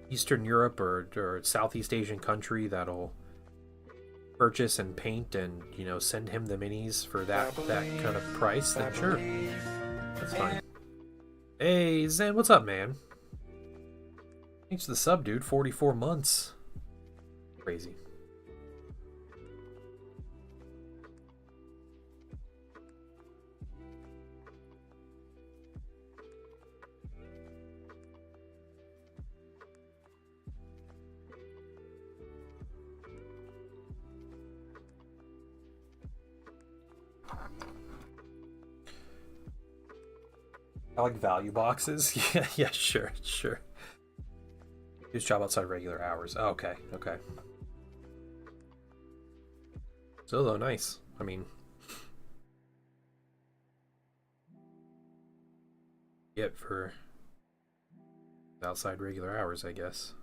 Eastern Europe or Southeast Asian country that'll purchase and paint and, you know, send him the minis for that kind of price, then sure. That's fine. Hey, Zen, what's up, man? Thanks for the sub, dude. 44 months. Crazy. I like value boxes. Yeah, yeah, sure, sure. His job outside regular hours. Oh, okay, okay. So though, nice. I mean, get for outside regular hours, I guess.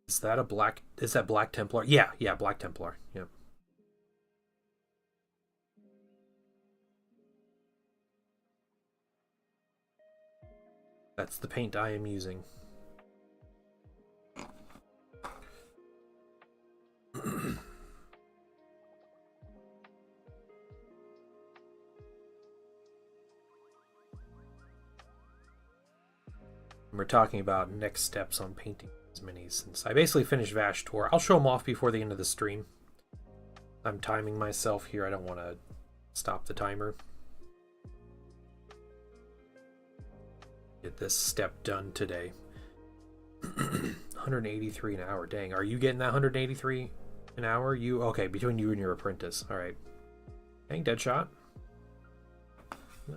Is that a black? Is that Black Templar? Yeah, yeah, Black Templar. Yep. That's the paint I am using. We're talking about next steps on painting these minis. Since I basically finished Vashtorr, I'll show them off before the end of the stream. I'm timing myself here. I don't want to stop the timer. Get this step done today. 183 an hour. Dang, are you getting that 183 an hour? You okay? Between you and your apprentice. All right. Dang, dead shot.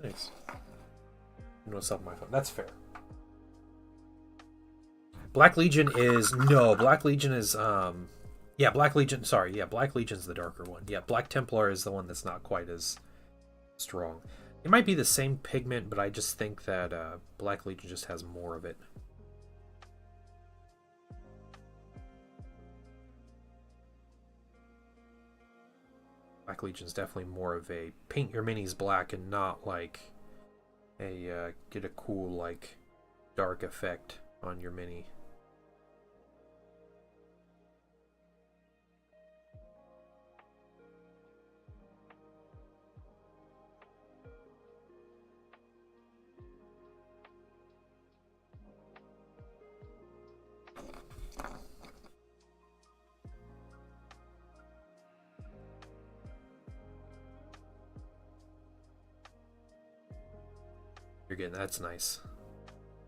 Nice. What's up, my phone? That's fair. Black Legion is Black Legion is yeah, Black Legion, sorry, yeah, Black Legion's the darker one. Yeah, Black Templar is the one that's not quite as strong. It might be the same pigment, but I just think that Black Legion just has more of it. Black Legion's definitely more of a paint your minis black and not like a get a cool like dark effect on your mini. You're getting that's nice.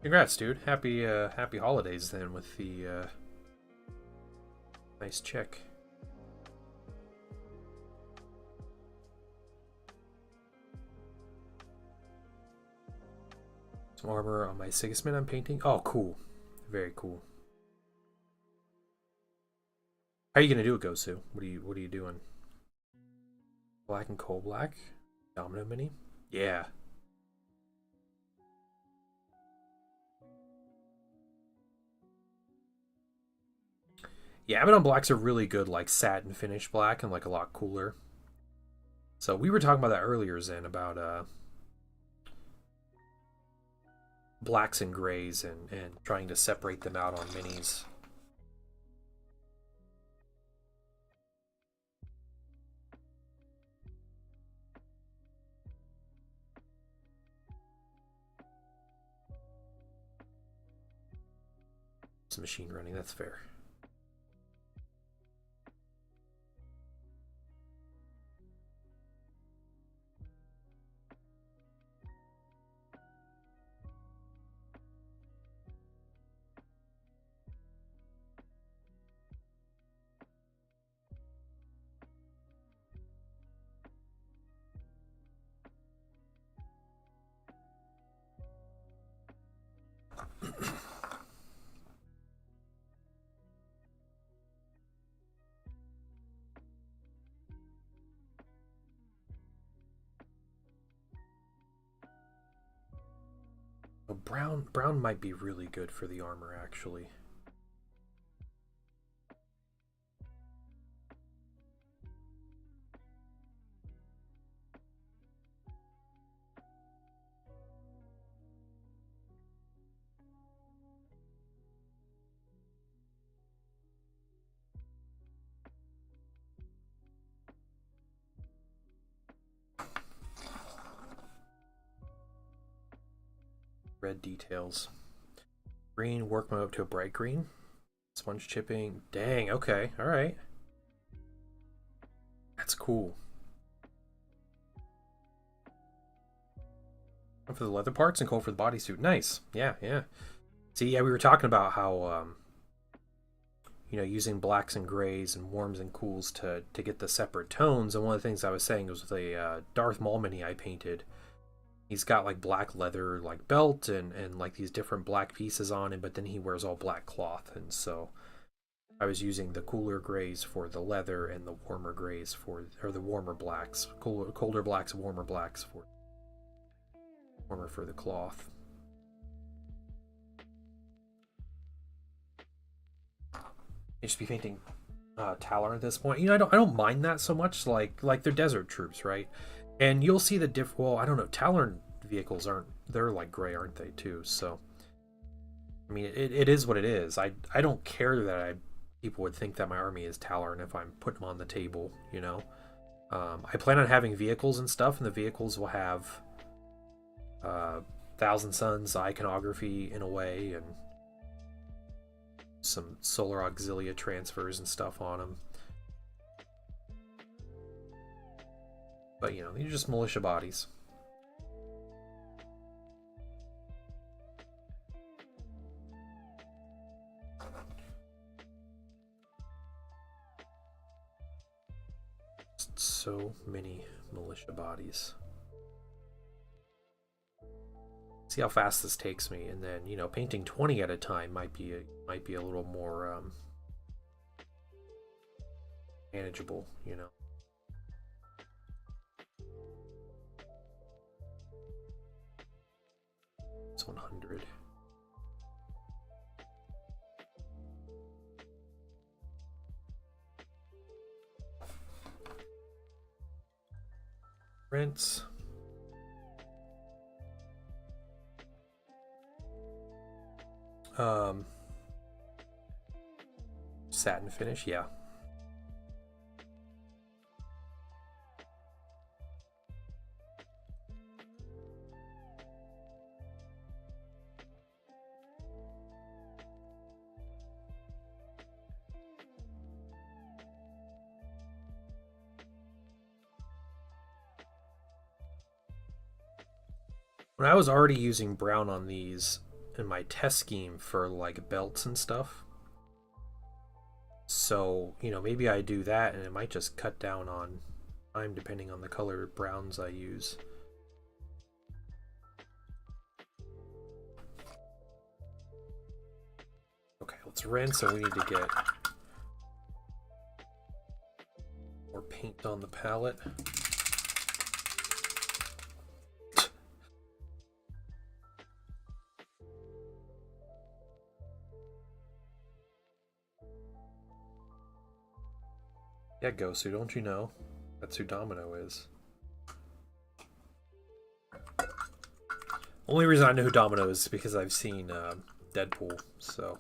Congrats, dude. Happy happy holidays then with the nice check. Some armor on my Sigismund I'm painting. Oh, cool. Very cool. How are you gonna do it, Gosu? What are you doing? Black and coal black? Domino mini? Yeah. Yeah, Abaddon blacks are really good, like satin finish black, and like a lot cooler. So we were talking about that earlier, Zen, about blacks and grays and trying to separate them out on minis. It's machine running, that's fair. Brown might be really good for the armor, actually. Red details. Green, work mode up to a bright green. Sponge chipping. Dang, okay, alright. That's cool. For the leather parts and coal for the bodysuit. Nice. Yeah, yeah. See, yeah, we were talking about how, using blacks and grays and warms and cools to get the separate tones. And one of the things I was saying was the Darth Maul mini I painted. He's got like black leather like belt and like these different black pieces on him, but then he wears all black cloth. And so I was using the cooler grays for the leather and the warmer grays or the warmer blacks, colder blacks, warmer blacks warmer for the cloth. You just be painting Talon at this point. I don't mind that so much. Like they're desert troops, right? And you'll see the well, I don't know. Talon vehicles they're like gray, aren't they too? So I mean, it is what it is. I don't care that people would think that my army is Talon if I'm putting them on the table. I plan on having vehicles and stuff, and the vehicles will have Thousand Suns iconography in a way, and some solar auxilia transfers and stuff on them. But these are just militia bodies. Just so many militia bodies. See how fast this takes me, and then painting 20 at a time might be a little more manageable. It's 100. Rinse. Satin finish, yeah. When I was already using brown on these in my test scheme for like belts and stuff, so maybe I do that and it might just cut down on time depending on the color browns I use. Okay, let's rinse, and we need to get more paint on the palette. Yeah, Gosu, don't you know? That's who Domino is. Only reason I know who Domino is because I've seen Deadpool, so...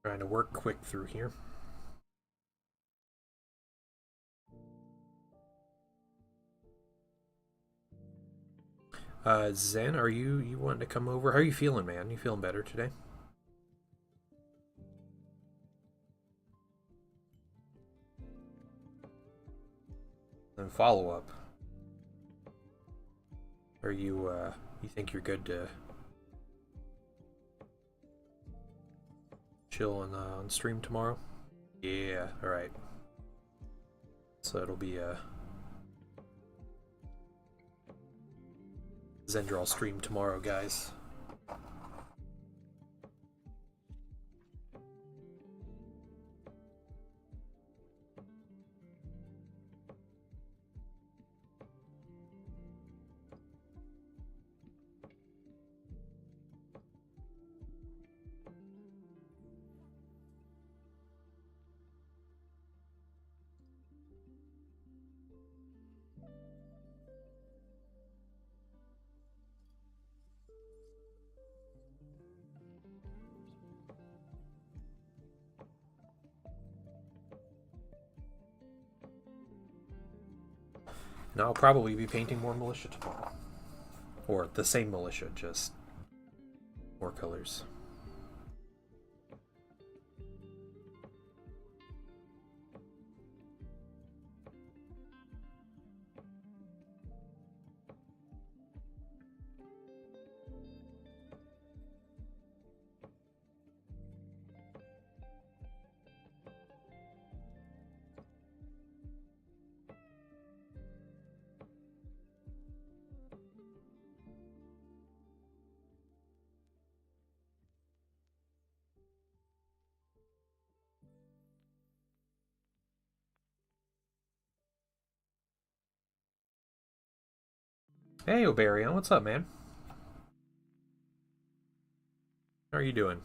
Trying to work quick through here. Zen, are you wanting to come over? How are you feeling, man? You feeling better today? And follow up. Are you you think you're good to chill on stream tomorrow? Yeah, alright. So it'll be a Zendral stream tomorrow, guys. And I'll probably be painting more militia tomorrow. Or the same militia, just more colors. Hey, Oberion, what's up, man? How are you doing?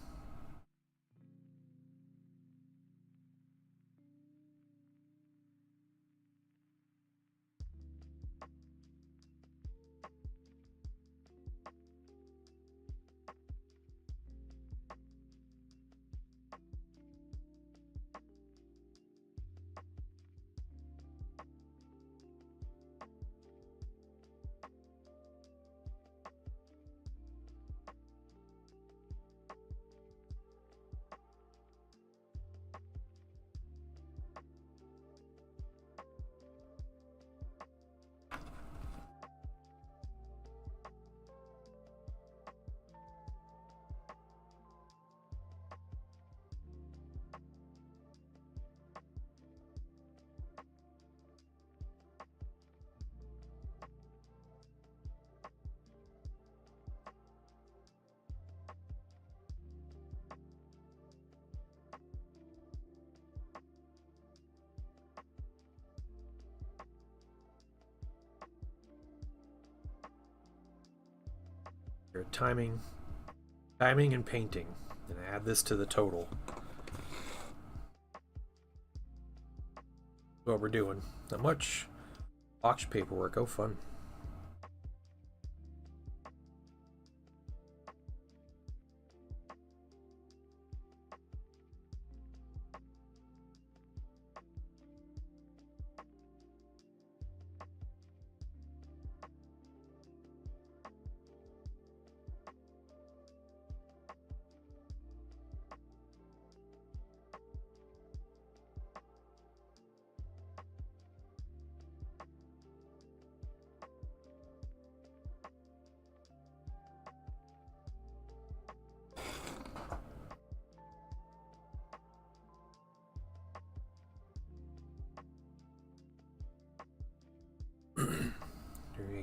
Your timing and painting. And add this to the total. What we're doing. Not much box paperwork. Oh, fun.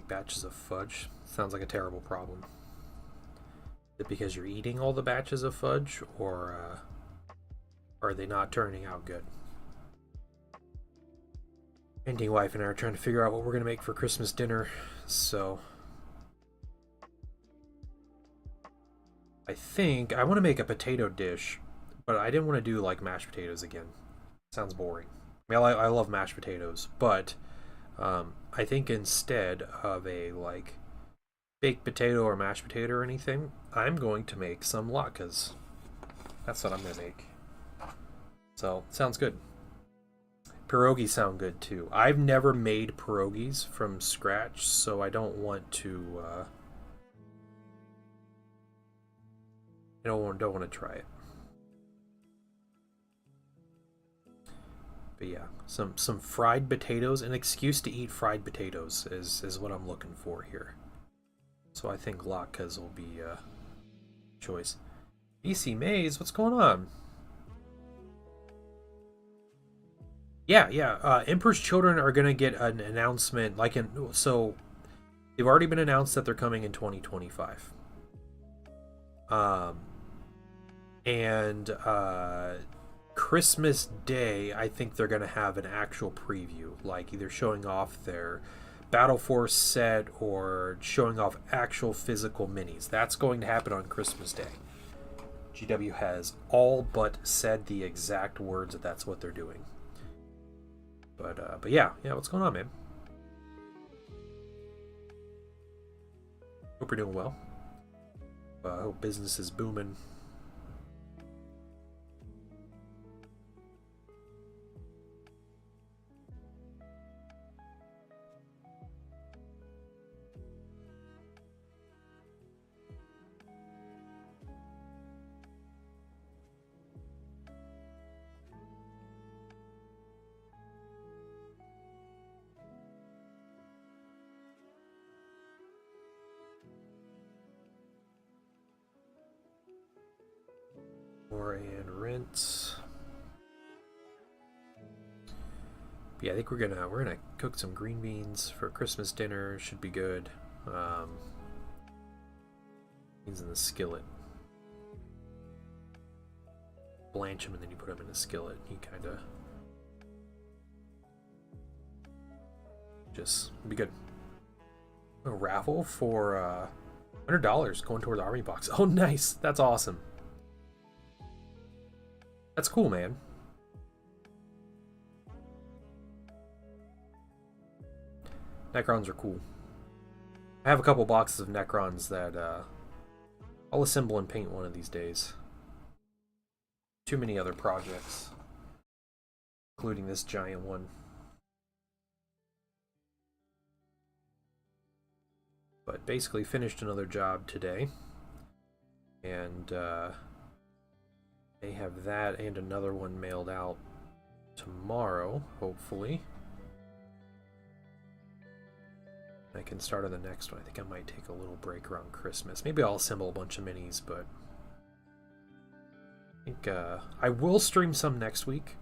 Batches of fudge. Sounds like a terrible problem. Is it because you're eating all the batches of fudge, or are they not turning out good? Painting wife and I are trying to figure out what we're going to make for Christmas dinner, so I think I want to make a potato dish, but I didn't want to do like mashed potatoes again. Sounds boring. I mean, I love mashed potatoes, but I think instead of a like baked potato or mashed potato or anything, I'm going to make some latkes. That's what I'm going to make. So, sounds good. Pierogies sound good too. I've never made pierogies from scratch, so I don't want to. I don't want to try it. But yeah, some fried potatoes. An excuse to eat fried potatoes is what I'm looking for here. So I think latkes will be a choice. BC Maze, what's going on? Yeah. Emperor's Children are gonna get an announcement, so they've already been announced that they're coming in 2025. And Christmas Day, I think they're gonna have an actual preview, like either showing off their Battle Force set or showing off actual physical minis. That's going to happen on Christmas Day. GW has all but said the exact words that that's what they're doing. But yeah, what's going on, man? Hope you're doing well. Hope business is booming. And rinse. But yeah, I think we're gonna cook some green beans for Christmas dinner. Should be good. Beans in the skillet. Blanch them and then you put them in the skillet. You kind of just be good. A raffle for $100 going toward the army box. Oh, nice! That's awesome. That's cool, man. Necrons are cool. I have a couple boxes of Necrons that I'll assemble and paint one of these days. Too many other projects, including this giant one. But basically finished another job today. And they have that and another one mailed out tomorrow, hopefully. I can start on the next one. I think I might take a little break around Christmas. Maybe I'll assemble a bunch of minis, but I think I will stream some next week.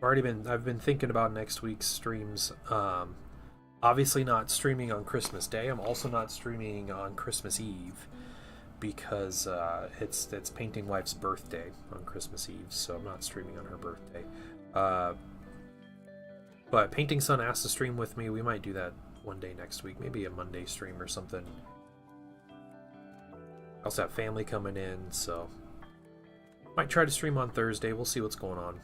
I've been thinking about next week's streams. Obviously not streaming on Christmas Day. I'm also not streaming on Christmas Eve, because it's Painting Wife's birthday on Christmas Eve, so I'm not streaming on her birthday. But Painting Son asked to stream with me. We might do that one day next week, maybe a Monday stream or something. I also have family coming in, so might try to stream on Thursday. We'll see what's going on.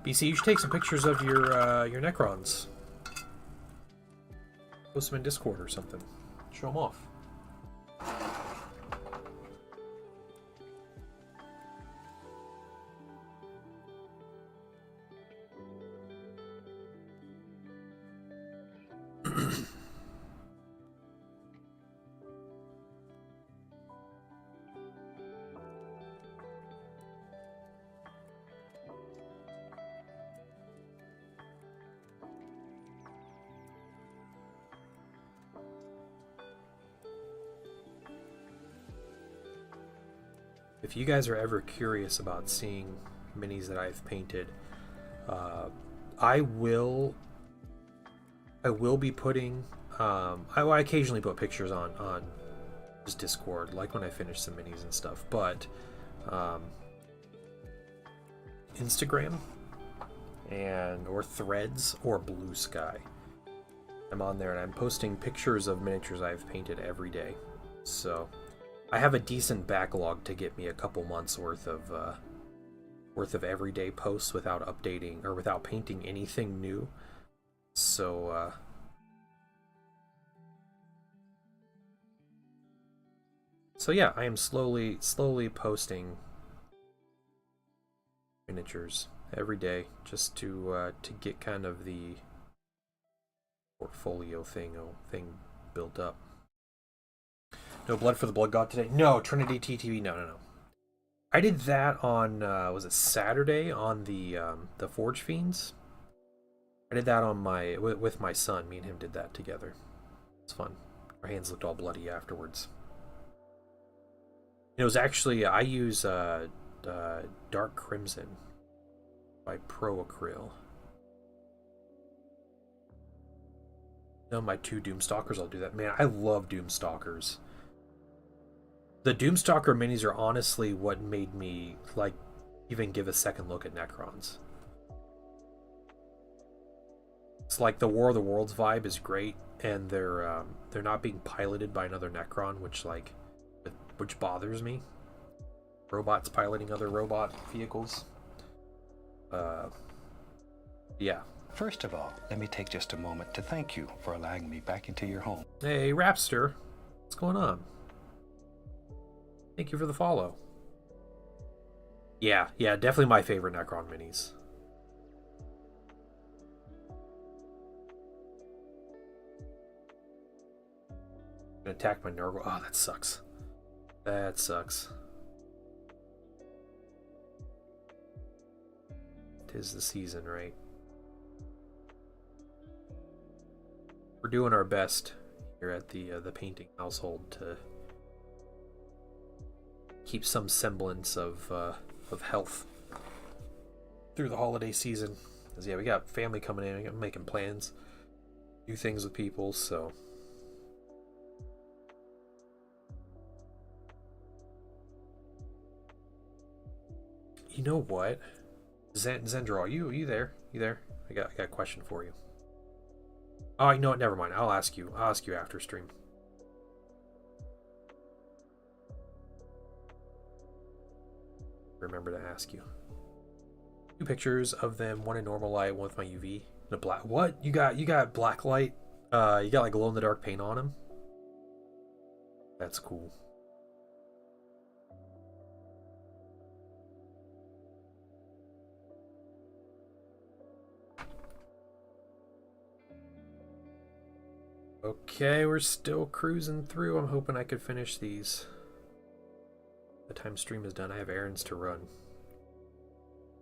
BC, you should take some pictures of your Necrons. Post them in Discord or something. Show them off. If you guys are ever curious about seeing minis that I've painted, I will be putting I occasionally put pictures on just Discord, like when I finish some minis and stuff, but Instagram or Threads or Blue Sky, I'm on there and I'm posting pictures of miniatures I've painted every day. So I have a decent backlog to get me a couple months worth of everyday posts without updating or without painting anything new. So yeah, I am slowly posting miniatures every day just to get kind of the portfolio thing built up. No blood for the blood god today. No Trinity TTV. No. I did that on was it Saturday on the Forge Fiends. I did that on with my son. Me and him did that together. It's fun. Our hands looked all bloody afterwards. It was actually I use Dark Crimson by Pro Acryl. No, my 2 Doomstalkers, I'll do that. Man, I love Doomstalkers. The Doomstalker minis are honestly what made me like even give a second look at Necrons. It's like the War of the Worlds vibe is great, and they're not being piloted by another Necron, which bothers me. Robots piloting other robot vehicles. Yeah. First of all, let me take just a moment to thank you for allowing me back into your home. Hey, Rapster. What's going on? Thank you for the follow. Yeah, definitely my favorite Necron minis. Gonna attack my Nurgle. Oh, that sucks. That sucks. 'Tis the season, right? We're doing our best here at the painting household to keep some semblance of health through the holiday season. Because yeah, we got family coming in, I'm making plans, do things with people, so you know what? Zendro, are you there? You there? I got a question for you. Oh, you know what? Never mind. I'll ask you after stream. Remember to ask you. 2 pictures of them, one in normal light, one with my UV. The black. What? You got black light? You got like glow in the dark paint on them? That's cool. Okay, we're still cruising through. I'm hoping I could finish these. By the time stream is done, I have errands to run.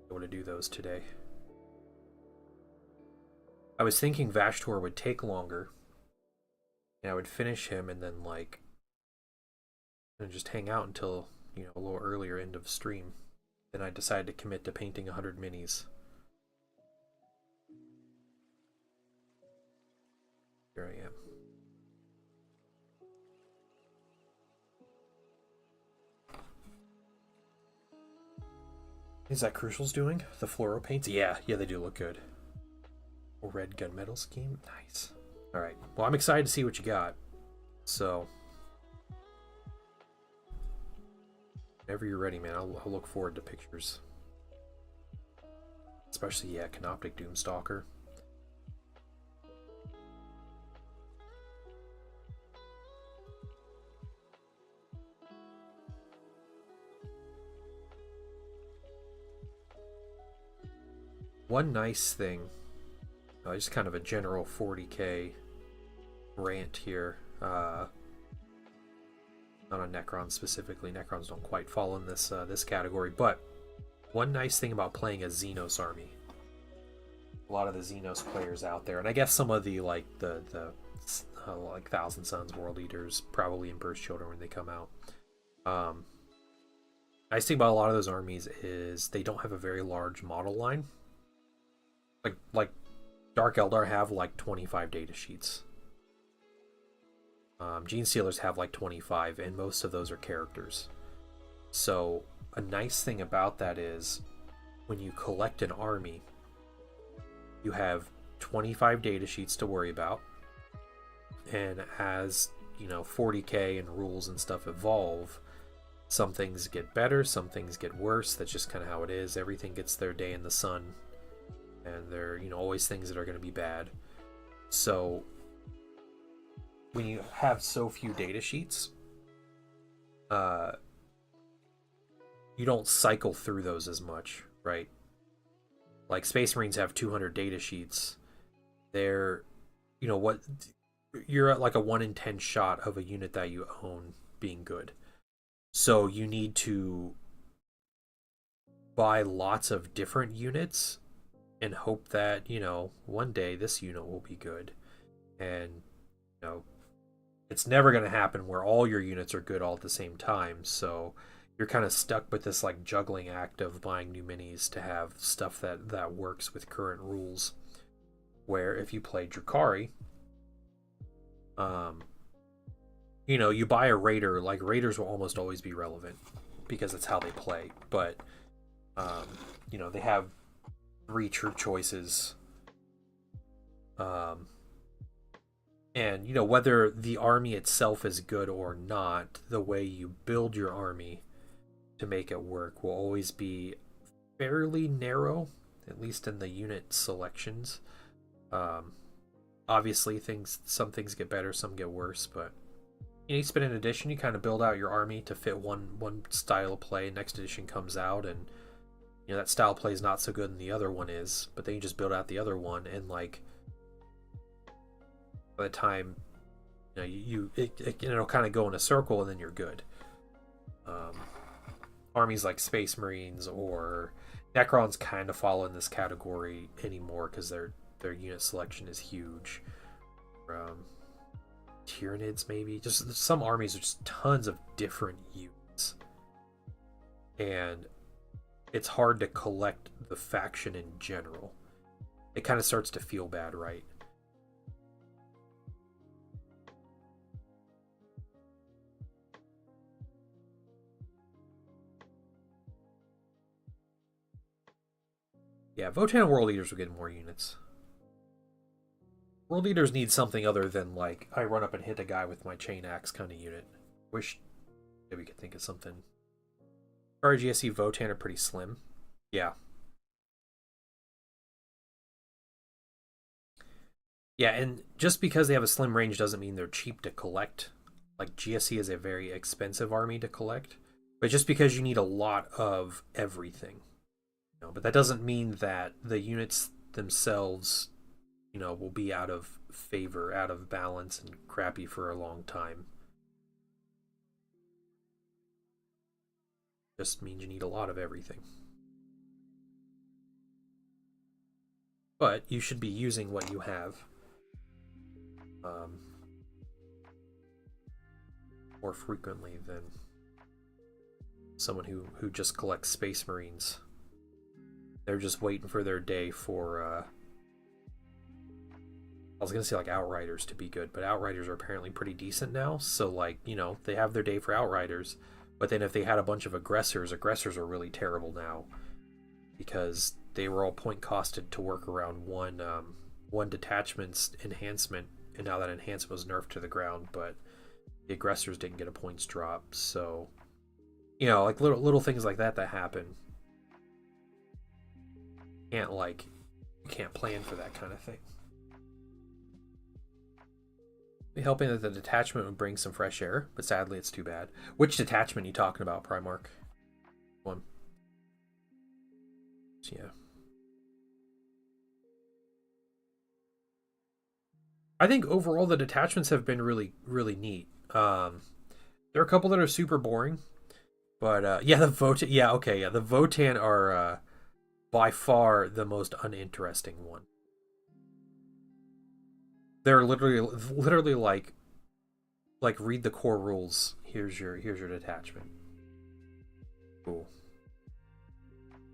I want to do those today. I was thinking Vashtorr would take longer, and I would finish him and then and just hang out until, you know, a little earlier end of stream. Then I decided to commit to painting 100 minis. Here I am. Is that Crucial's doing? The fluoro paints? Yeah, they do look good. Red gunmetal scheme? Nice. Alright, well, I'm excited to see what you got. So, whenever you're ready, man, I'll look forward to pictures. Especially, yeah, Canoptic Doomstalker. One nice thing, just kind of a general 40k rant here, not on Necrons specifically. Necrons don't quite fall in this this category, but one nice thing about playing a Xenos army, a lot of the Xenos players out there, and I guess some of the like Thousand Sons, World Eaters, probably Emperor's Children when they come out. Nice thing about a lot of those armies is they don't have a very large model line. Like Dark Eldar have like 25 data sheets. Gene Stealers have like 25, and most of those are characters. So a nice thing about that is when you collect an army, you have 25 data sheets to worry about, and as 40k and rules and stuff evolve, some things get better, some things get worse. That's just kind of how it is. Everything gets their day in the sun, and there are always things that are going to be bad. So when you have so few data sheets, you don't cycle through those as much, right? Like Space Marines have 200 data sheets. They're, you're at like a 1 in 10 shot of a unit that you own being good. So you need to buy lots of different units and hope that, one day this unit will be good. And, it's never going to happen where all your units are good all at the same time. So you're kind of stuck with this like juggling act of buying new minis to have stuff that works with current rules. Where if you play Drukhari, you buy a Raider, like Raiders will almost always be relevant because it's how they play. But, they have 3 troop choices. And, whether the army itself is good or not, the way you build your army to make it work will always be fairly narrow, at least in the unit selections. Obviously, some things get better, some get worse, but each spin an edition, you kind of build out your army to fit one style of play. Next edition comes out, and that style of play is not so good, and the other one is. But then you just build out the other one, and like by the time it'll kind of go in a circle, and then you're good. Armies like Space Marines or Necrons kind of fall in this category anymore because their unit selection is huge. Tyranids, maybe. Just some armies are just tons of different units. And it's hard to collect the faction in general. It kind of starts to feel bad, right? Yeah, Votann World Eaters will get more units. World Eaters need something other than, like, I run up and hit a guy with my chain axe kind of unit. Wish that we could think of something. RGSE Votann are pretty slim. Yeah. Yeah, and just because they have a slim range doesn't mean they're cheap to collect. Like, GSE is a very expensive army to collect. But just because you need a lot of everything. But that doesn't mean that the units themselves, will be out of favor, out of balance, and crappy for a long time. Just means you need a lot of everything. But you should be using what you have. More frequently than someone who just collects Space Marines. They're just waiting for their day for, I was going to say like Outriders to be good, but Outriders are apparently pretty decent now. So like, they have their day for Outriders, but then if they had a bunch of aggressors are really terrible now because they were all point costed to work around one detachment's enhancement, and now that enhancement was nerfed to the ground, but the aggressors didn't get a points drop. So, like little things like that happen. You can't plan for that kind of thing. Be hoping that the detachment would bring some fresh air, but sadly it's too bad. Which detachment are you talking about, Primarch? One. So, yeah. I think overall the detachments have been really, really neat. There are a couple that are super boring, but the Votann are by far the most uninteresting one. They're literally like read the core rules. Here's your detachment. Cool.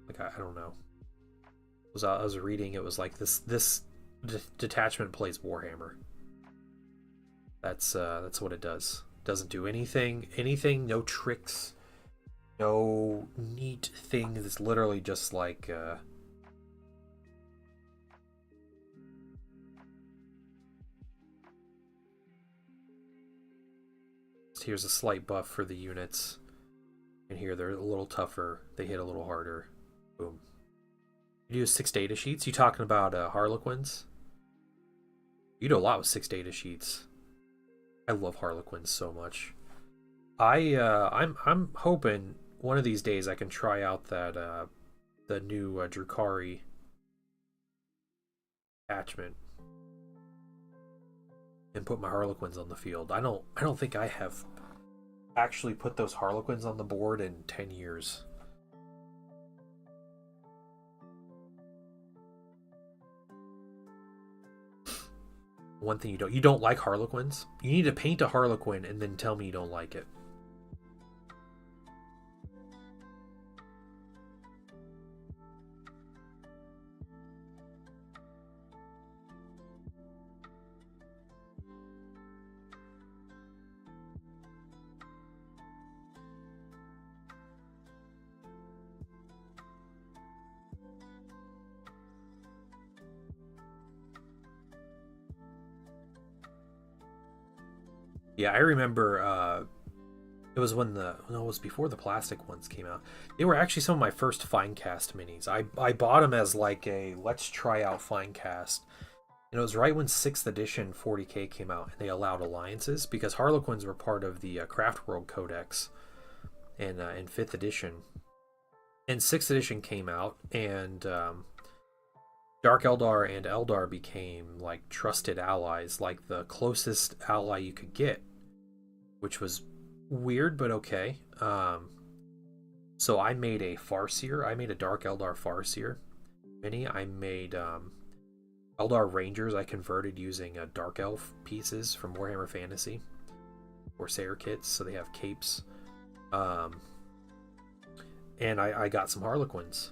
Like I don't know. I was reading, it was like this detachment plays Warhammer. That's what it does. Doesn't do anything, no tricks, no neat things. It's literally just like here's a slight buff for the units. And here they're a little tougher. They hit a little harder. Boom. You do 6 data sheets? You talking about Harlequins? You do a lot with 6 data sheets. I love Harlequins so much. I'm hoping one of these days I can try out that the new Drukhari attachment and put my Harlequins on the field. I don't think I have actually put those Harlequins on the board in 10 years. One thing you don't like Harlequins? You need to paint a Harlequin and then tell me you don't like it. Yeah, I remember it was when it was before the plastic ones came out. They were actually some of my first Finecast minis. I bought them as like a let's try out Finecast. And it was right when 6th edition 40k came out and they allowed alliances because Harlequins were part of the Craft World Codex in 5th edition. And 6th edition came out and Dark Eldar and Eldar became like trusted allies, like the closest ally you could get, which was weird but okay. So I made a Farseer. I made a Dark Eldar Farseer mini. I made Eldar Rangers. I converted using Dark Elf pieces from Warhammer Fantasy Corsair kits, so they have capes. And I got some Harlequins.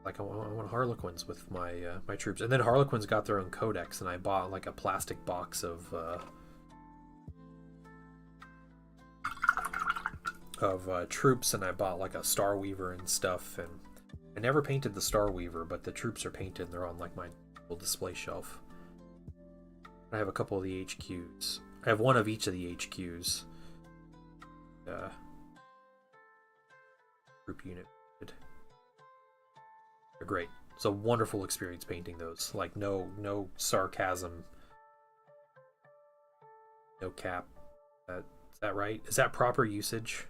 Like I want Harlequins with my my troops, and then Harlequins got their own codex, and I bought like a plastic box of troops, and I bought like a Star Weaver and stuff, and I never painted the Star Weaver, but the troops are painted. They're on like my little display shelf. I have a couple of the HQs. I have one of each of the HQs. Group unit. They're great. It's a wonderful experience painting those. Like no sarcasm, no cap. Is that right? Is that proper usage?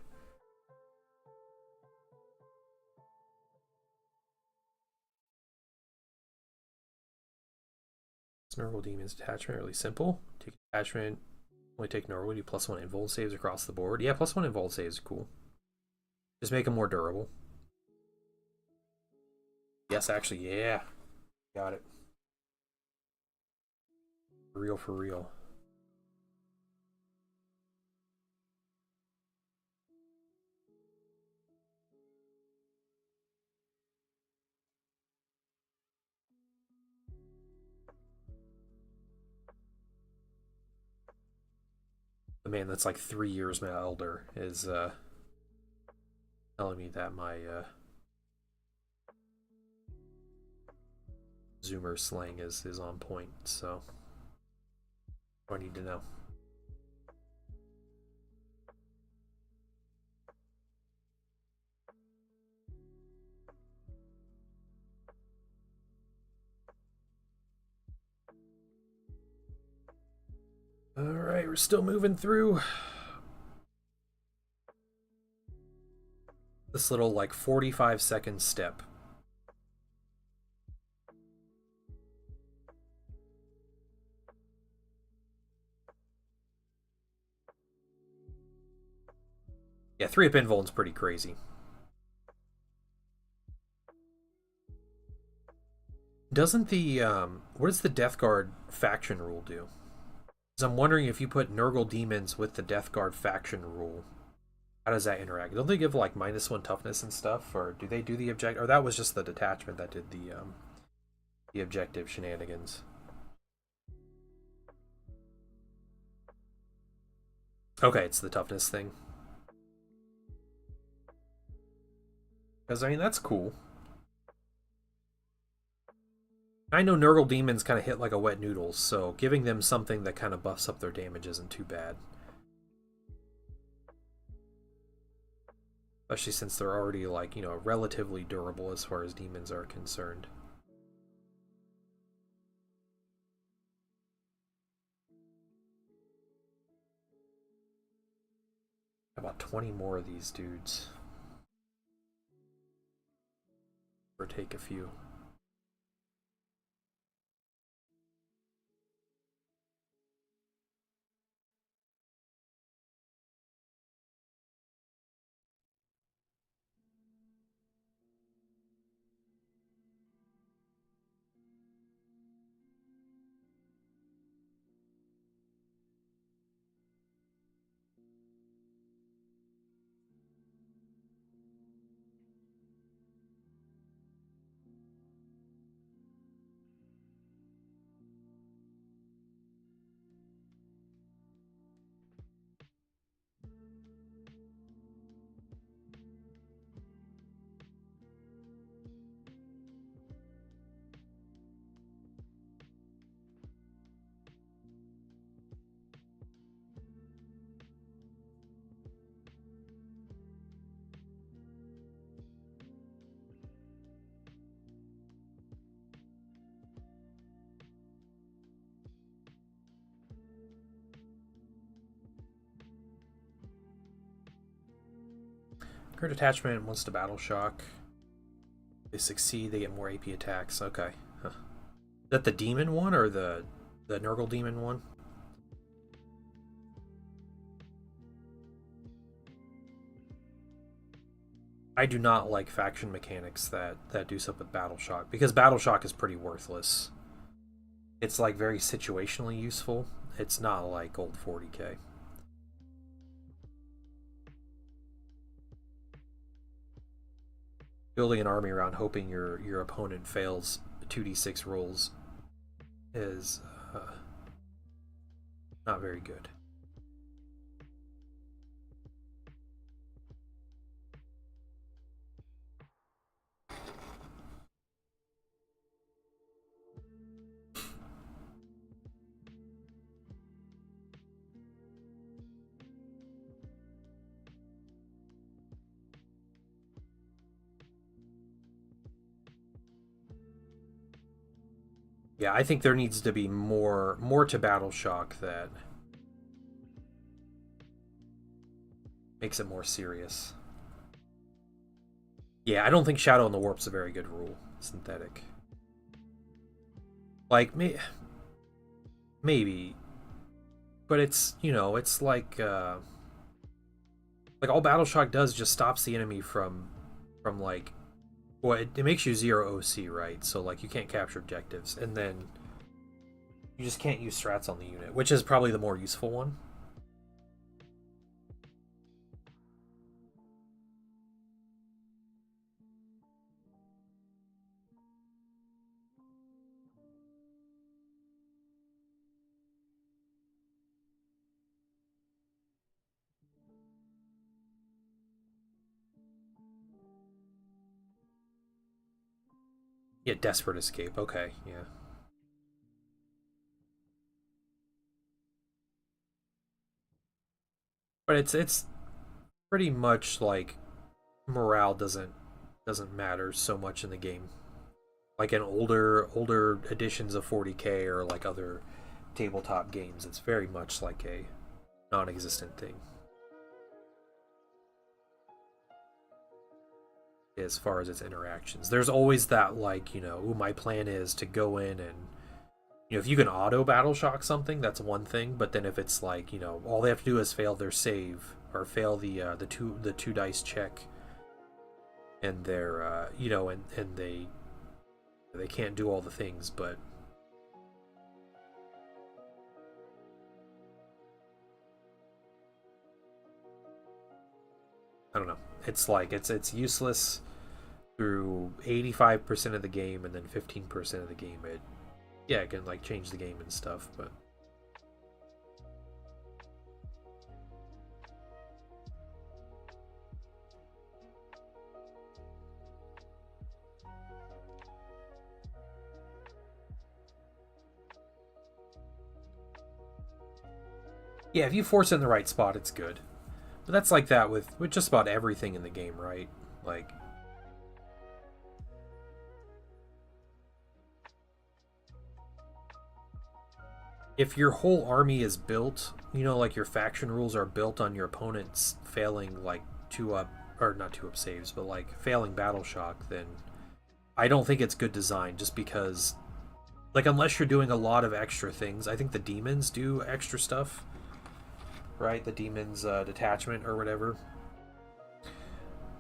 Nurgle Demon's detachment really simple. Take attachment. Only take Nurgle. Do +1 invuln saves across the board. Yeah, +1 invuln saves is cool. Just make them more durable. Yes, actually, yeah. Got it. For real, for real. The man that's like 3 years my elder is telling me that my Zoomer slang is on point, so I need to know. Alright, we're still moving through this little like 45-second step. Yeah, 3-up invuln's pretty crazy. Doesn't the what does the Death Guard faction rule do? Because I'm wondering if you put Nurgle demons with the Death Guard faction rule, how does that interact? Don't they give like -1 toughness and stuff, or do they do the objective? Or that was just the detachment that did the objective shenanigans. Okay, it's the toughness thing. Because I mean that's cool. I know Nurgle demons kind of hit like a wet noodle, so giving them something that kind of buffs up their damage isn't too bad. Especially since they're already, like, you know, relatively durable as far as demons are concerned. How about 20 more of these dudes? Or take a few. Current attachment wants to battle shock. They succeed, they get more AP attacks. Okay. Huh. Is that the demon one or the Nurgle demon one? I do not like faction mechanics that do stuff with battle shock, because battle shock is pretty worthless. It's like very situationally useful. It's not like old 40k. Building an army around hoping your opponent fails 2d6 rolls is not very good. Yeah, I think there needs to be more to battle shock that makes it more serious. Yeah, I don't think Shadow in the Warp's a very good rule. Synthetic. Like, maybe. But it's, you know, it's like all battle shock does just stops the enemy from like, well, it makes you 0 OC, right? So, like, you can't capture objectives, and then you just can't use strats on the unit, which is probably the more useful one. Yeah, desperate escape. Okay, yeah. But it's pretty much like morale doesn't matter so much in the game. Like in older editions of 40k or like other tabletop games, it's very much like a non-existent thing as far as its interactions. There's always that, like, you know, ooh, my plan is to go in and, you know, if you can auto battle shock something, that's one thing. But then if it's like, you know, all they have to do is fail their save or fail the two dice check, and they're you know, and they can't do all the things, but I don't know. It's like it's useless through 85% of the game, and then 15% of the game it can like change the game and stuff, but yeah, if you force it in the right spot, it's good. But that's like that with just about everything in the game, right? Like, if your whole army is built, you know, like your faction rules are built on your opponents failing like 2-up, or not 2-up saves, but like failing battle shock, then I don't think it's good design, just because, like, unless you're doing a lot of extra things. I think the demons do extra stuff, right? The demons detachment or whatever.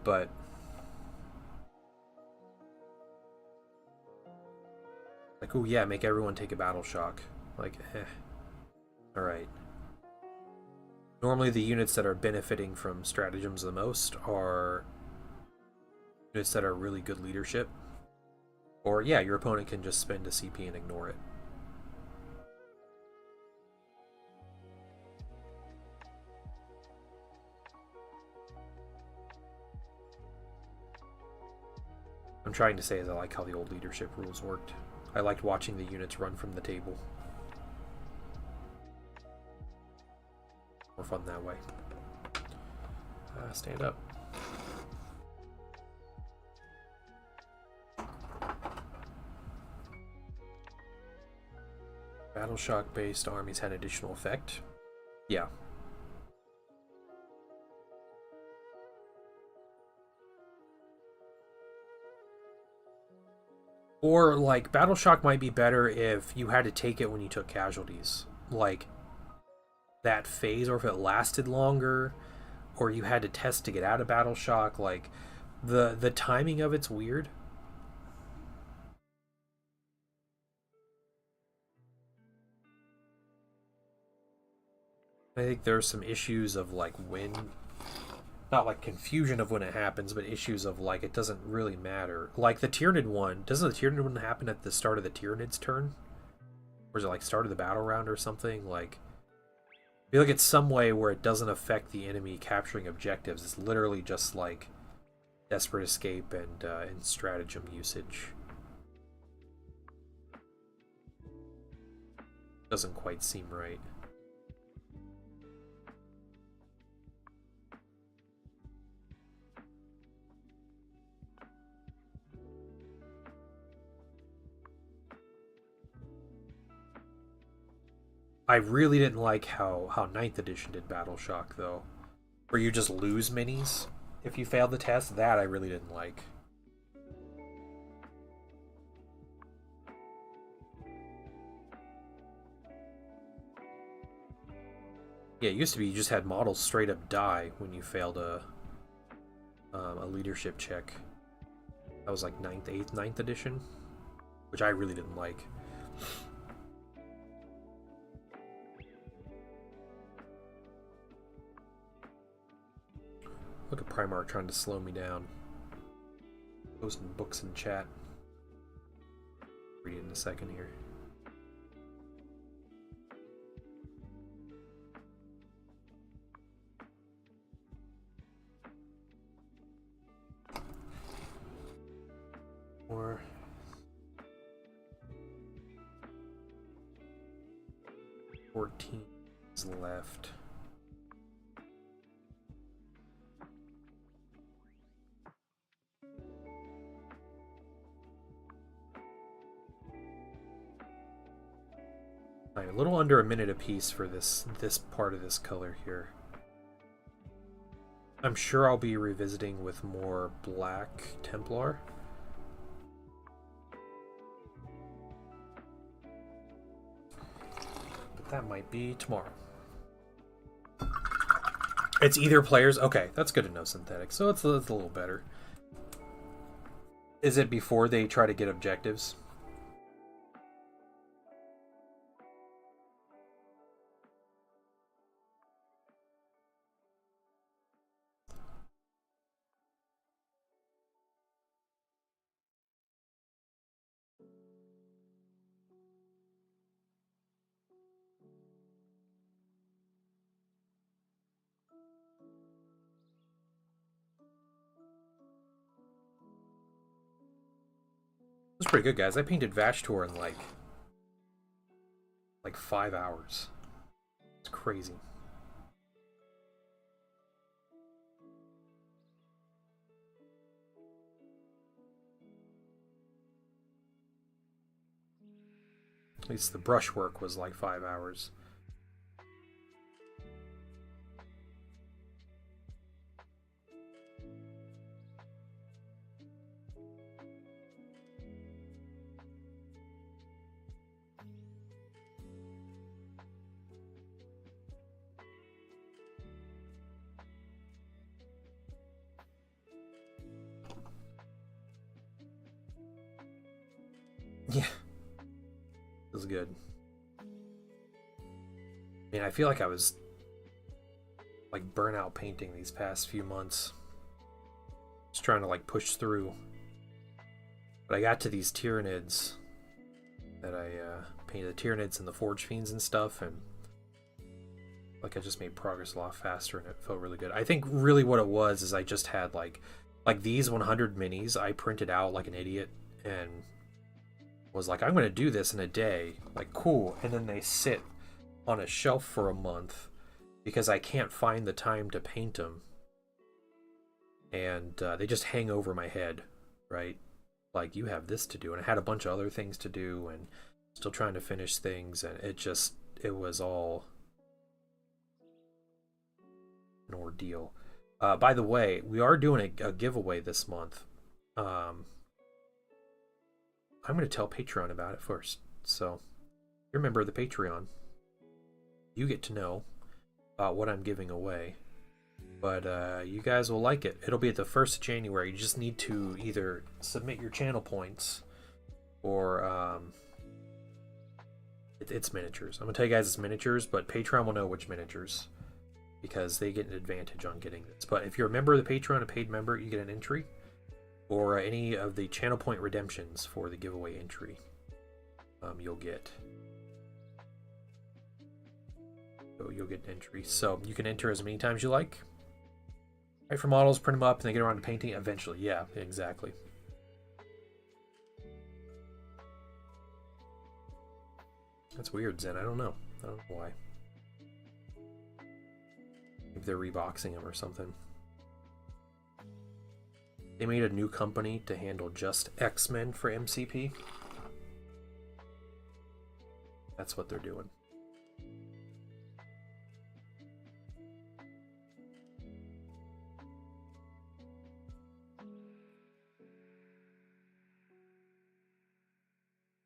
But like, oh yeah, make everyone take a battle shock. Like, alright. Normally the units that are benefiting from stratagems the most are units that are really good leadership. Or yeah, your opponent can just spend a CP and ignore it. I'm trying to say is I like how the old leadership rules worked. I liked watching the units run from the table. More fun that way. Stand up. Battle shock based armies had additional effect. Yeah. Or like battle shock might be better if you had to take it when you took casualties. Like that phase, or if it lasted longer, or you had to test to get out of battle shock. Like the timing of it's weird. I think there's some issues of like when, not like confusion of when it happens, but issues of like it doesn't really matter. Like the Tyrannid one, doesn't the Tyrannid one happen at the start of the Tyrannid's turn? Or is it like start of the battle round or something? Like, I feel like it's some way where it doesn't affect the enemy capturing objectives. It's literally just like desperate escape and stratagem usage. Doesn't quite seem right. I really didn't like how 9th edition did Battle Shock, though. Where you just lose minis if you fail the test. That I really didn't like. Yeah, it used to be you just had models straight up die when you failed a leadership check. That was like 9th, 8th, 9th edition, which I really didn't like. Look at Primarch trying to slow me down. Posting books in chat. Read it in a second here. More. 14 is left. A little under a minute apiece for this part of this color here. I'm sure I'll be revisiting with more Black Templar. But that might be tomorrow. It's either players. Okay, that's good to know, synthetic. So it's a little better. Is it before they try to get objectives? That's pretty good, guys. I painted Vashtorr in like 5 hours. It's crazy. At least the brushwork was like 5 hours. Yeah. It was good. I mean, I feel like I was like burnout painting these past few months. Just trying to like push through. But I got to these Tyranids that I painted the Tyranids and the Forge Fiends and stuff, and like I just made progress a lot faster and it felt really good. I think really what it was is I just had like these 100 minis I printed out like an idiot and was like, I'm going to do this in a day. Like, cool. And then they sit on a shelf for a month because I can't find the time to paint them. And they just hang over my head, right? Like, you have this to do. And I had a bunch of other things to do and still trying to finish things. And it was all an ordeal. By the way, we are doing a giveaway this month. I'm going to tell Patreon about it first. So, if you're a member of the Patreon, you get to know what I'm giving away. But you guys will like it. It'll be at the 1st of January. You just need to either submit your channel points or it's miniatures. I'm going to tell you guys it's miniatures, but Patreon will know which miniatures because they get an advantage on getting this. But if you're a member of the Patreon, a paid member, you get an entry. Or any of the channel point redemptions for the giveaway entry you'll get. So you'll get an entry. So you can enter as many times you like. Write for models, print them up, and they get around to painting eventually. Yeah, exactly. That's weird, Zen. I don't know. I don't know why. Maybe they're reboxing them or something. They made a new company to handle just X-Men for MCP. That's what they're doing.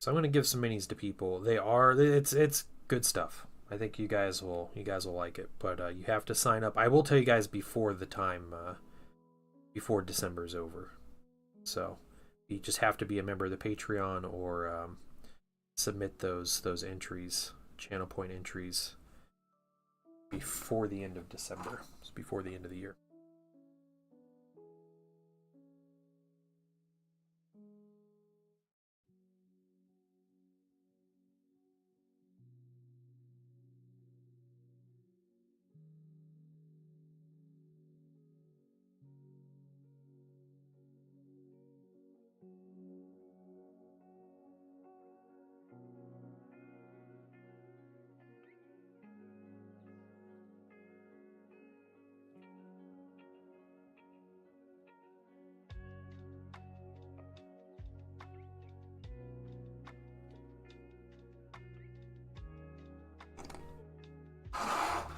So I'm going to give some minis to people. It's good stuff. I think you guys will like it, but you have to sign up. I will tell you guys before the time before December's over. So you just have to be a member of the Patreon or submit those entries, channel point entries, before the end of December. So before the end of the year.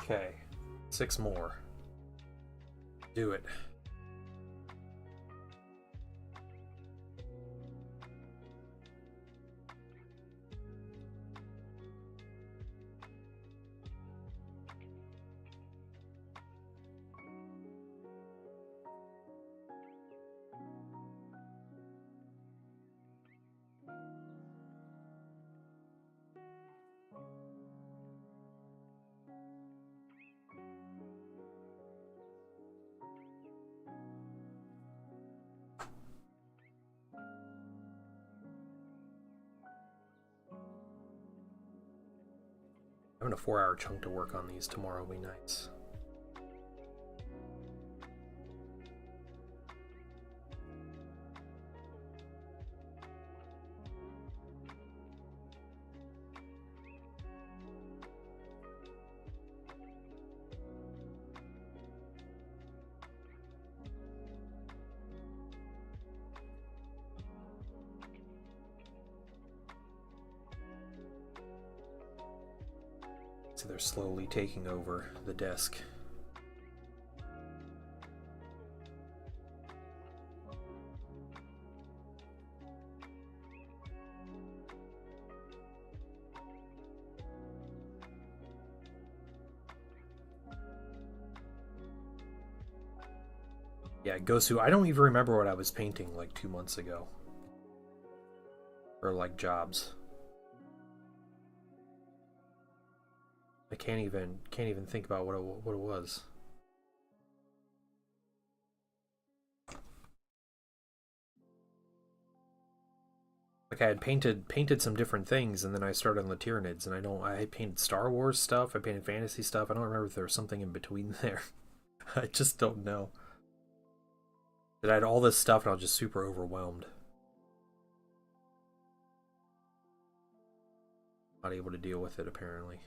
Okay, 6 more. Do it. Having a 4-hour chunk to work on these tomorrow will be nice. So they're slowly taking over the desk. Yeah, Gosu, I don't even remember what I was painting like 2 months ago. Or like jobs. I can't even think about what it was. Like I had painted some different things, and then I started on the Tyranids, and I painted Star Wars stuff, I painted fantasy stuff. I don't remember if there was something in between there. I just don't know. That I had all this stuff and I was just super overwhelmed. Not able to deal with it, apparently.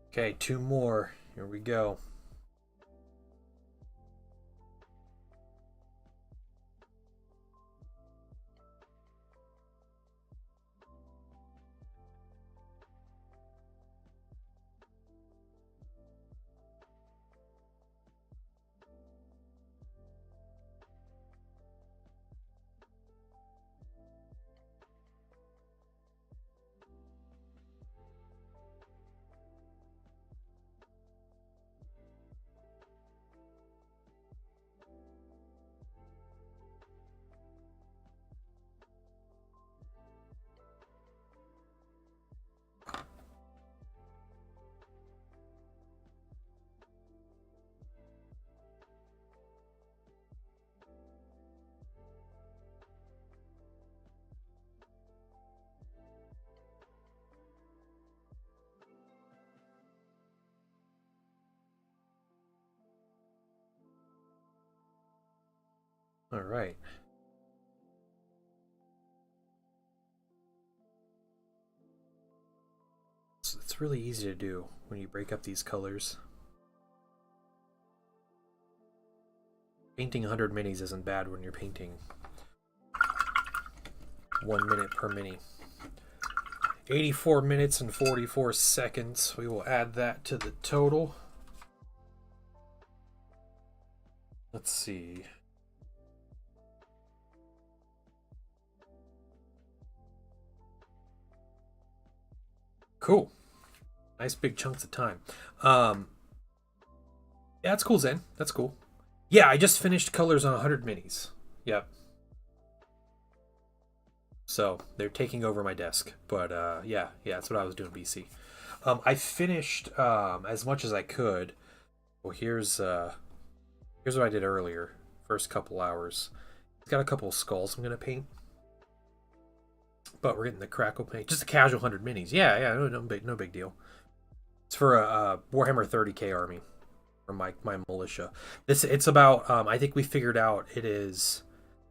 Okay, 2 more. Here we go. All right. It's really easy to do when you break up these colors. Painting 100 minis isn't bad when you're painting 1 minute per mini. 84 minutes and 44 seconds. We will add that to the total. Let's see. Cool. Nice big chunks of time. Yeah, that's cool, Zen. That's cool. Yeah, I just finished colors on 100 minis. Yep. So they're taking over my desk. But yeah, that's what I was doing, BC. I finished as much as I could. Well, here's what I did earlier. First couple hours. It's got a couple of skulls I'm gonna paint. But we're getting the crackle paint. Just a casual 100 minis. Yeah, no big deal. It's for a Warhammer 30k army. For my militia. It's about, I think we figured out it is,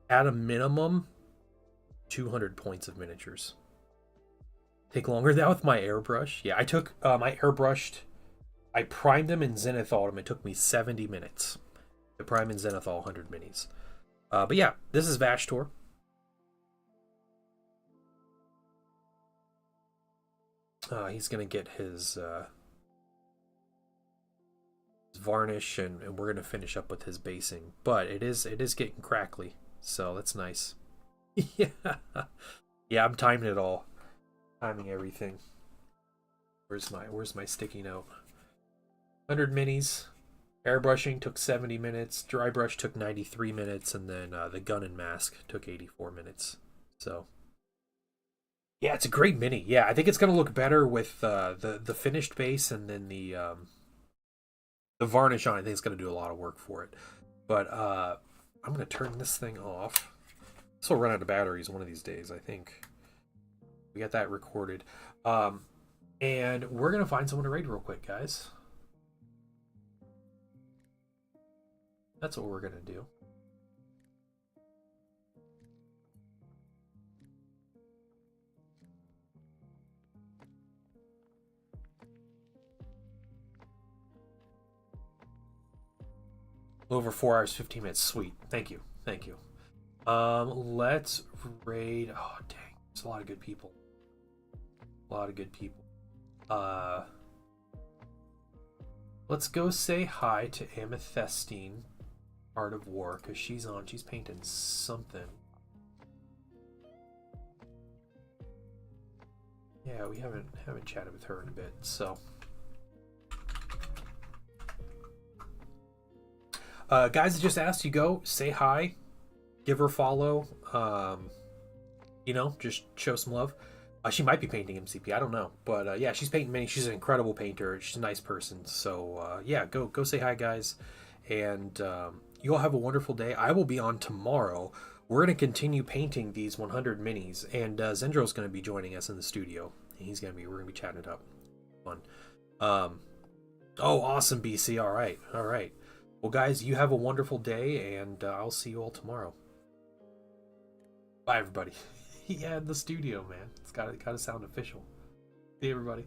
at a minimum, 200 points of miniatures. Take longer than that with my airbrush. Yeah, I took, I airbrushed, I primed them in Zenithal, and it took me 70 minutes to prime in Zenithal 100 minis. But yeah, this is Vashtorr. He's gonna get his varnish, and we're gonna finish up with his basing. But it is getting crackly, so that's nice. Yeah, I'm timing it all, timing everything. Where's my sticky note? 100 minis. Airbrushing took 70 minutes. Dry brush took 93 minutes, and then the gun and mask took 84 minutes. So. Yeah, it's a great mini. Yeah, I think it's going to look better with the finished base, and then the varnish on. I think it's going to do a lot of work for it. But I'm going to turn this thing off. This will run out of batteries one of these days, I think. We got that recorded. And we're going to find someone to raid real quick, guys. That's what we're going to do. Over 4 hours, 15 minutes. Sweet. Thank you. Thank you. Let's raid. Oh, dang. There's a lot of good people. A lot of good people. Let's go say hi to Amethystine, Art of War, because she's painting something. Yeah, we haven't chatted with her in a bit, so. Guys that just asked, you go say hi, give her a follow, you know, just show some love. She might be painting MCP, I don't know, but yeah, she's painting many. She's an incredible painter. She's a nice person, so yeah, go say hi, guys, and you all have a wonderful day. I will be on tomorrow. We're going to continue painting these 100 minis, and Zendro's going to be joining us in the studio. We're going to be chatting it up. Fun. Oh, awesome, BC. All right. Well, guys, you have a wonderful day, and I'll see you all tomorrow. Bye, everybody. Yeah, in the studio, man. It's got to sound official. See you, everybody.